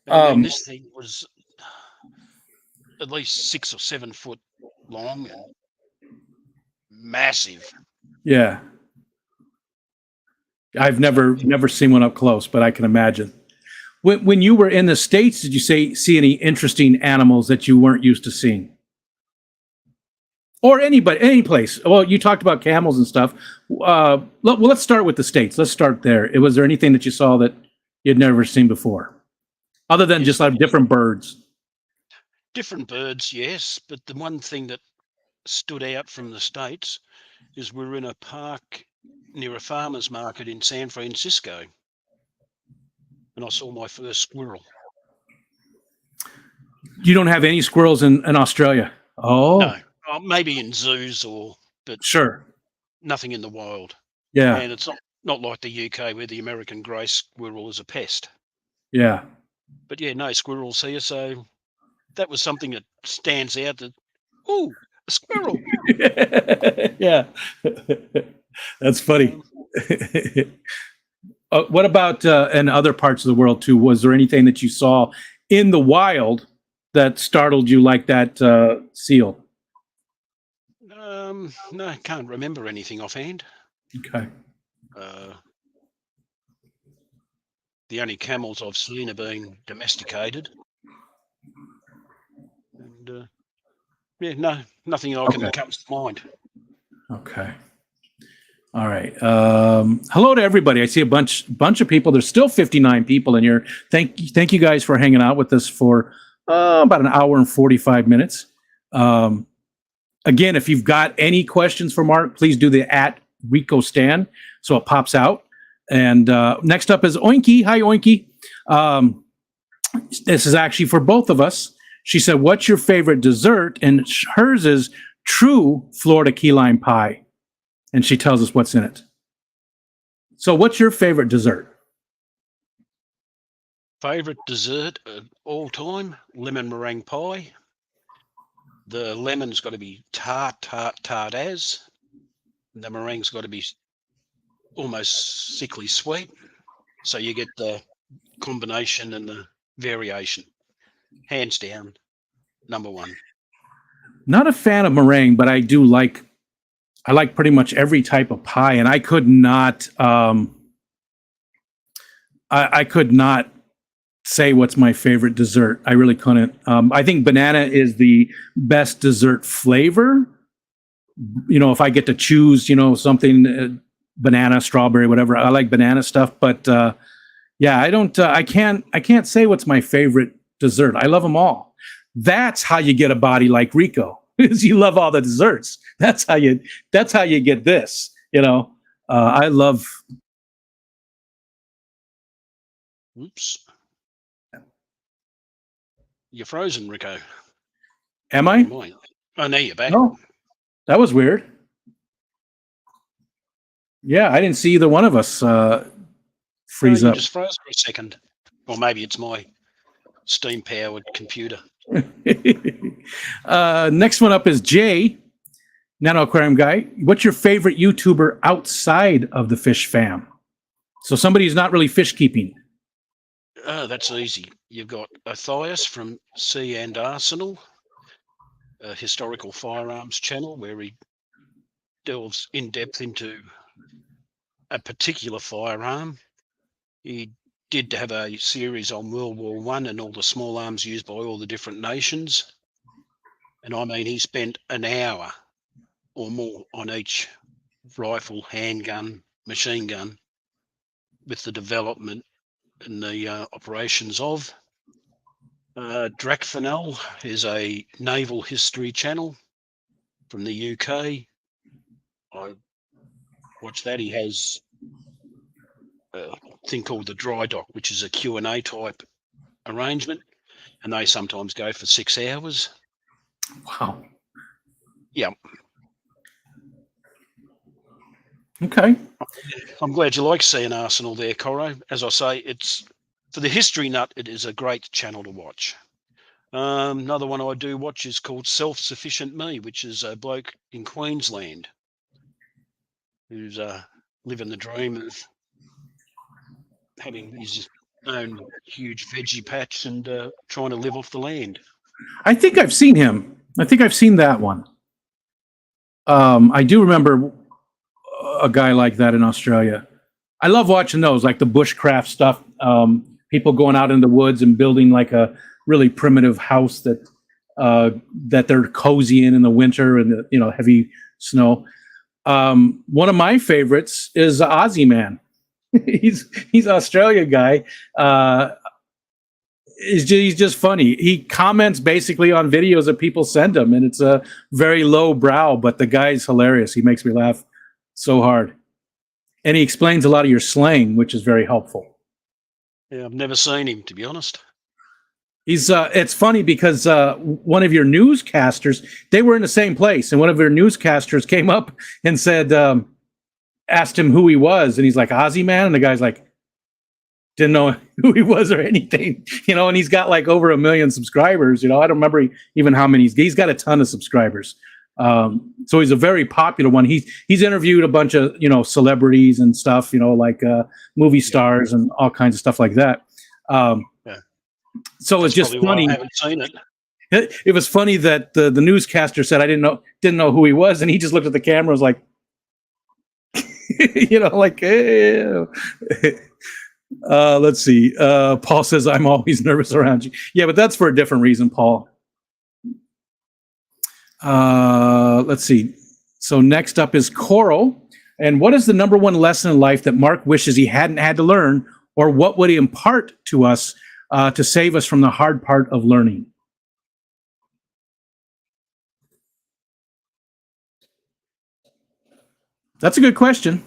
[SPEAKER 2] And this thing was at least 6 or 7 foot long and massive.
[SPEAKER 1] Yeah. I've never seen one up close, but I can imagine. When you were in the States, did you see any interesting animals that you weren't used to seeing? Or anybody, any place. Well, you talked about camels and stuff. Let's start with the States. Let's start there. Was there anything that you saw that you'd never seen before, other than just like different birds?
[SPEAKER 2] Different birds, yes, but the one thing that stood out from the States is we're in a park near a farmer's market in San Francisco, and I saw my first squirrel.
[SPEAKER 1] You don't have any squirrels in Australia? Oh,
[SPEAKER 2] No, maybe in zoos but
[SPEAKER 1] sure.
[SPEAKER 2] nothing in the wild.
[SPEAKER 1] Yeah,
[SPEAKER 2] And it's not like the UK where the American grey squirrel is a pest.
[SPEAKER 1] yeah.
[SPEAKER 2] But yeah, no squirrels here, so that was something that stands out. That a squirrel.
[SPEAKER 1] Yeah, that's funny. What about in other parts of the world too? Was there anything that you saw in the wild that startled you like that seal?
[SPEAKER 2] No, I can't remember anything offhand.
[SPEAKER 1] Okay.
[SPEAKER 2] The only camels I've seen are being domesticated. And yeah, no, nothing comes to mind.
[SPEAKER 1] Okay. All right. Hello to everybody. I see a bunch of people. There's still 59 people in here. Thank you guys for hanging out with us for about an hour and 45 minutes. Again, if you've got any questions for Mark, please do the @RicoStan so it pops out. And next up is Oinky. Hi, Oinky. This is actually for both of us. She said, "What's your favorite dessert?" And hers is true Florida key lime pie. And she tells us what's in it. So what's your favorite dessert?
[SPEAKER 2] Favorite dessert of all time? Lemon meringue pie. The lemon's got to be tart as. The meringue's got to be almost sickly sweet. So you get the combination and the variation. Hands down, number one.
[SPEAKER 1] Not a fan of meringue, but I like pretty much every type of pie, and I could not I could not say what's my favorite dessert. I really couldn't. I think banana is the best dessert flavor. If I get to choose, something banana, strawberry, whatever, I like banana stuff. But yeah, I can't say what's my favorite dessert. I love them all. That's how you get a body like Rico. Is you love all the desserts. That's how you get this. I love.
[SPEAKER 2] Oops. You're frozen, Rico.
[SPEAKER 1] Am I?
[SPEAKER 2] Oh, now you're back.
[SPEAKER 1] No, that was weird. Yeah, I didn't see either one of us freeze up.
[SPEAKER 2] Just froze for a second. Or maybe it's my steam-powered computer.
[SPEAKER 1] Next one up is Jay, Nano Aquarium Guy. What's your favorite YouTuber outside of the Fishfam? So somebody who's not really fish keeping.
[SPEAKER 2] Oh, that's easy. You've got Matthias from Sea and Arsenal, a historical firearms channel where he delves in depth into a particular firearm. He did have a series on World War I and all the small arms used by all the different nations. And I mean, he spent an hour or more on each rifle, handgun, machine gun with the development and the operations of. Dracfanel is a naval history channel from the UK. I watched that. He has a thing called the Dry Dock, which is a Q&A type arrangement, and they sometimes go for 6 hours.
[SPEAKER 1] Wow.
[SPEAKER 2] Yeah.
[SPEAKER 1] Okay.
[SPEAKER 2] I'm glad you like seeing Arsenal there, Coro. As I say, it's for the history nut, it is a great channel to watch. Another one I do watch is called Self-Sufficient Me, which is a bloke in Queensland who's living the dream of having his own huge veggie patch and trying to live off the land.
[SPEAKER 1] I think I've seen him. I think I've seen that one. I do remember a guy like that in Australia. I love watching those, like the bushcraft stuff. People going out in the woods and building like a really primitive house that that they're cozy in the winter and the heavy snow. One of my favorites is Aussie Man. he's an Australia guy. He's just funny. He comments basically on videos that people send him, and it's a very low brow, but the guy's hilarious. He makes me laugh so hard. And he explains a lot of your slang, which is very helpful.
[SPEAKER 2] Yeah, I've never seen him, to be honest.
[SPEAKER 1] He's it's funny because one of your newscasters, they were in the same place, and one of your newscasters came up and said, asked him who he was, and he's like, Aussie Man, and the guy's like, didn't know who he was or anything, and he's got like over 1 million subscribers. I don't remember even how many. He's got a ton of subscribers. So he's a very popular one. He's interviewed a bunch of, celebrities and stuff, like movie stars and all kinds of stuff like that. So it's just funny.
[SPEAKER 2] I haven't seen it.
[SPEAKER 1] It was funny that the newscaster said, I didn't know who he was. And he just looked at the camera and was like, like, hey. Let's see. Paul says, I'm always nervous around you. Yeah, but that's for a different reason, Paul. Let's see. So next up is Coral. And what is the number one lesson in life that Mark wishes he hadn't had to learn, or what would he impart to us to save us from the hard part of learning? That's a good question.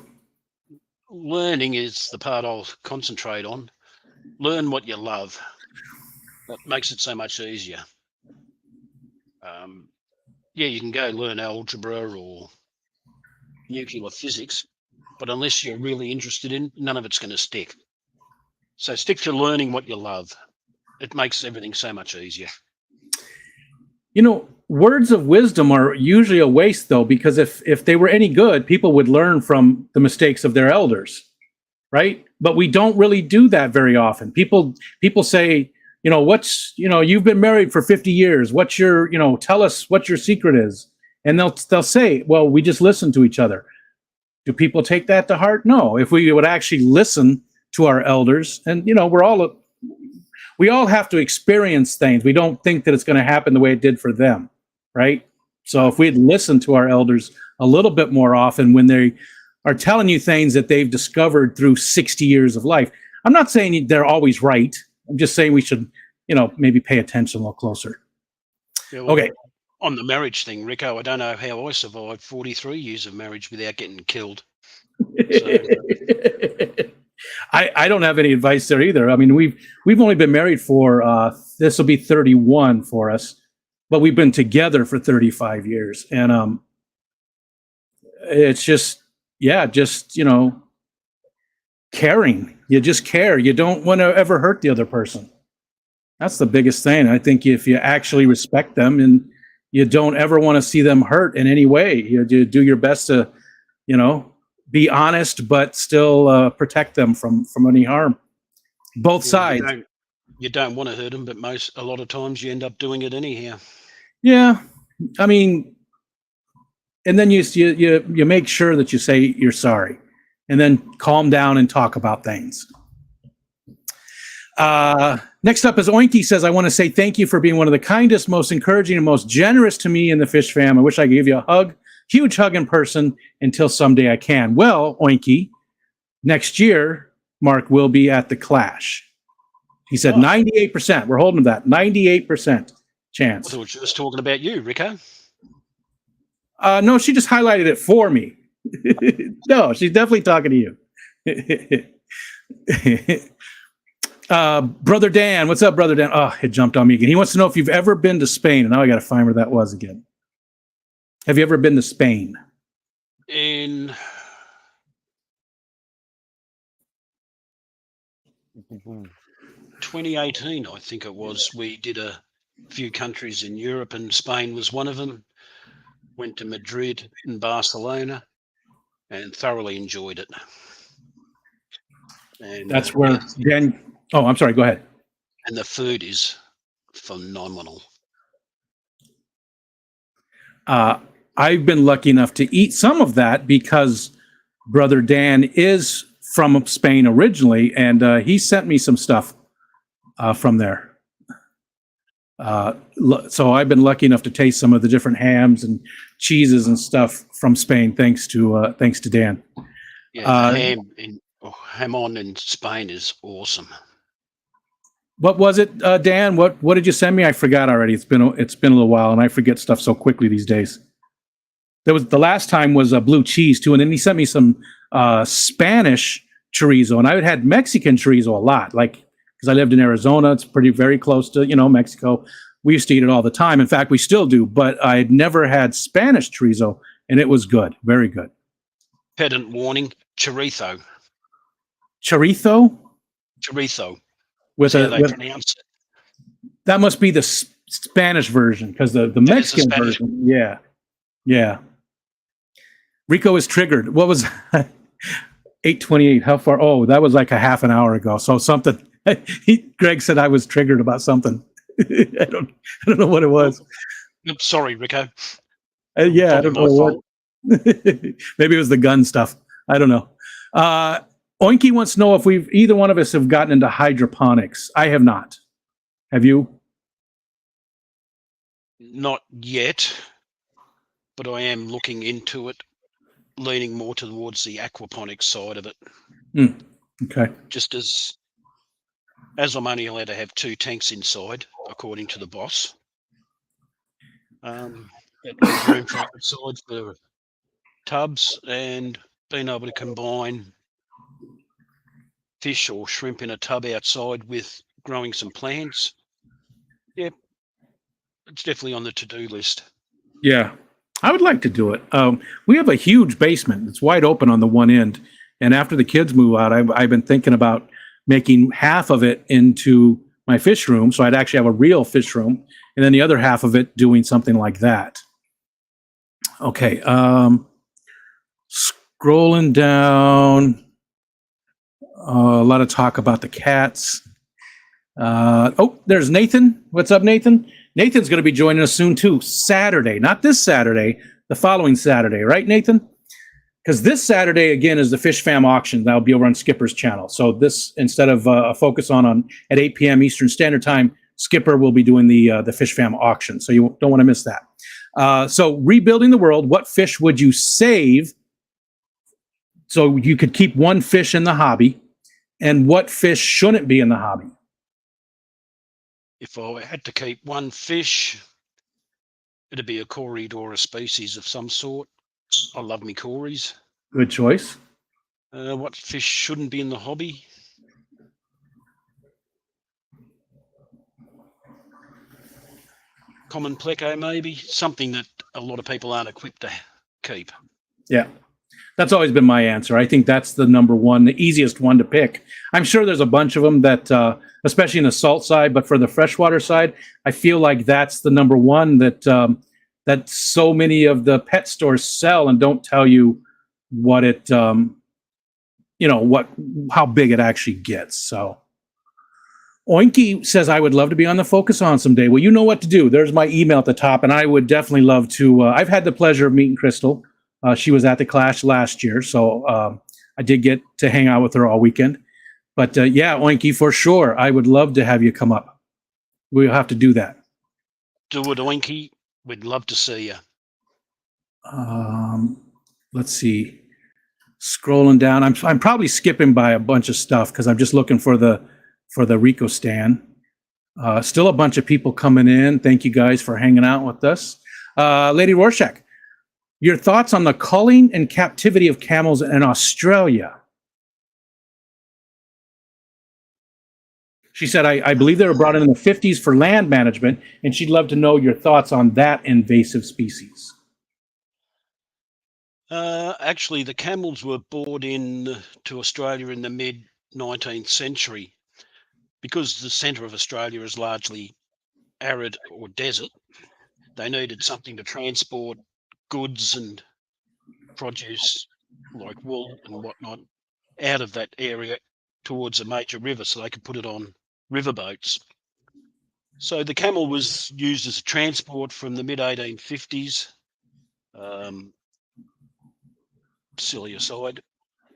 [SPEAKER 2] Learning is the part I'll concentrate on. Learn what you love. That makes it so much easier. Yeah, you can go learn algebra or nuclear physics, but unless you're really interested in, none of it's going to stick. So stick to learning what you love. It makes everything so much easier.
[SPEAKER 1] Words of wisdom are usually a waste, though, because if they were any good, people would learn from the mistakes of their elders, right? But we don't really do that very often. People say, you've been married for 50 years. What's your, tell us what your secret is. And they'll say, well, we just listen to each other. Do people take that to heart? No. If we would actually listen to our elders, and, we all have to experience things. We don't think that it's going to happen the way it did for them, right? So if we'd listen to our elders a little bit more often when they are telling you things that they've discovered through 60 years of life. I'm not saying they're always right. I'm just saying we should, maybe pay attention a little closer.
[SPEAKER 2] Yeah, well,
[SPEAKER 1] okay.
[SPEAKER 2] On the marriage thing, Rico, I don't know how I survived 43 years of marriage without getting killed. So,
[SPEAKER 1] I don't have any advice there either. I mean, we've only been married for this will be 31 for us, but we've been together for 35 years, and it's just caring. You just care. You don't want to ever hurt the other person. That's the biggest thing. I think if you actually respect them and you don't ever want to see them hurt in any way, you do your best to, be honest, but still protect them from any harm. Both sides.
[SPEAKER 2] You don't want to hurt them, but a lot of times you end up doing it anyhow.
[SPEAKER 1] Yeah, I mean, and then you make sure that you say you're sorry, and then calm down and talk about things. Next up is Oinky says, I want to say thank you for being one of the kindest, most encouraging, and most generous to me in the Fish Fam. I wish I could give you a hug. Huge hug in person until someday I can. Well, Oinky, next year, Mark will be at the Clash. He said 98%. We're holding that 98% chance.
[SPEAKER 2] I thought she was talking about you, Rico.
[SPEAKER 1] No, she just highlighted it for me. No, she's definitely talking to you. Brother Dan, what's up, Brother Dan? Oh, it jumped on me again. He wants to know if you've ever been to Spain. And now I got to find where that was again. Have you ever been to Spain?
[SPEAKER 2] In 2018, I think it was, we did a few countries in Europe, and Spain was one of them. Went to Madrid and Barcelona and thoroughly enjoyed it. And
[SPEAKER 1] that's where Dan. Oh, I'm sorry. Go ahead.
[SPEAKER 2] And the food is phenomenal.
[SPEAKER 1] I've been lucky enough to eat some of that because Brother Dan is from Spain originally, and he sent me some stuff from there. So I've been lucky enough to taste some of the different hams and cheeses and stuff from Spain, thanks to Dan.
[SPEAKER 2] Yeah, the ham on in Spain is awesome.
[SPEAKER 1] What was it, Dan? What did you send me? I forgot already. It's been a little while, and I forget stuff so quickly these days. There was the last time was a blue cheese too, and then he sent me some Spanish chorizo, and I had Mexican chorizo a lot, like because I lived in Arizona. It's very close to Mexico. We used to eat it all the time. In fact, we still do. But I had never had Spanish chorizo, and it was good, very good.
[SPEAKER 2] Pedant warning: chorizo.
[SPEAKER 1] Chorizo.
[SPEAKER 2] Chorizo.
[SPEAKER 1] With
[SPEAKER 2] how they pronounce it.
[SPEAKER 1] That must be the Spanish version, because the Mexican version, yeah. Rico is triggered. What was 8:28? How far? Oh, that was like a half an hour ago. So something. Greg said I was triggered about something. I don't know what it was.
[SPEAKER 2] I'm sorry, Rico.
[SPEAKER 1] Yeah, I don't know what. Maybe it was the gun stuff. I don't know. Oinky wants to know if either one of us have gotten into hydroponics. I have not. Have you?
[SPEAKER 2] Not yet, but I am looking into it, leaning more towards the aquaponics side of it.
[SPEAKER 1] Okay.
[SPEAKER 2] Just as I'm only allowed to have 2 tanks inside, according to the boss. It leaves room for outside for tubs, and being able to combine fish or shrimp in a tub outside with growing some plants. Yeah, it's definitely on the to-do list.
[SPEAKER 1] Yeah, I would like to do it. We have a huge basement. It's wide open on the one end. And after the kids move out, I've been thinking about making half of it into my fish room. So I'd actually have a real fish room. And then the other half of it doing something like that. Okay. Scrolling down. A lot of talk about the cats. There's Nathan. What's up, Nathan? Nathan's going to be joining us soon too. Saturday, not this Saturday, the following Saturday, right, Nathan? Because this Saturday again is the Fishfam auction. That'll be over on Skipper's channel. So this, instead of a focus on at 8 p.m. Eastern Standard Time, Skipper will be doing the Fishfam auction. So you don't want to miss that. So rebuilding the world. What fish would you save so you could keep one fish in the hobby, and what fish shouldn't be in the hobby?
[SPEAKER 2] If I had to keep one fish, it'd be a Corydoras species of some sort. I love me Corys.
[SPEAKER 1] Good choice.
[SPEAKER 2] What fish shouldn't be in the hobby? Common pleco, maybe. Something that a lot of people aren't equipped to keep.
[SPEAKER 1] Yeah. That's always been my answer. I think that's the number one, the easiest one to pick. I'm sure there's a bunch of them that, especially in the salt side, but for the freshwater side, I feel like that's the number one that that so many of the pet stores sell and don't tell you what it, how big it actually gets. So Oinky says, I would love to be on the Focus On someday. Well, you know what to do. There's my email at the top, and I would definitely love to. I've had the pleasure of meeting Crystal. She was at the Clash last year, so I did get to hang out with her all weekend. But yeah, Oinky, for sure, I would love to have you come up. We'll have to do that.
[SPEAKER 2] Do it, Oinky. We'd love to see you.
[SPEAKER 1] Let's see. Scrolling down, I'm probably skipping by a bunch of stuff because I'm just looking for the Rico stand. Still a bunch of people coming in. Thank you guys for hanging out with us. Lady Rorschach, your thoughts on the culling and captivity of camels in Australia? She said, I believe they were brought in the 50s for land management, and she'd love to know your thoughts on that invasive species.
[SPEAKER 2] Actually, the camels were brought in to Australia in the mid-19th century. Because the centre of Australia is largely arid or desert, they needed something to transport goods and produce like wool and whatnot out of that area towards a major river so they could put it on riverboats. So the camel was used as a transport from the mid-1850s. Silly aside,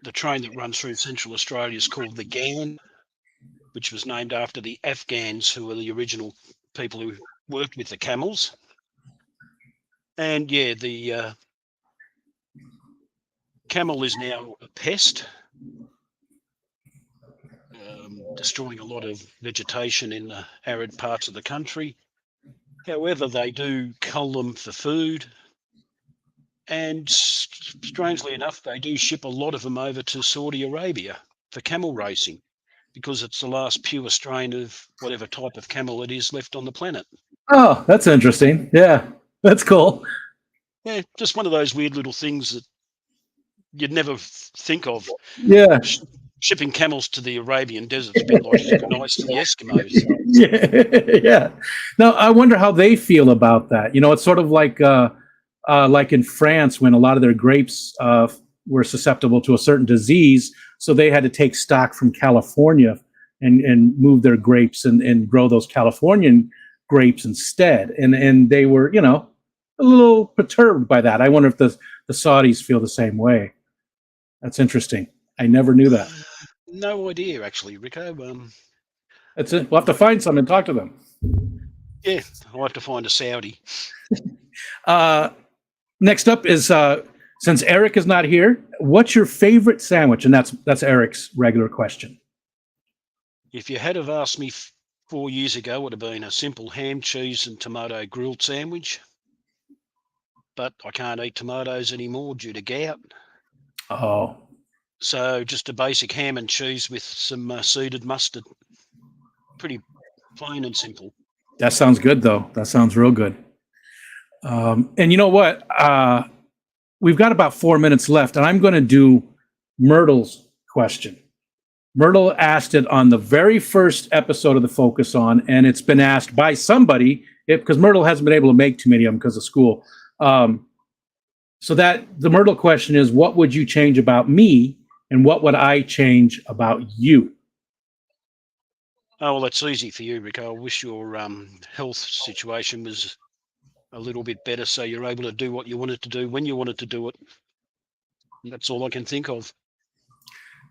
[SPEAKER 2] the train that runs through Central Australia is called the Gan, which was named after the Afghans, who were the original people who worked with the camels. And yeah, the camel is now a pest, destroying a lot of vegetation in the arid parts of the country. However, they do cull them for food. And strangely enough, they do ship a lot of them over to Saudi Arabia for camel racing, because it's the last pure strain of whatever type of camel it is left on the planet.
[SPEAKER 1] Oh, that's interesting. Yeah, that's cool.
[SPEAKER 2] Yeah, just one of those weird little things that you'd never think of.
[SPEAKER 1] Yeah.
[SPEAKER 2] Shipping camels to the Arabian desert's a bit like shipping ice to the Eskimos.
[SPEAKER 1] Yeah, yeah. Now I wonder how they feel about that. You know, it's sort of like in France when a lot of their grapes were susceptible to a certain disease, so they had to take stock from California and move their grapes and grow those Californian grapes instead. And they were, you know, a little perturbed by that. I wonder if the Saudis feel the same way. That's interesting. I never knew that.
[SPEAKER 2] No idea, actually, Rico.
[SPEAKER 1] That's it. We'll have to find some and talk to them.
[SPEAKER 2] Yeah, I'll have to find a Saudi.
[SPEAKER 1] Next up is since Eric is not here, what's your favorite sandwich? And that's Eric's regular question.
[SPEAKER 2] If you had have asked me 4 years ago, it would have been a simple ham, cheese, and tomato grilled sandwich. But I can't eat tomatoes anymore due to gout.
[SPEAKER 1] Oh.
[SPEAKER 2] So just a basic ham and cheese with some seeded mustard. Pretty plain and simple.
[SPEAKER 1] That sounds good, though. That sounds real good. And you know what? We've got about 4 minutes left, and I'm going to do Myrtle's question. Myrtle asked it on the very first episode of the Focus On, and it's been asked by somebody, because Myrtle hasn't been able to make too many of them because of school. So that the Myrtle question is, what would you change about me, and what would I change about you?
[SPEAKER 2] Oh, well, that's easy for you, Rico. I wish your health situation was a little bit better so you're able to do what you wanted to do when you wanted to do it. And that's all I can think of.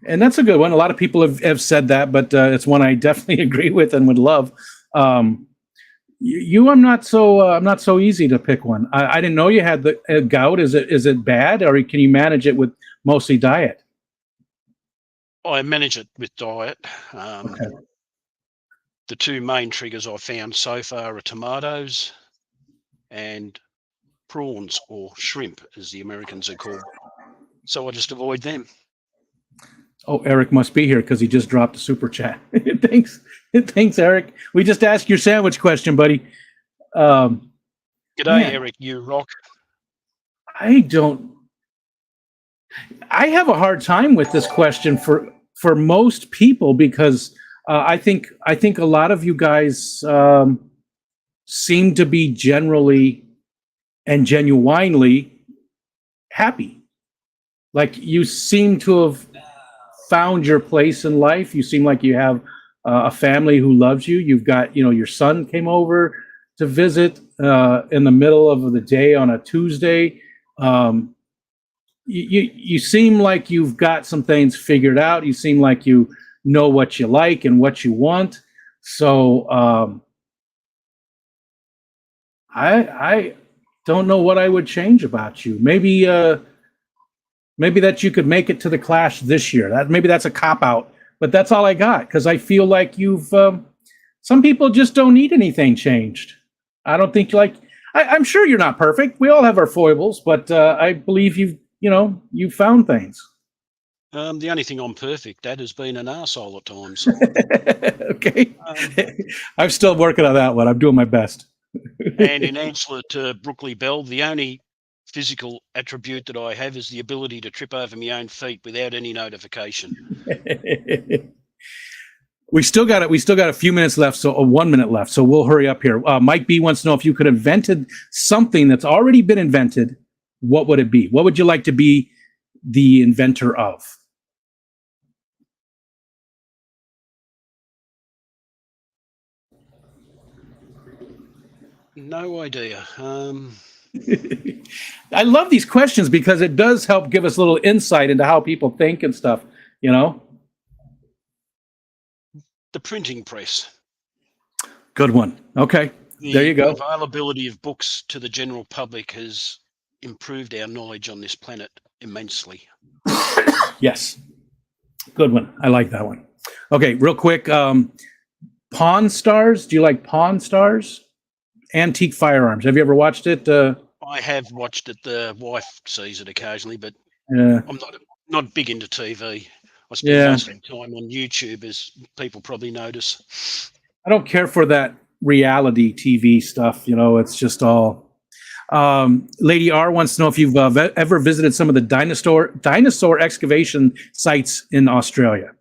[SPEAKER 1] And that's a good one. A lot of people have said that, but it's one I definitely agree with and would love. I'm not so easy to pick one. I didn't know you had the gout. Is it bad, or can you manage it with mostly diet?
[SPEAKER 2] I manage it with diet.
[SPEAKER 1] Okay.
[SPEAKER 2] The two main triggers I've found so far are tomatoes and prawns, or shrimp, as the Americans are called. So I just avoid them.
[SPEAKER 1] Oh, Eric must be here because he just dropped a super chat. Thanks, Eric. We just asked your sandwich question, buddy.
[SPEAKER 2] G'day, Eric. You rock.
[SPEAKER 1] I have a hard time with this question for most people because I think a lot of you guys seem to be generally and genuinely happy. Like, you seem to have found your place in life. You seem like you have a family who loves you. You've got, your son came over to visit in the middle of the day on a Tuesday. You seem like you've got some things figured out. You seem like you know what you like and what you want. So I don't know what I would change about you. Maybe that you could make it to the Clash this year. Maybe that's a cop-out, but that's all I got, because I feel like you've some people just don't need anything changed. I don't think I'm sure you're not perfect. We all have our foibles, but I believe you've found things.
[SPEAKER 2] The only thing I'm perfect at is being an arsehole at times.
[SPEAKER 1] Okay. I'm still working on that one. I'm doing my best.
[SPEAKER 2] And in answer to Brookley Bell, the only physical attribute that I have is the ability to trip over my own feet without any notification.
[SPEAKER 1] We still got a few minutes left, so 1 minute left. So we'll hurry up here. Mike B wants to know, if you could have invented something that's already been invented, what would it be? What would you like to be the inventor of?
[SPEAKER 2] No idea.
[SPEAKER 1] I love these questions because it does help give us a little insight into how people think and stuff,
[SPEAKER 2] The printing press.
[SPEAKER 1] Good one. Okay. There you go.
[SPEAKER 2] The availability of books to the general public has improved our knowledge on this planet immensely.
[SPEAKER 1] Yes. Good one. I like that one. Okay, real quick. Pawn Stars. Do you like Pawn Stars? Antique Firearms. Have you ever watched it?
[SPEAKER 2] I have watched it. The wife sees it occasionally, but
[SPEAKER 1] Yeah.
[SPEAKER 2] I'm not big into TV. I spend most of the time on YouTube, as people probably notice.
[SPEAKER 1] I don't care for that reality TV stuff. You know, it's just all. Lady R wants to know if you've ever visited some of the dinosaur excavation sites in Australia.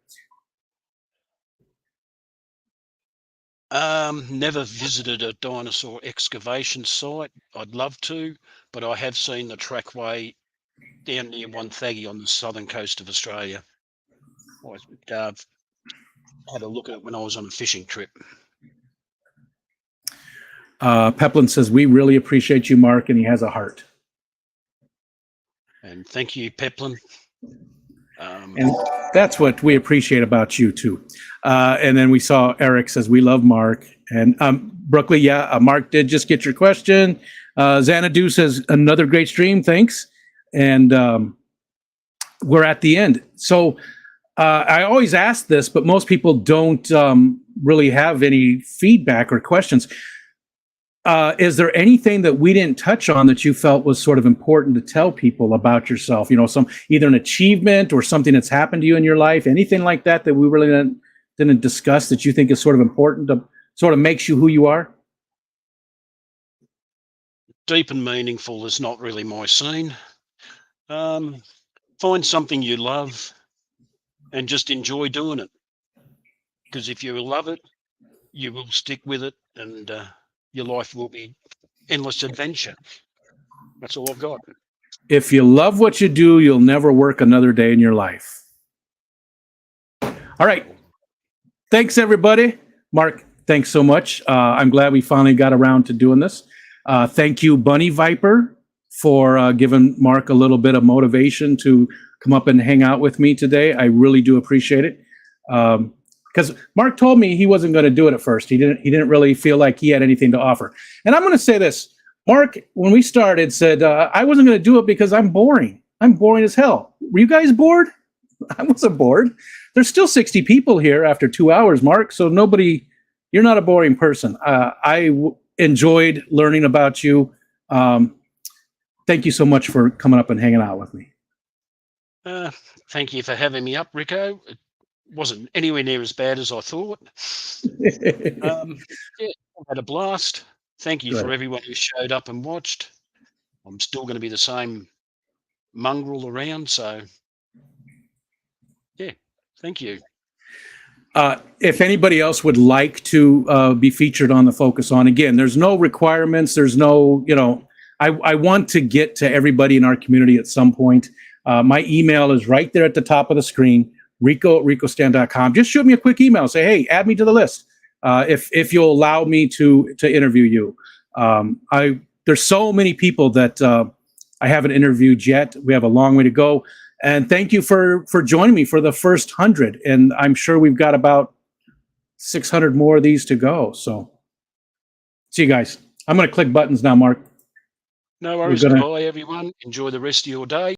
[SPEAKER 2] Never visited a dinosaur excavation site. I'd love to, but I have seen the trackway down near Wonthaggi on the southern coast of Australia. I had a look at it when I was on a fishing trip.
[SPEAKER 1] Peplin says, we really appreciate you, Mark, and he has a heart.
[SPEAKER 2] And thank you, Peplin.
[SPEAKER 1] And that's what we appreciate about you, too. And then we saw Eric says, we love Mark. And Brooklyn, yeah, Mark did just get your question. Xanadu says, another great stream, thanks. And we're at the end. So I always ask this, but most people don't really have any feedback or questions. Is there anything that we didn't touch on that you felt was sort of important to tell people about yourself? You know, either an achievement or something that's happened to you in your life, anything like that we really didn't discuss that you think is sort of important to sort of makes you who you are?
[SPEAKER 2] Deep and meaningful is not really my scene. Find something you love and just enjoy doing it. Because if you love it, you will stick with it, and your life will be endless adventure. That's all I've got.
[SPEAKER 1] If you love what you do, you'll never work another day in your life. All right. Thanks, everybody. Mark, thanks so much. I'm glad we finally got around to doing this. Thank you, Bunny Viper, for giving Mark a little bit of motivation to come up and hang out with me today. I really do appreciate it. Because Mark told me he wasn't going to do it at first. He didn't really feel like he had anything to offer. And I'm going to say this. Mark, when we started, said, I wasn't going to do it because I'm boring. I'm boring as hell. Were you guys bored? I wasn't bored. There's still 60 people here after 2 hours, Mark. So you're not a boring person. I enjoyed learning about you. Thank you so much for coming up and hanging out with me.
[SPEAKER 2] Thank you for having me up, Rico. It wasn't anywhere near as bad as I thought. Yeah, I had a blast. Thank you for everyone who showed up and watched. I'm still going to be the same mongrel around, so yeah, thank you.
[SPEAKER 1] If anybody else would like to be featured on the Focus On, again, there's no requirements. There's no, I want to get to everybody in our community at some point. My email is right there at the top of the screen, rico@ricostan.com. Just shoot me a quick email. Say, hey, add me to the list. If you'll allow me to interview you. There's so many people that I haven't interviewed yet. We have a long way to go. And thank you for joining me for the first 100. And I'm sure we've got about 600 more of these to go. So see you guys. I'm going to click buttons now, Mark.
[SPEAKER 2] No worries. Bye, everyone. Enjoy the rest of your day.